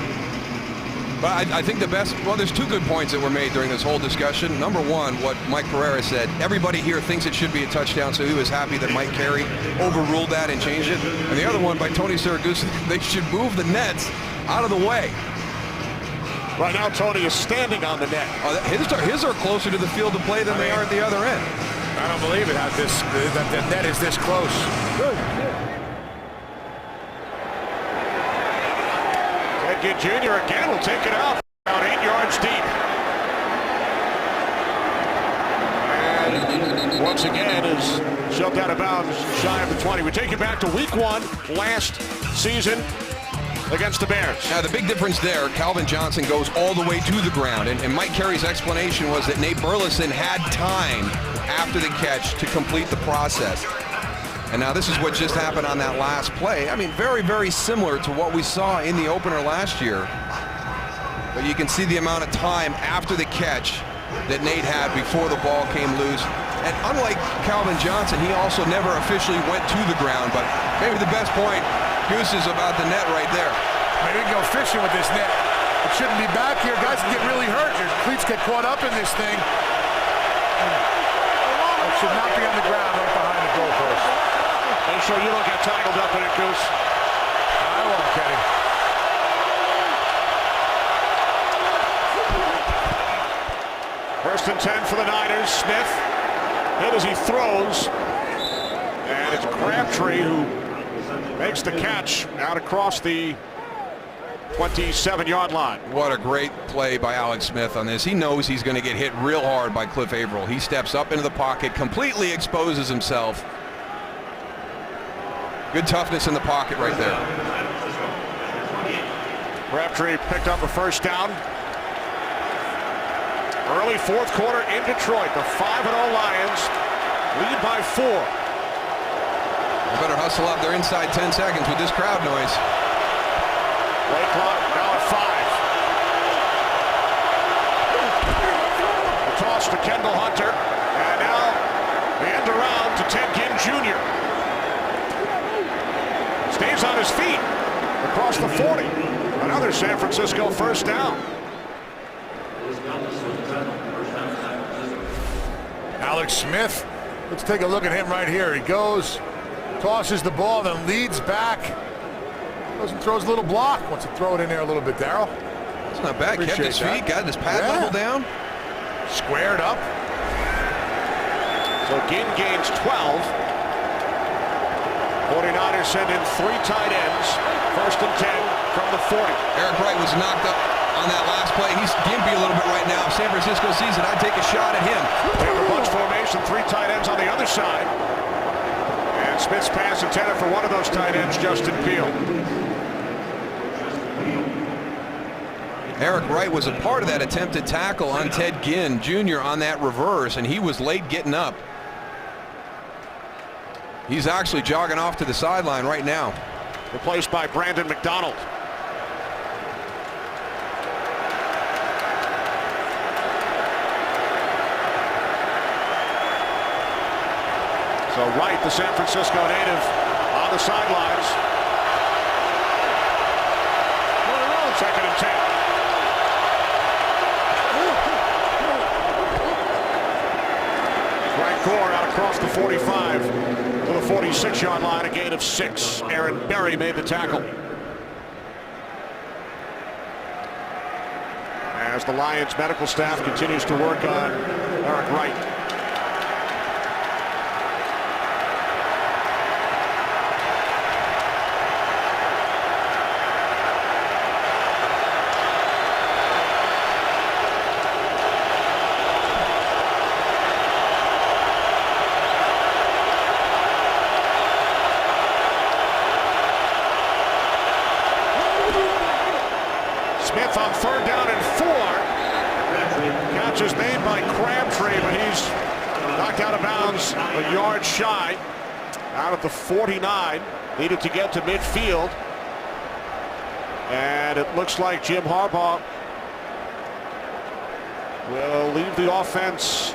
E: But I think the best, well, there's 2 good points that were made during this whole discussion. Number one, what Mike Pereira said, everybody here thinks it should be a touchdown, so he was happy that Mike Carey overruled that and changed it. And the other one by Tony Siragusa, they should move the nets out of the way.
B: Right now, Tony is standing on the net.
E: His are closer to the field of play than they are at the other end.
C: I don't believe it, that the net is this close.
B: Good. Ted Ginn Jr. again will take it out. About 8 yards deep. And once again is shoved out of bounds shy of the 20. We take you back to week 1 last season against the Bears.
E: Now, the big difference there, Calvin Johnson goes all the way to the ground, and Mike Carey's explanation was that Nate Burleson had time after the catch to complete the process. And now this is what just happened on that last play. I mean, very, very similar to what we saw in the opener last year. But you can see the amount of time after the catch that Nate had before the ball came loose. And unlike Calvin Johnson, he also never officially went to the ground. But maybe the best point, Goose, is about the net right there.
C: Maybe we can go fishing with this net. It shouldn't be back here. Guys can get really hurt. Your cleats get caught up in this thing. It should not be on the ground right behind the goalpost.
B: Make sure you don't get tangled up in it, Goose.
C: I won't, Kenny.
B: First and 10 for the Niners. Smith hit as he throws. And it's Crabtree who makes the catch out across the 27-yard line.
E: What a great play by Alex Smith on this. He knows he's going to get hit real hard by Cliff Averill. He steps up into the pocket, completely exposes himself. Good toughness in the pocket right there.
B: Crabtree picked up a first down. Early 4th quarter in Detroit. The 5-0 Lions lead by 4.
E: They better hustle up their inside 10 seconds with this crowd noise.
B: Play clock now at 5. The toss to Kendall Hunter. And now the end around to Ted Ginn Jr. Stays on his feet across the 40. Another San Francisco first down.
C: Alex Smith. Let's take a look at him right here. He goes, tosses the ball, then leads back. Goes and throws a little block. Wants to throw it in there a little bit, Darryl.
E: It's not bad. Kept his feet, got his pad level down.
C: Squared up.
B: So Ginn gains 12. 49ers send in 3 tight ends. First and 10 from the 40.
E: Eric Wright was knocked up. on that last play. He's gimpy a little bit right now. If San Francisco sees it, I'd take a shot at him.
B: They have a bunch formation, 3 tight ends on the other side. And Smith's pass intended for one of those tight ends, Justin Peele.
E: Eric Wright was a part of that attempted tackle on Ted Ginn Jr. on that reverse, and he was late getting up. He's actually jogging off to the sideline right now.
B: Replaced by Brandon McDonald. So Wright, the San Francisco native, on the sidelines. Second and 10. Frank Gore out across the 45 to the 46-yard line, a gain of 6. Aaron Berry made the tackle. As the Lions medical staff continues to work on Eric Wright. Smith on 3rd down and 4. Catch is made by Crabtree, but he's knocked out of bounds a yard shy. Out at the 49. Needed to get to midfield. And it looks like Jim Harbaugh will leave the offense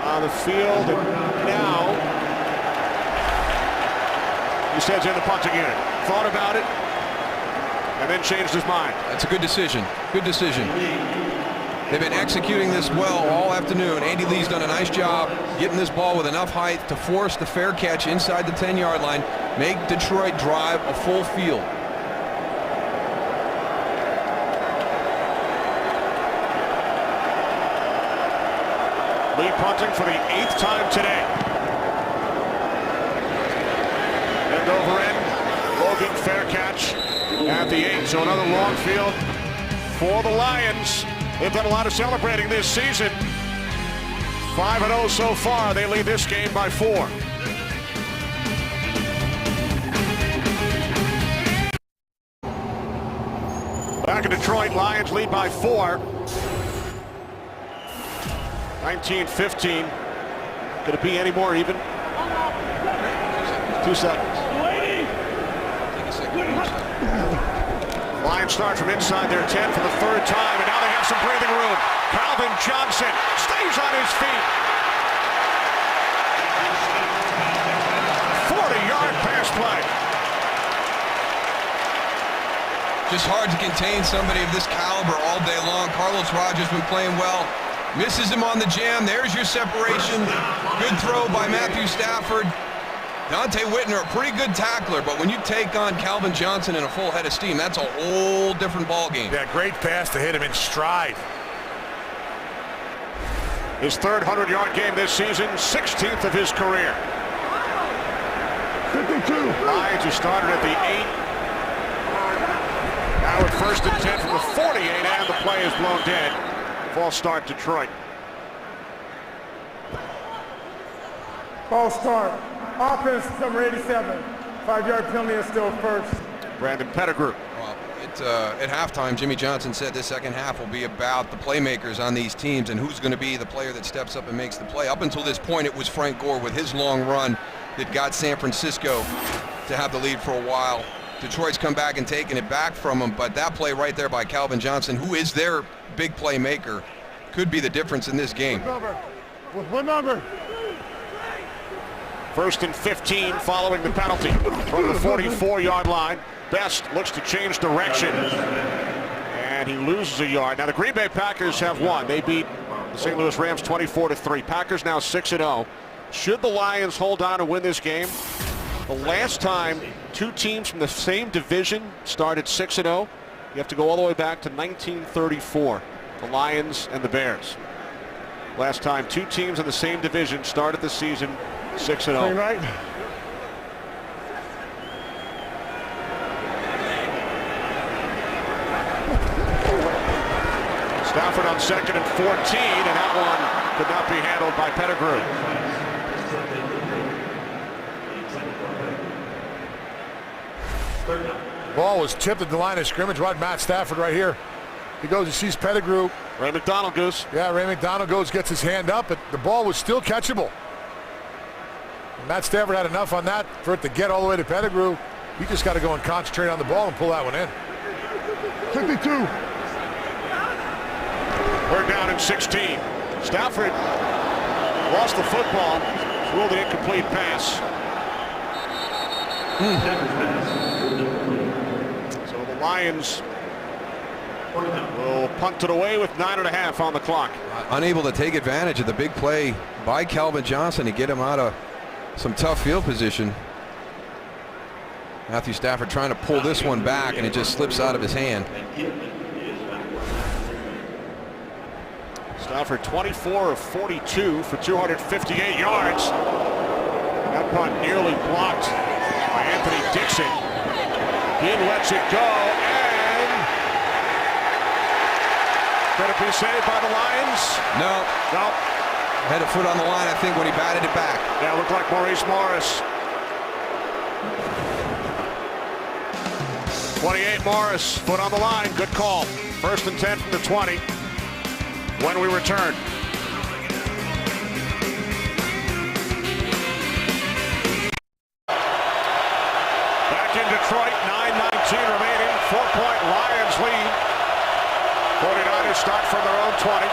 B: on the field. And now he stands in the punting unit. Thought about it. And then changed his mind.
E: That's a good decision. Good decision. They've been executing this well all afternoon. Andy Lee's done a nice job getting this ball with enough height to force the fair catch inside the 10-yard line, make Detroit drive a full field.
B: Lee punting for the 8th time today. End over end. Logan fair catch at the 8. So another long field for the Lions. They've done a lot of celebrating this season. 5-0 so far. They lead this game by 4. Back in Detroit, Lions lead by 4. 19-15. Could it be any more even? 2 seconds. Lions start from inside their 10 for the 3rd time, and now they have some breathing room. Calvin Johnson stays on his feet. 40-yard pass play.
E: Just hard to contain somebody of this caliber all day long. Carlos Rogers been playing well. Misses him on the jam. There's your separation. Good throw by Matthew Stafford. Dante Whitner, a pretty good tackler, but when you take on Calvin Johnson in a full head of steam, that's a whole different ball game.
C: Yeah, great pass to hit him in stride.
B: His 3rd 100-yard game this season, 16th of his career.
C: 52.
B: Lions who started at the 8. Now at 1st and 10 from the 48, and the play is blown dead. False start, Detroit.
F: False start. Offense number 87. 5-yard penalty is still first.
B: Brandon Pettigrew.
E: Well, at halftime, Jimmy Johnson said this second half will be about the playmakers on these teams and who's going to be the player that steps up and makes the play. Up until this point, it was Frank Gore with his long run that got San Francisco to have the lead for a while. Detroit's come back and taken it back from him, but that play right there by Calvin Johnson, who is their big playmaker, could be the difference in this game.
C: What number?
B: 1st and 15 following the penalty from the 44-yard line. Best looks to change direction, and he loses a yard. Now the Green Bay Packers have won. They beat the St. Louis Rams 24-3. Packers now 6-0. Should the Lions hold on and win this game? The last time 2 teams from the same division started 6-0, you have to go all the way back to 1934. The Lions and the Bears. Last time 2 teams in the same division started the season 6-0.
C: Right.
B: Stafford on 2nd and 14, and that one could not be handled by Pettigrew.
C: Ball was tipped at the line of scrimmage. Watch Matt Stafford right here. He goes and sees Pettigrew.
B: Ray McDonald goes.
C: Yeah, Ray McDonald goes, gets his hand up, but the ball was still catchable. And Matt Stafford had enough on that for it to get all the way to Pettigrew. He just got to go and concentrate on the ball and pull that one in. 52.
B: We're down in 16. Stafford lost the football, ruled an incomplete pass. So the Lions will punt it away with 9.5 on the clock.
E: Unable to take advantage of the big play by Calvin Johnson to get him out of some tough field position. Matthew Stafford trying to pull this one back, and it just slips out of his hand.
B: Stafford 24 of 42 for 258 yards. That punt nearly blocked by Anthony Dixon. He lets it go, and could it be saved by the Lions?
E: No.
B: No.
E: Had a foot on the line, I think, when he batted it back.
B: Yeah, it looked like Maurice Morris. 28 Morris, foot on the line, good call. 1st and 10 from the 20 when we return. Back in Detroit, 9:19 remaining, 4-point Lions lead. 49ers start from their own 20.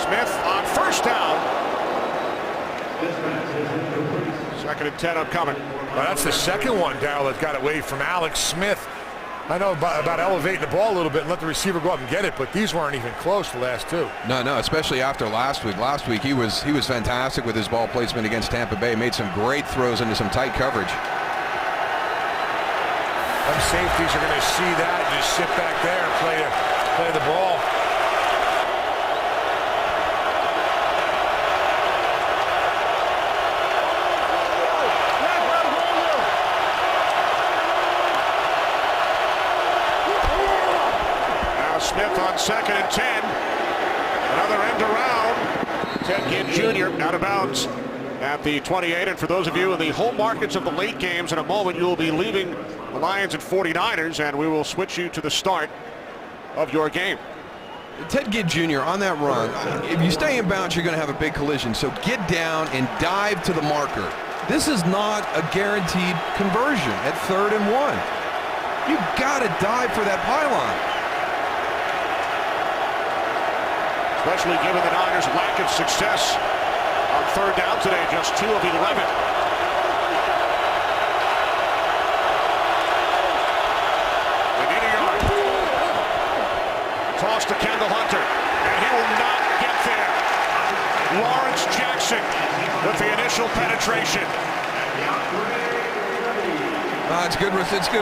B: Smith on 1st down. 2nd and 10 upcoming.
C: Well, that's the second one, Darryl, that got away from Alex Smith. I know about elevating the ball a little bit and let the receiver go up and get it, but these weren't even close, the last two.
E: No, especially after last week. Last week he was fantastic with his ball placement against Tampa Bay. Made some great throws into some tight coverage.
C: Them safeties are going to see that and just sit back there and play the ball.
B: Smith on 2nd and 10. Another end around. Ted Ginn Jr. out of bounds at the 28. And for those of you in the home markets of the late games, in a moment you will be leaving the Lions and 49ers, and we will switch you to the start of your game.
E: Ted Ginn Jr. on that run, if you stay in bounds, you're going to have a big collision. So get down and dive to the marker. This is not a guaranteed conversion at 3rd and 1. You got to dive for that pylon.
B: Especially given the Niners' lack of success on 3rd down today, just 2 of 11. They need a yard. Toss to Kendall Hunter, and he will not get there. Lawrence Jackson with the initial penetration.
E: It's good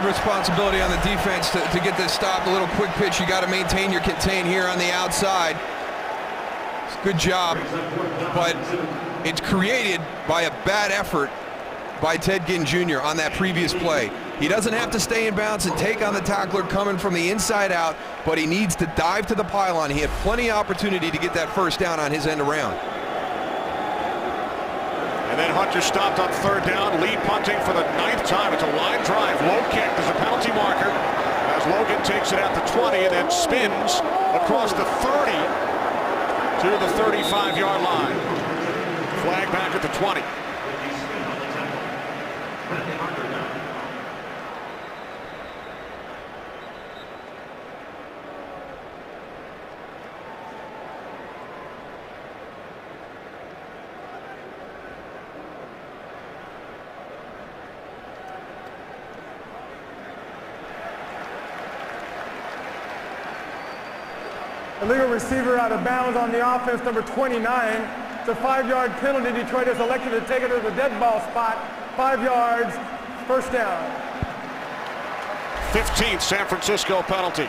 E: responsibility on the defense to get this stop. A little quick pitch. You got to maintain your contain here on the outside. Good job, but it's created by a bad effort by Ted Ginn Jr. on that previous play. He doesn't have to stay in bounds and take on the tackler coming from the inside out, but he needs to dive to the pylon. He had plenty of opportunity to get that 1st down on his end around.
B: And then Hunter stopped on 3rd down, lead punting for the 9th time. It's a line drive, low kick. There's a penalty marker as Logan takes it at the 20 and then spins across the 30. To the 35-yard line. Flag back at the 20.
F: Illegal receiver out of bounds on the offense, number 29. It's a 5-yard penalty. Detroit has elected to take it to the dead ball spot. 5 yards, 1st down.
B: 15th San Francisco penalty.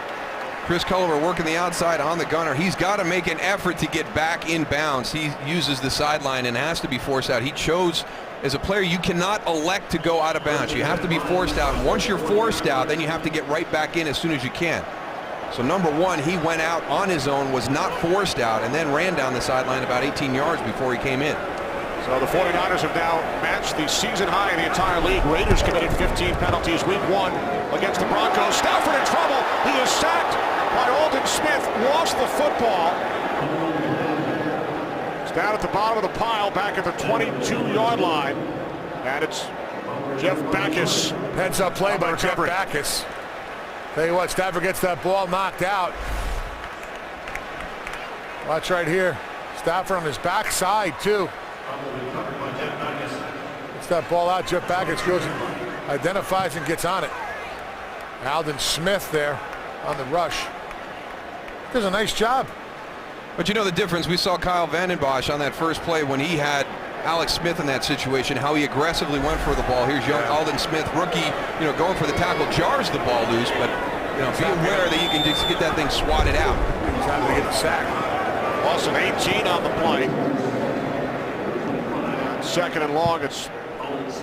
E: Chris Culliver working the outside on the gunner. He's got to make an effort to get back in bounds. He uses the sideline and has to be forced out. He chose, as a player, you cannot elect to go out of bounds. You have to be forced out. And once you're forced out, then you have to get right back in as soon as you can. So number one, he went out on his own, was not forced out, and then ran down the sideline about 18 yards before he came in.
B: So the 49ers have now matched the season high in the entire league. Raiders committed 15 penalties week 1 against the Broncos. Stafford in trouble. He is sacked by Aldon Smith. Lost the football. It's down at the bottom of the pile back at the 22-yard line. And it's Jeff Backus.
C: Heads up play by Jeff Backus. Tell you what, Stafford gets that ball knocked out. Watch right here. Stafford on his backside, too. Gets that ball out. Jeff Backus goes and identifies and gets on it. Aldon Smith there on the rush. Does a nice job.
E: But you know the difference. We saw Kyle Vanden Bosch on that first play when he had Alex Smith in that situation, how he aggressively went for the ball. Here's young Aldon Smith, rookie, going for the tackle, jars the ball loose, but be aware that you can just get that thing swatted out.
C: He's having to get the sack.
B: Loss of 18 on the play. Second and long, it's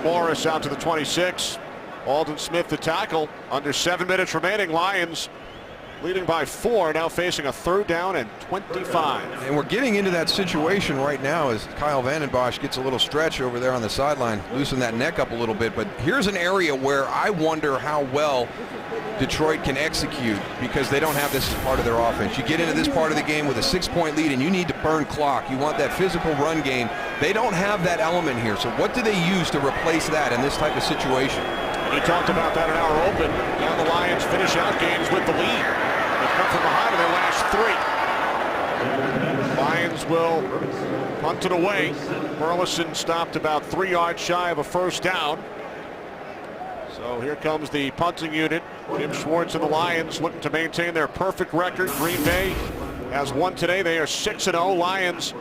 B: Morris out to the 26. Aldon Smith the tackle. Under 7 minutes remaining. Lions leading by 4, now facing a 3rd down and 25.
E: And we're getting into that situation right now as Kyle Vanden Bosch gets a little stretch over there on the sideline, loosen that neck up a little bit. But here's an area where I wonder how well Detroit can execute, because they don't have this as part of their offense. You get into this part of the game with a 6-point lead and you need to burn clock. You want that physical run game. They don't have that element here. So what do they use to replace that in this type of situation?
B: We talked about that in our open. Now the Lions finish out games with the lead. They've come from behind in their last 3. Lions will punt it away. Burleson stopped about 3 yards shy of a 1st down. So here comes the punting unit. Jim Schwartz and the Lions looking to maintain their perfect record. Green Bay has won today. They are 6-0. Lions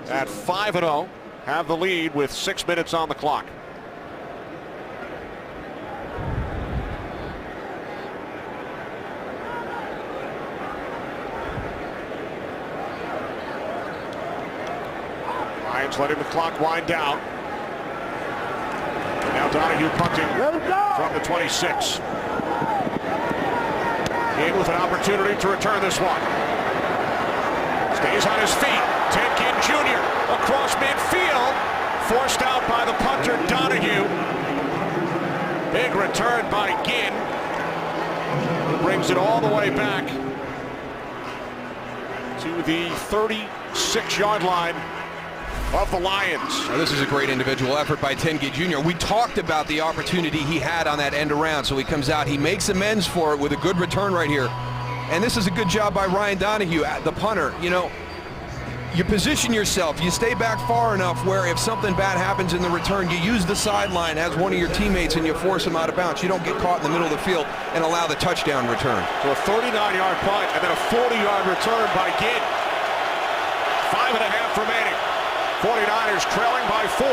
B: at 5-0 have the lead with 6 minutes on the clock. Lions letting the clock wind down. And now Donahue punting from the 26. In with an opportunity to return this one. Stays on his feet. Ted Ginn Jr. across midfield. Forced out by the punter Donahue. Big return by Ginn. He brings it all the way back to the 36-yard line of the Lions.
E: Now, this is a great individual effort by Ted Ginn Jr. We talked about the opportunity he had on that end around, so he comes out, he makes amends for it with a good return right here. And this is a good job by Ryan Donahue, the punter. You position yourself, you stay back far enough where if something bad happens in the return, you use the sideline as one of your teammates and you force him out of bounds. You don't get caught in the middle of the field and allow the touchdown return.
B: So a 39-yard punt and then a 40-yard return by Ginn. 5.5 remaining. 49ers trailing by 4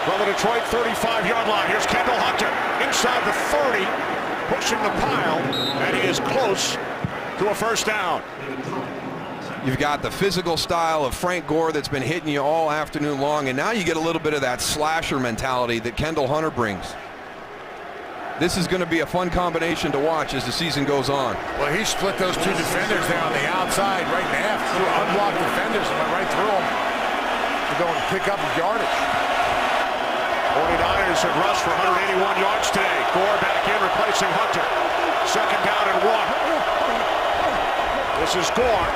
B: from the Detroit 35-yard line. Here's Kendall Hunter inside the 30, pushing the pile, and he is close to a 1st down.
E: You've got the physical style of Frank Gore that's been hitting you all afternoon long, and now you get a little bit of that slasher mentality that Kendall Hunter brings. This is going to be a fun combination to watch as the season goes on.
C: Well, he split those 2 defenders there on the outside right in half. 2 unblocked defenders and went right through them to go and pick up yardage.
B: 49ers have rushed for 181 yards today. Gore back in, replacing Hunter. 2nd down and 1. This is Gore.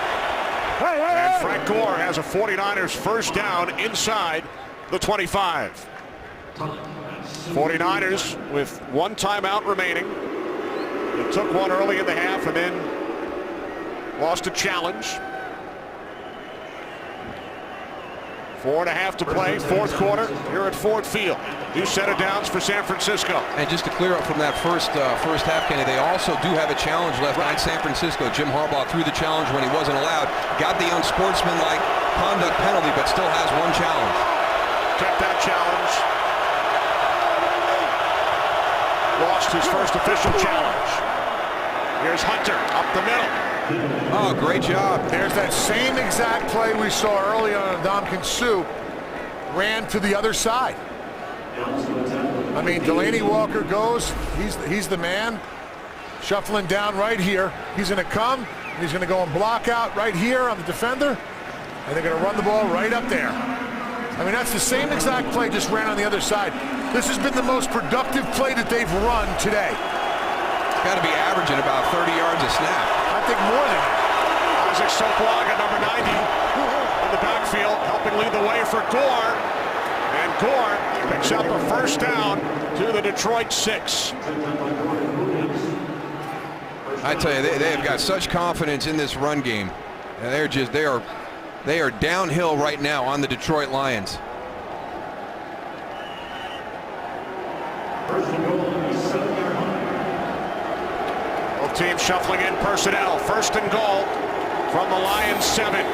B: And Frank Gore has a 49ers 1st down inside the 25. 49ers with 1 timeout remaining. They took one early in the half and then lost a challenge. 4.5 to play, 4th quarter here at Ford Field. New set of downs for San Francisco.
E: And just to clear up from that first half, Kenny, they also do have a challenge left on San Francisco. Jim Harbaugh threw the challenge when he wasn't allowed. Got the unsportsmanlike conduct penalty, but still has 1 challenge.
B: Kept that challenge. Lost his first official challenge. Here's Hunter up the middle.
E: Oh, great job.
C: There's that same exact play we saw early on. Ndamukong Suh ran to the other side. I mean, Delanie Walker goes. He's the man. Shuffling down right here. He's going to come. He's going to go and block out right here on the defender. And they're going to run the ball right up there. I mean, that's the same exact play, just ran on the other side. This has been the most productive play that they've run today.
E: Got to be averaging about 30 yards a snap.
C: I think more than that.
B: Isaac Sopoaga, number 90, in the backfield, helping lead the way for Gore. And Gore picks up a first down to the Detroit 6.
E: I tell you, they have got such confidence in this run game. And they are downhill right now on the Detroit Lions.
B: Both teams shuffling in personnel. First and goal from the Lions 7.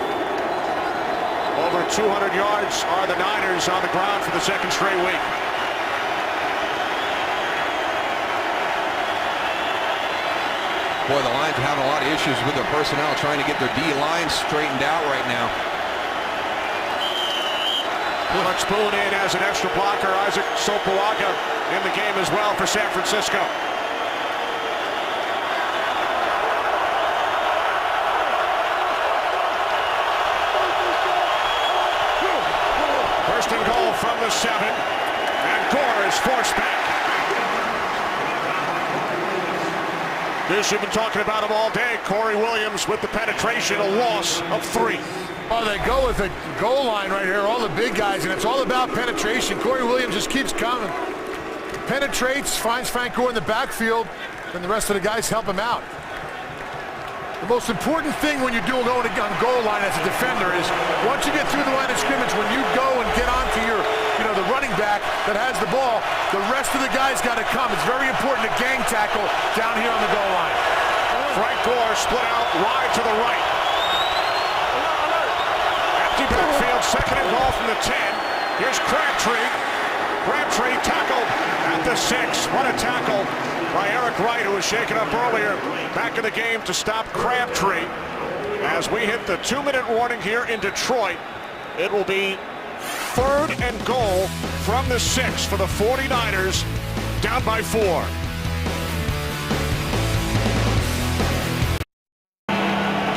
B: Over 200 yards are the Niners on the ground for the second straight week.
E: Boy, the Lions are having a lot of issues with their personnel, trying to get their D-line straightened out right now.
B: Alex Boone in as an extra blocker. Isaac Sopoaga in the game as well for San Francisco. First and goal from the 7. And Gore is forced back. This, you've been talking about him all day. Corey Williams with the penetration, a loss of 3.
C: Oh, they go with the goal line right here, all the big guys, and it's all about penetration. Corey Williams just keeps coming. Penetrates, finds Frank Gore in the backfield, and the rest of the guys help him out. The most important thing when you're going on goal line as a defender is once you get through the line of scrimmage, when you go and get onto your, the running back that has the ball, the rest of the guys got to come. It's very important to gang tackle down here on the goal line.
B: Frank Gore split out wide to the right. Empty backfield, second and goal from the 10. Here's Crabtree. Crabtree tackled at the 6. What a tackle by Eric Wright, who was shaken up earlier. Back in the game to stop Crabtree. As we hit the 2-minute warning here in Detroit, it will be third and goal from the 6 for the 49ers, down by 4.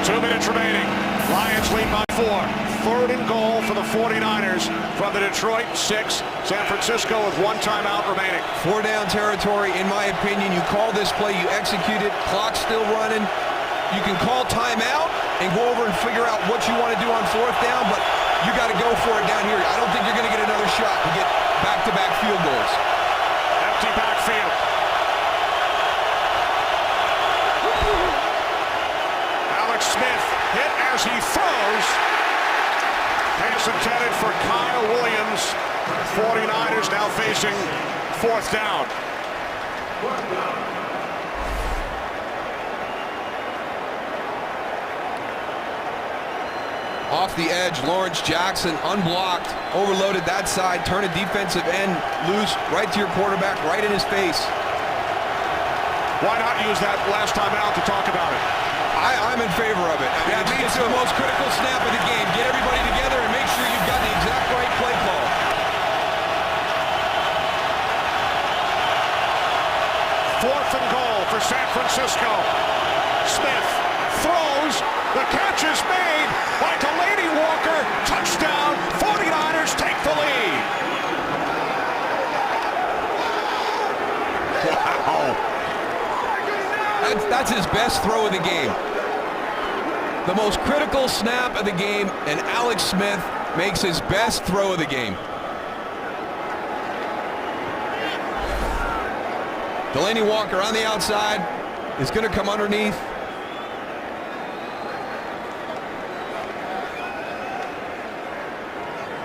B: 2 minutes remaining. Lions lead by 4. Third and goal for the 49ers from the Detroit 6. San Francisco with 1 timeout remaining.
E: 4 down territory, in my opinion. You call this play, you execute it, clock's still running. You can call timeout and go over and figure out what you want to do on 4th down, but you got to go for it down here. I don't think you're going to get another shot to get back-to-back field goals.
B: Empty backfield. Alex Smith hit as he throws. Pass intended for Kyle Williams. 49ers now facing 4th down.
E: Off the edge, Lawrence Jackson unblocked, overloaded that side, turn a defensive end loose right to your quarterback, right in his face.
B: Why not use that last time out to talk about it?
E: I'm in favor of it. I mean, it's the most critical snap of the game. Get everybody together and make sure you've got the exact right play call.
B: Fourth and goal for San Francisco. Smith throws. The catch is made by Delanie Walker. Touchdown. 49ers take the lead. Wow.
E: That's his best throw of the game. The most critical snap of the game, and Alex Smith makes his best throw of the game. Delanie Walker on the outside is going to come underneath.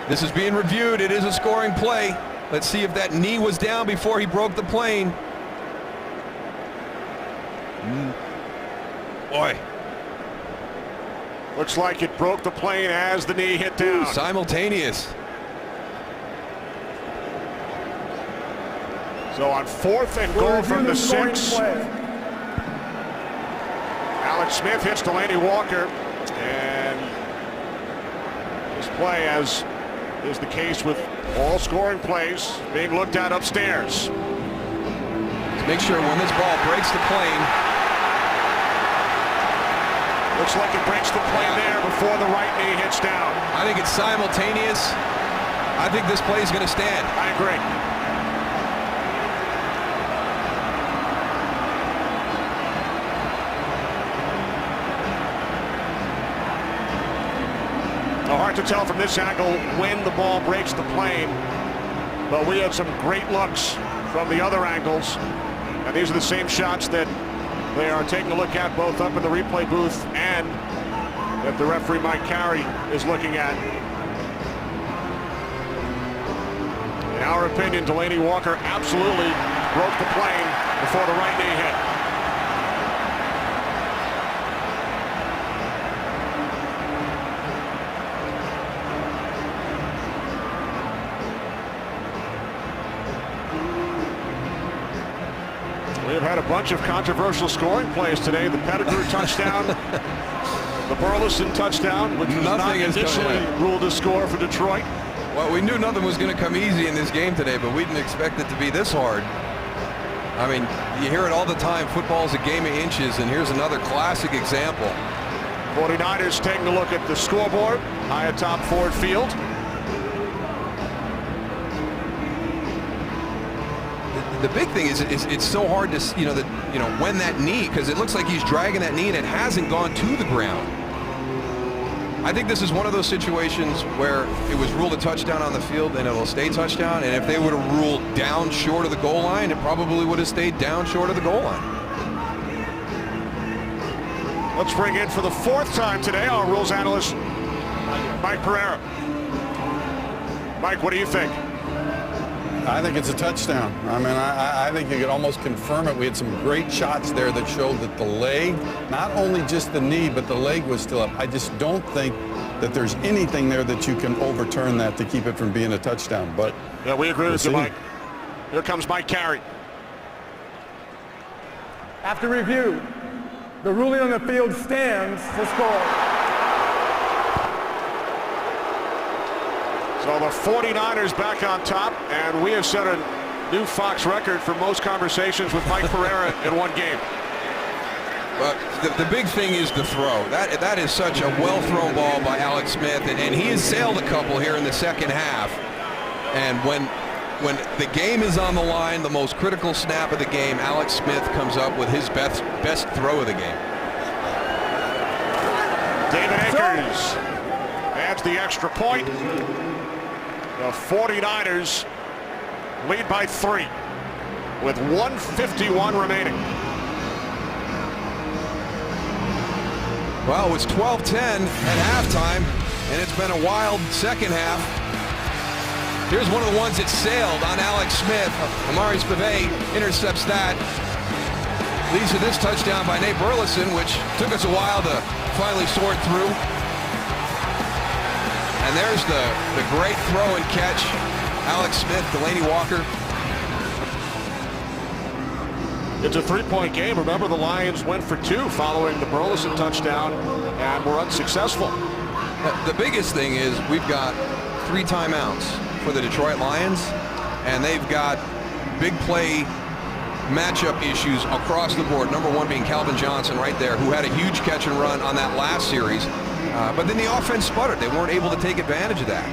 E: This is being reviewed. It is a scoring play. Let's see if that knee was down before he broke the plane. Boy.
B: Looks like it broke the plane as the knee hit down.
E: Simultaneous.
B: So on 4th and goal from the 6. Alex Smith hits Delanie Walker, and this play, as is the case with all scoring plays, being looked at upstairs.
E: Let's make sure when this ball breaks the plane.
B: Looks like it breaks the plane there before the right knee hits down.
E: I think it's simultaneous. I think this play is going to stand.
B: I agree. Hard to tell from this angle when the ball breaks the plane, but we had some great looks from the other angles, and these are the same shots that they are taking a look at both up in the replay booth and that the referee Mike Carey is looking at. In our opinion, Delanie Walker absolutely broke the plane before the right knee hit. We've had a bunch of controversial scoring plays today. The Pettigrew touchdown, the Burleson touchdown, which was not initially ruled a score for Detroit.
E: Well, we knew nothing was going to come easy in this game today, but we didn't expect it to be this hard. I mean, you hear it all the time. Football's a game of inches, and here's another classic example.
B: 49ers taking a look at the scoreboard high atop Ford Field.
E: The big thing is it's so hard to, when that knee, because it looks like he's dragging that knee and it hasn't gone to the ground. I think this is one of those situations where it was ruled a touchdown on the field and it'll stay touchdown, and if they would have ruled down short of the goal line, it probably would have stayed down short of the goal line.
B: Let's bring in for the fourth time today our rules analyst, Mike Pereira. Mike, what do you think?
H: I think it's a touchdown. I mean, I think you could almost confirm it. We had some great shots there that showed that the leg, not only just the knee, but the leg was still up. I just don't think that there's anything there that you can overturn that to keep it from being a touchdown. But
B: yeah, we agree with you, Mike. Here comes Mike Carey.
F: After review, the ruling on the field stands to score.
B: So the 49ers back on top, and we have set a new Fox record for most conversations with Mike Pereira in one game.
E: The big thing is the throw. That is such a well-thrown ball by Alex Smith, and he has sailed a couple here in the second half. And when the game is on the line, the most critical snap of the game, Alex Smith comes up with his best throw of the game.
B: David Akers adds the extra point. The 49ers lead by 3 with 1:51 remaining.
E: Well, it was 12-10 at halftime, and it's been a wild second half. Here's one of the ones that sailed on Alex Smith. Amari Spivey intercepts that. Leads to this touchdown by Nate Burleson, which took us a while to finally sort through. And there's the great throw and catch. Alex Smith, Delanie Walker.
B: It's a 3-point game. Remember, the Lions went for 2 following the Burleson touchdown and were unsuccessful.
E: The biggest thing is we've got 3 timeouts for the Detroit Lions, and they've got big play matchup issues across the board. Number 1 being Calvin Johnson right there, who had a huge catch and run on that last series. But then the offense sputtered. They weren't able to take advantage of that.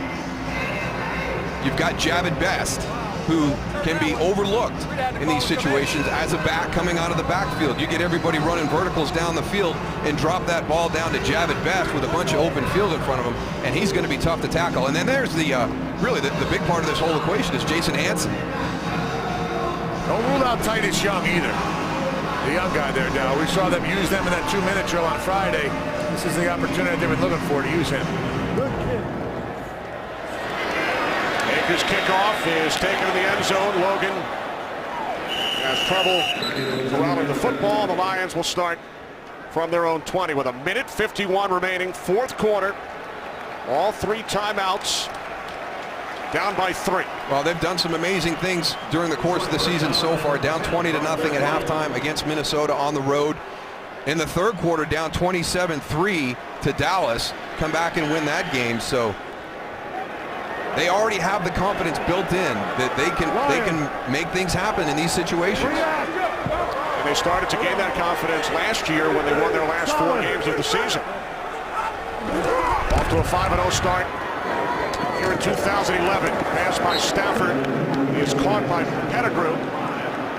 E: You've got Javid Best, who can be overlooked in these situations as a back coming out of the backfield. You get everybody running verticals down the field and drop that ball down to Javid Best with a bunch of open field in front of him, and he's going to be tough to tackle. And then there's the really the big part of this whole equation is Jason Hanson.
C: Don't rule out Titus Young either. The young guy there, Dow. We saw them use them in that 2-minute drill on Friday. This is the opportunity they've been looking for to use him.
F: Good kid.
B: Akers' kickoff is taken to the end zone. Logan has trouble surrounding the football. The Lions will start from their own 20 with 1:51 remaining, fourth quarter. All 3 timeouts. Down by 3.
E: Well, they've done some amazing things during the course of the season so far. Down 20-0 at halftime against Minnesota on the road. in the third quarter, down 27-3 to Dallas, come back and win that game. So they already have the confidence built in that they can make things happen in these situations.
B: And they started to gain that confidence last year when they won their last 4 games of the season. Off to a 5-0 start here in 2011. Pass by Stafford. He is caught by Pettigrew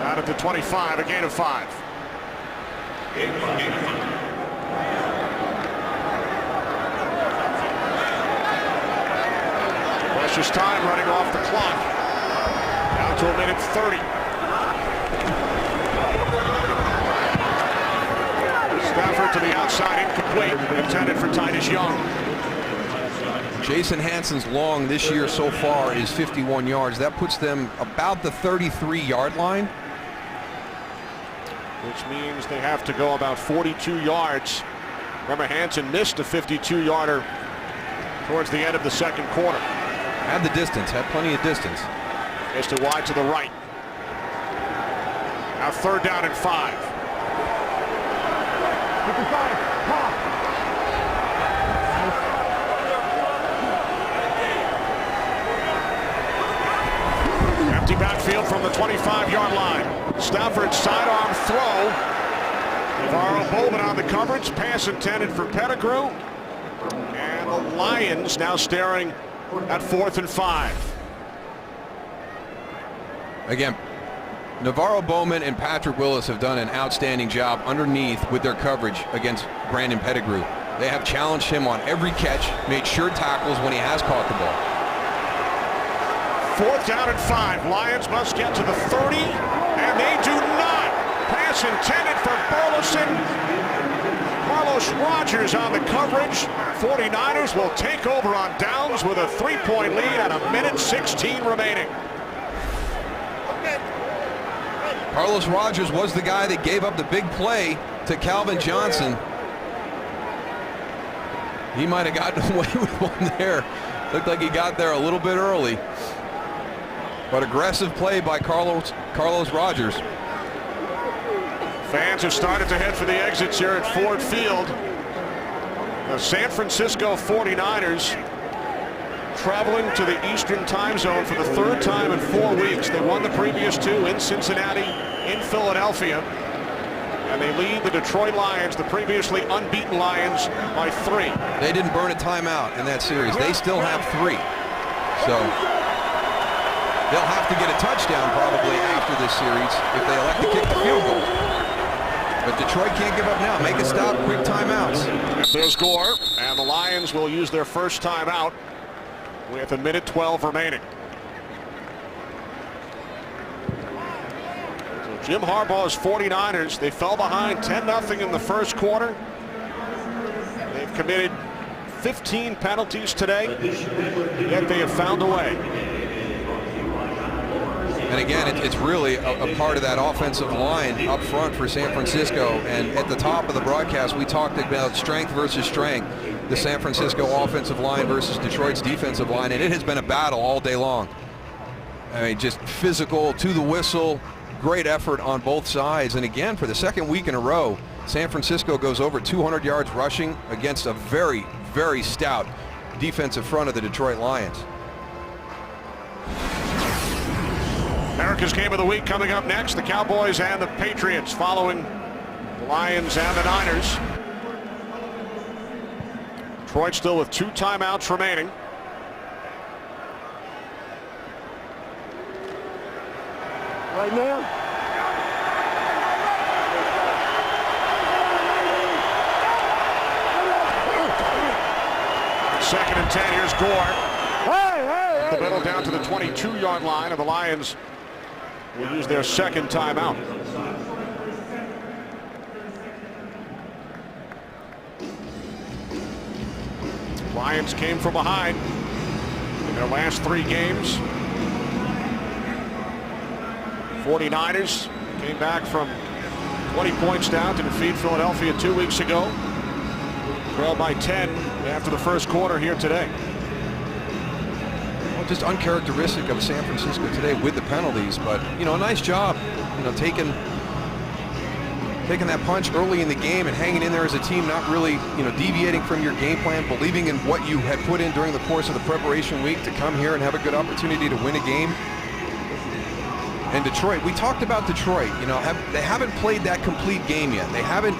B: out at the 25, a gain of 5. Precious time running off the clock. Down to a minute 30. Stafford to the outside, incomplete, intended for Titus Young.
E: Jason Hansen's long this year so far is 51 yards. That puts them about the 33-yard line.
B: Which means they have to go about 42 yards. Remember, Hansen missed a 52-yarder towards the end of the second quarter.
E: Had the distance, had plenty of distance.
B: Just a wide to the right. Now 3rd down and 5. Empty backfield from the 25-yard line. Stafford sidearm throw. NaVorro Bowman on the coverage. Pass intended for Pettigrew. And the Lions now staring at 4th and 5.
E: Again, NaVorro Bowman and Patrick Willis have done an outstanding job underneath with their coverage against Brandon Pettigrew. They have challenged him on every catch, made sure tackles when he has caught the ball.
B: 4th down and 5. Lions must get to the 30, and they do not. Pass intended for Burleson. Carlos Rogers on the coverage. 49ers will take over on downs with a 3-point lead at a minute 16 remaining.
E: Carlos Rogers was the guy that gave up the big play to Calvin Johnson. He might have gotten away with one there. Looked like he got there a little bit early. But aggressive play by Carlos Rogers.
B: Fans have started to head for the exits here at Ford Field. The San Francisco 49ers traveling to the Eastern time zone for the 3rd time in 4 weeks. They won the previous 2 in Cincinnati, in Philadelphia. And they lead the Detroit Lions, the previously unbeaten Lions, by 3.
E: They didn't burn a timeout in that series. They still have 3. So they'll have to get a touchdown probably after this series if they elect to kick the field goal. But Detroit can't give up now. Make a stop, quick timeouts.
B: There's Gore, and the Lions will use their first timeout with a minute 12 remaining. So Jim Harbaugh's 49ers, they fell behind 10-0 in the first quarter. They've committed 15 penalties today, yet they have found a way.
E: And again, it's really a part of that offensive line up front for San Francisco. And at the top of the broadcast, we talked about strength versus strength, the San Francisco offensive line versus Detroit's defensive line, and it has been a battle all day long. I mean, just physical to the whistle, great effort on both sides. And again, for the 2nd week in a row, San Francisco goes over 200 yards rushing against a very, very stout defensive front of the Detroit Lions.
B: America's Game of the Week coming up next. The Cowboys and the Patriots following the Lions and the Niners. Detroit still with 2 timeouts remaining.
F: Right now?
B: 2nd and 10. Here's Gore. The middle down to the 22-yard line, and the Lions will use their 2nd timeout. Lions came from behind in their last 3 games. 49ers came back from 20 points down to defeat Philadelphia 2 weeks ago. Trailed by 10 after the first quarter here today.
E: Well, just uncharacteristic of San Francisco today with the penalties, but you know, a nice job, you know, taking taking that punch early in the game and hanging in there as a team, not really, deviating from your game plan, believing in what you had put in during the course of the preparation week to come here and have a good opportunity to win a game. And Detroit, we talked about Detroit, they haven't played that complete game yet. They haven't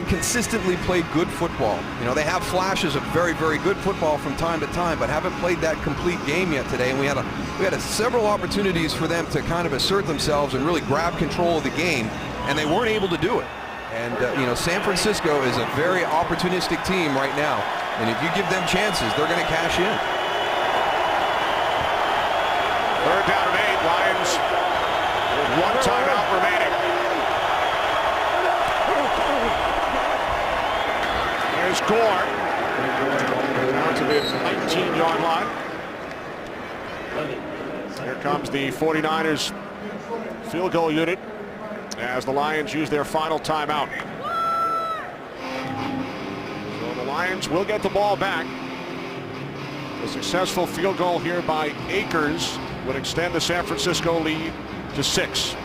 E: consistently played good football. They have flashes of very, very good football from time to time, but haven't played that complete game yet today. And we had several opportunities for them to kind of assert themselves and really grab control of the game, and they weren't able to do it. And San Francisco is a very opportunistic team right now, and if you give them chances, they're going to cash in.
B: 3rd down and 8. Lions with 1 timeout remaining. There's Gore down to the 19-yard line. Here comes the 49ers field goal unit as the Lions use their final timeout. So the Lions will get the ball back. A successful field goal here by Akers would extend the San Francisco lead to 6.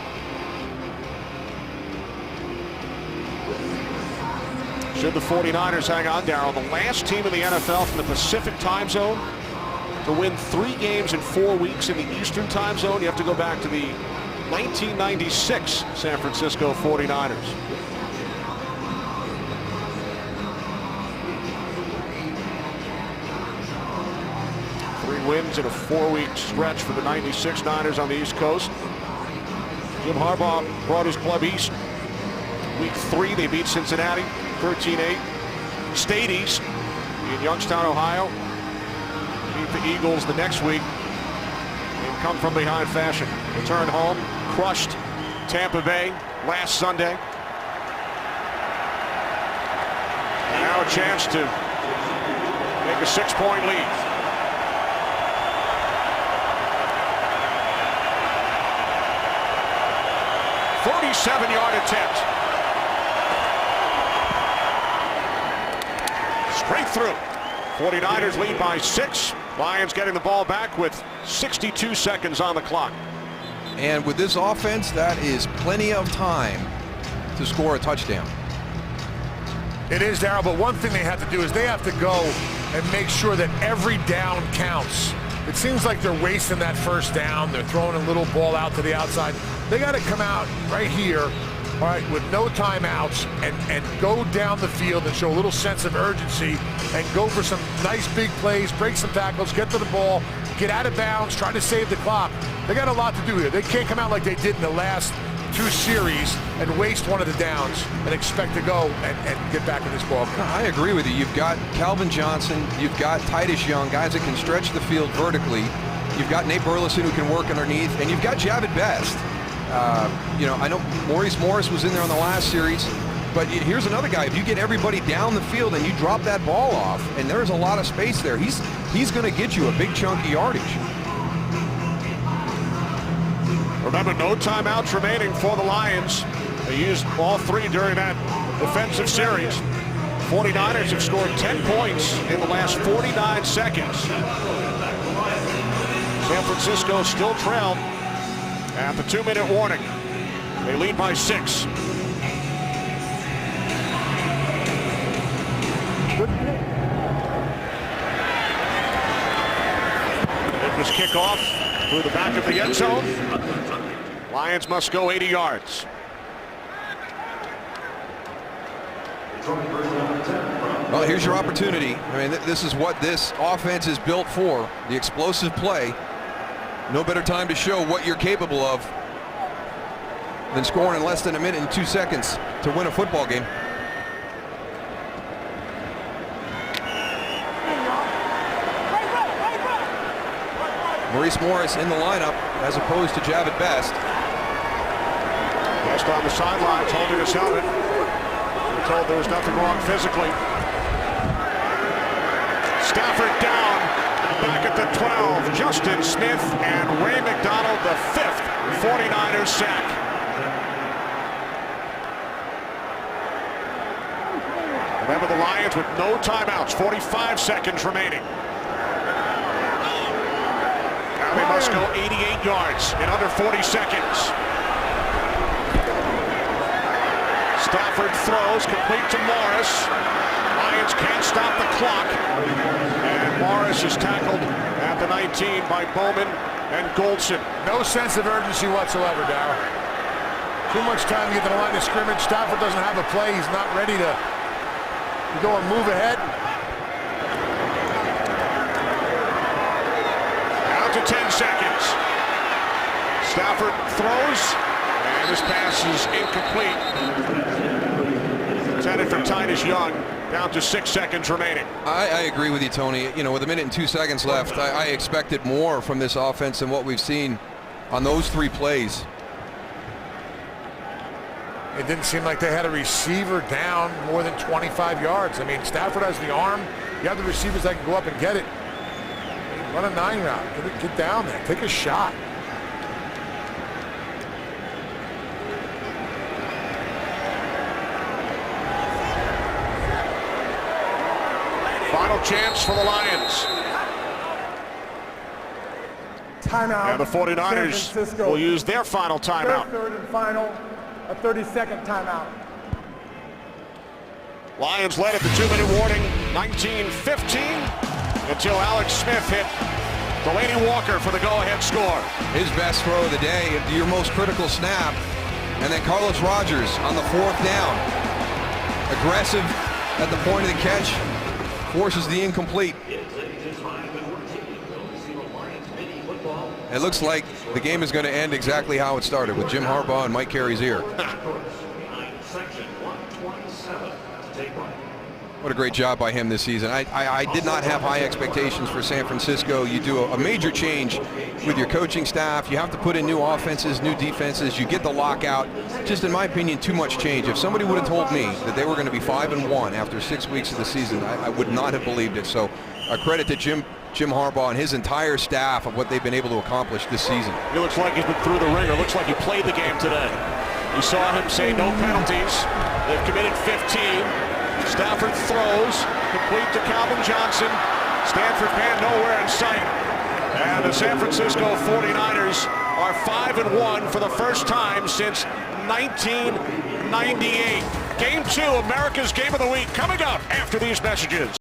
B: Should the 49ers hang on, Darryl, the last team in the NFL from the Pacific time zone to win 3 games in 4 weeks in the Eastern time zone, you have to go back to the 1996 San Francisco 49ers. Three wins in a 4-week stretch for the 96 Niners on the East Coast. Jim Harbaugh brought his club east. Week 3, they beat Cincinnati 13-8. Stayed east in Youngstown, Ohio. Beat the Eagles the next week in come from behind fashion. Return home, crushed Tampa Bay last Sunday. And now a chance to make a 6-point lead. A 47-yard attempt. Straight through. 49ers lead by 6. Lions getting the ball back with 62 seconds on the clock.
E: And with this offense, that is plenty of time to score a touchdown.
C: It is, Darryl, but one thing they have to do is they have to go and make sure that every down counts. It seems like they're wasting that first down. They're throwing a little ball out to the outside. They got to come out right here, all right, with no timeouts and go down the field and show a little sense of urgency and go for some nice big plays, break some tackles, get to the ball, get out of bounds, try to save the clock. They got a lot to do here. They can't come out like they did in the last 2 series and waste one of the downs and expect to go and get back in this ball game.
E: I agree with you. You've got Calvin Johnson, you've got Titus Young, guys that can stretch the field vertically. You've got Nate Burleson who can work underneath, and you've got Javid Best. I know Maurice Morris was in there on the last series, but here's another guy. If you get everybody down the field and you drop that ball off, and there's a lot of space there, he's going to get you a big chunk of yardage.
B: Remember, no timeouts remaining for the Lions. They used all 3 during that defensive series. 49ers have scored 10 points in the last 49 seconds. San Francisco still trailed at the 2-minute warning. They lead by 6. It was kickoff through the back of the end zone. Lions must go 80 yards.
E: Well, here's your opportunity. I mean, this is what this offense is built for, the explosive play. No better time to show what you're capable of than scoring in less than a minute and 2 seconds to win a football game. Maurice Morris in the lineup as opposed to Javid Best.
B: Best on the sidelines holding his helmet. We're told there was nothing wrong physically. Stafford down, back at the 12. Justin Smith and Ray McDonald, the 5th 49ers sack. Remember, the Lions with no timeouts, 45 seconds remaining. Now they must go 88 yards in under 40 seconds. Stafford throws, complete to Morris. Lions can't stop the clock. And Morris is tackled at the 19 by Bowman and Goldson.
C: No sense of urgency whatsoever, Darryl. Too much time to get to the line of scrimmage. Stafford doesn't have a play. He's not ready to go and move ahead.
B: Down to 10 seconds. Stafford throws, and this pass is incomplete. Intended for Titus Young. Down to 6 seconds remaining.
E: I agree with you, Tony. You know, with 1 minute and 2 seconds left, I expected more from this offense than what we've seen on those 3 plays.
C: It didn't seem like they had a receiver down more than 25 yards. I mean, Stafford has the arm. You have the receivers that can go up and get it. Run a 9 route. Get down there. Take a shot.
B: Final chance for the Lions.
F: Timeout.
B: And the 49ers will use their final timeout.
F: Third and final, a 30-second timeout.
B: Lions led at the 2-minute warning, 19-15, until Alex Smith hit Delaney Walker for the go-ahead score.
E: His best throw of the day, your most critical snap, and then Carlos Rogers on the 4th down. Aggressive at the point of the catch, forces the incomplete. It looks like the game is going to end exactly how it started, with Jim Harbaugh and Mike Carey's ear. What a great job by him this season. I did not have high expectations for San Francisco. You do a major change with your coaching staff. You have to put in new offenses, new defenses. You get the lockout. Just in my opinion, too much change. If somebody would have told me that they were going to be 5-1 after 6 weeks of the season, I would not have believed it. So a credit to Jim Harbaugh and his entire staff of what they've been able to accomplish this season.
B: He looks like he's been through the ringer. Looks like he played the game today. You saw him say no penalties. They've committed 15. Stafford throws, complete to Calvin Johnson. Stanford man nowhere in sight. And the San Francisco 49ers are 5-1 for the first time since 1998. Game 2, America's Game of the Week, coming up after these messages.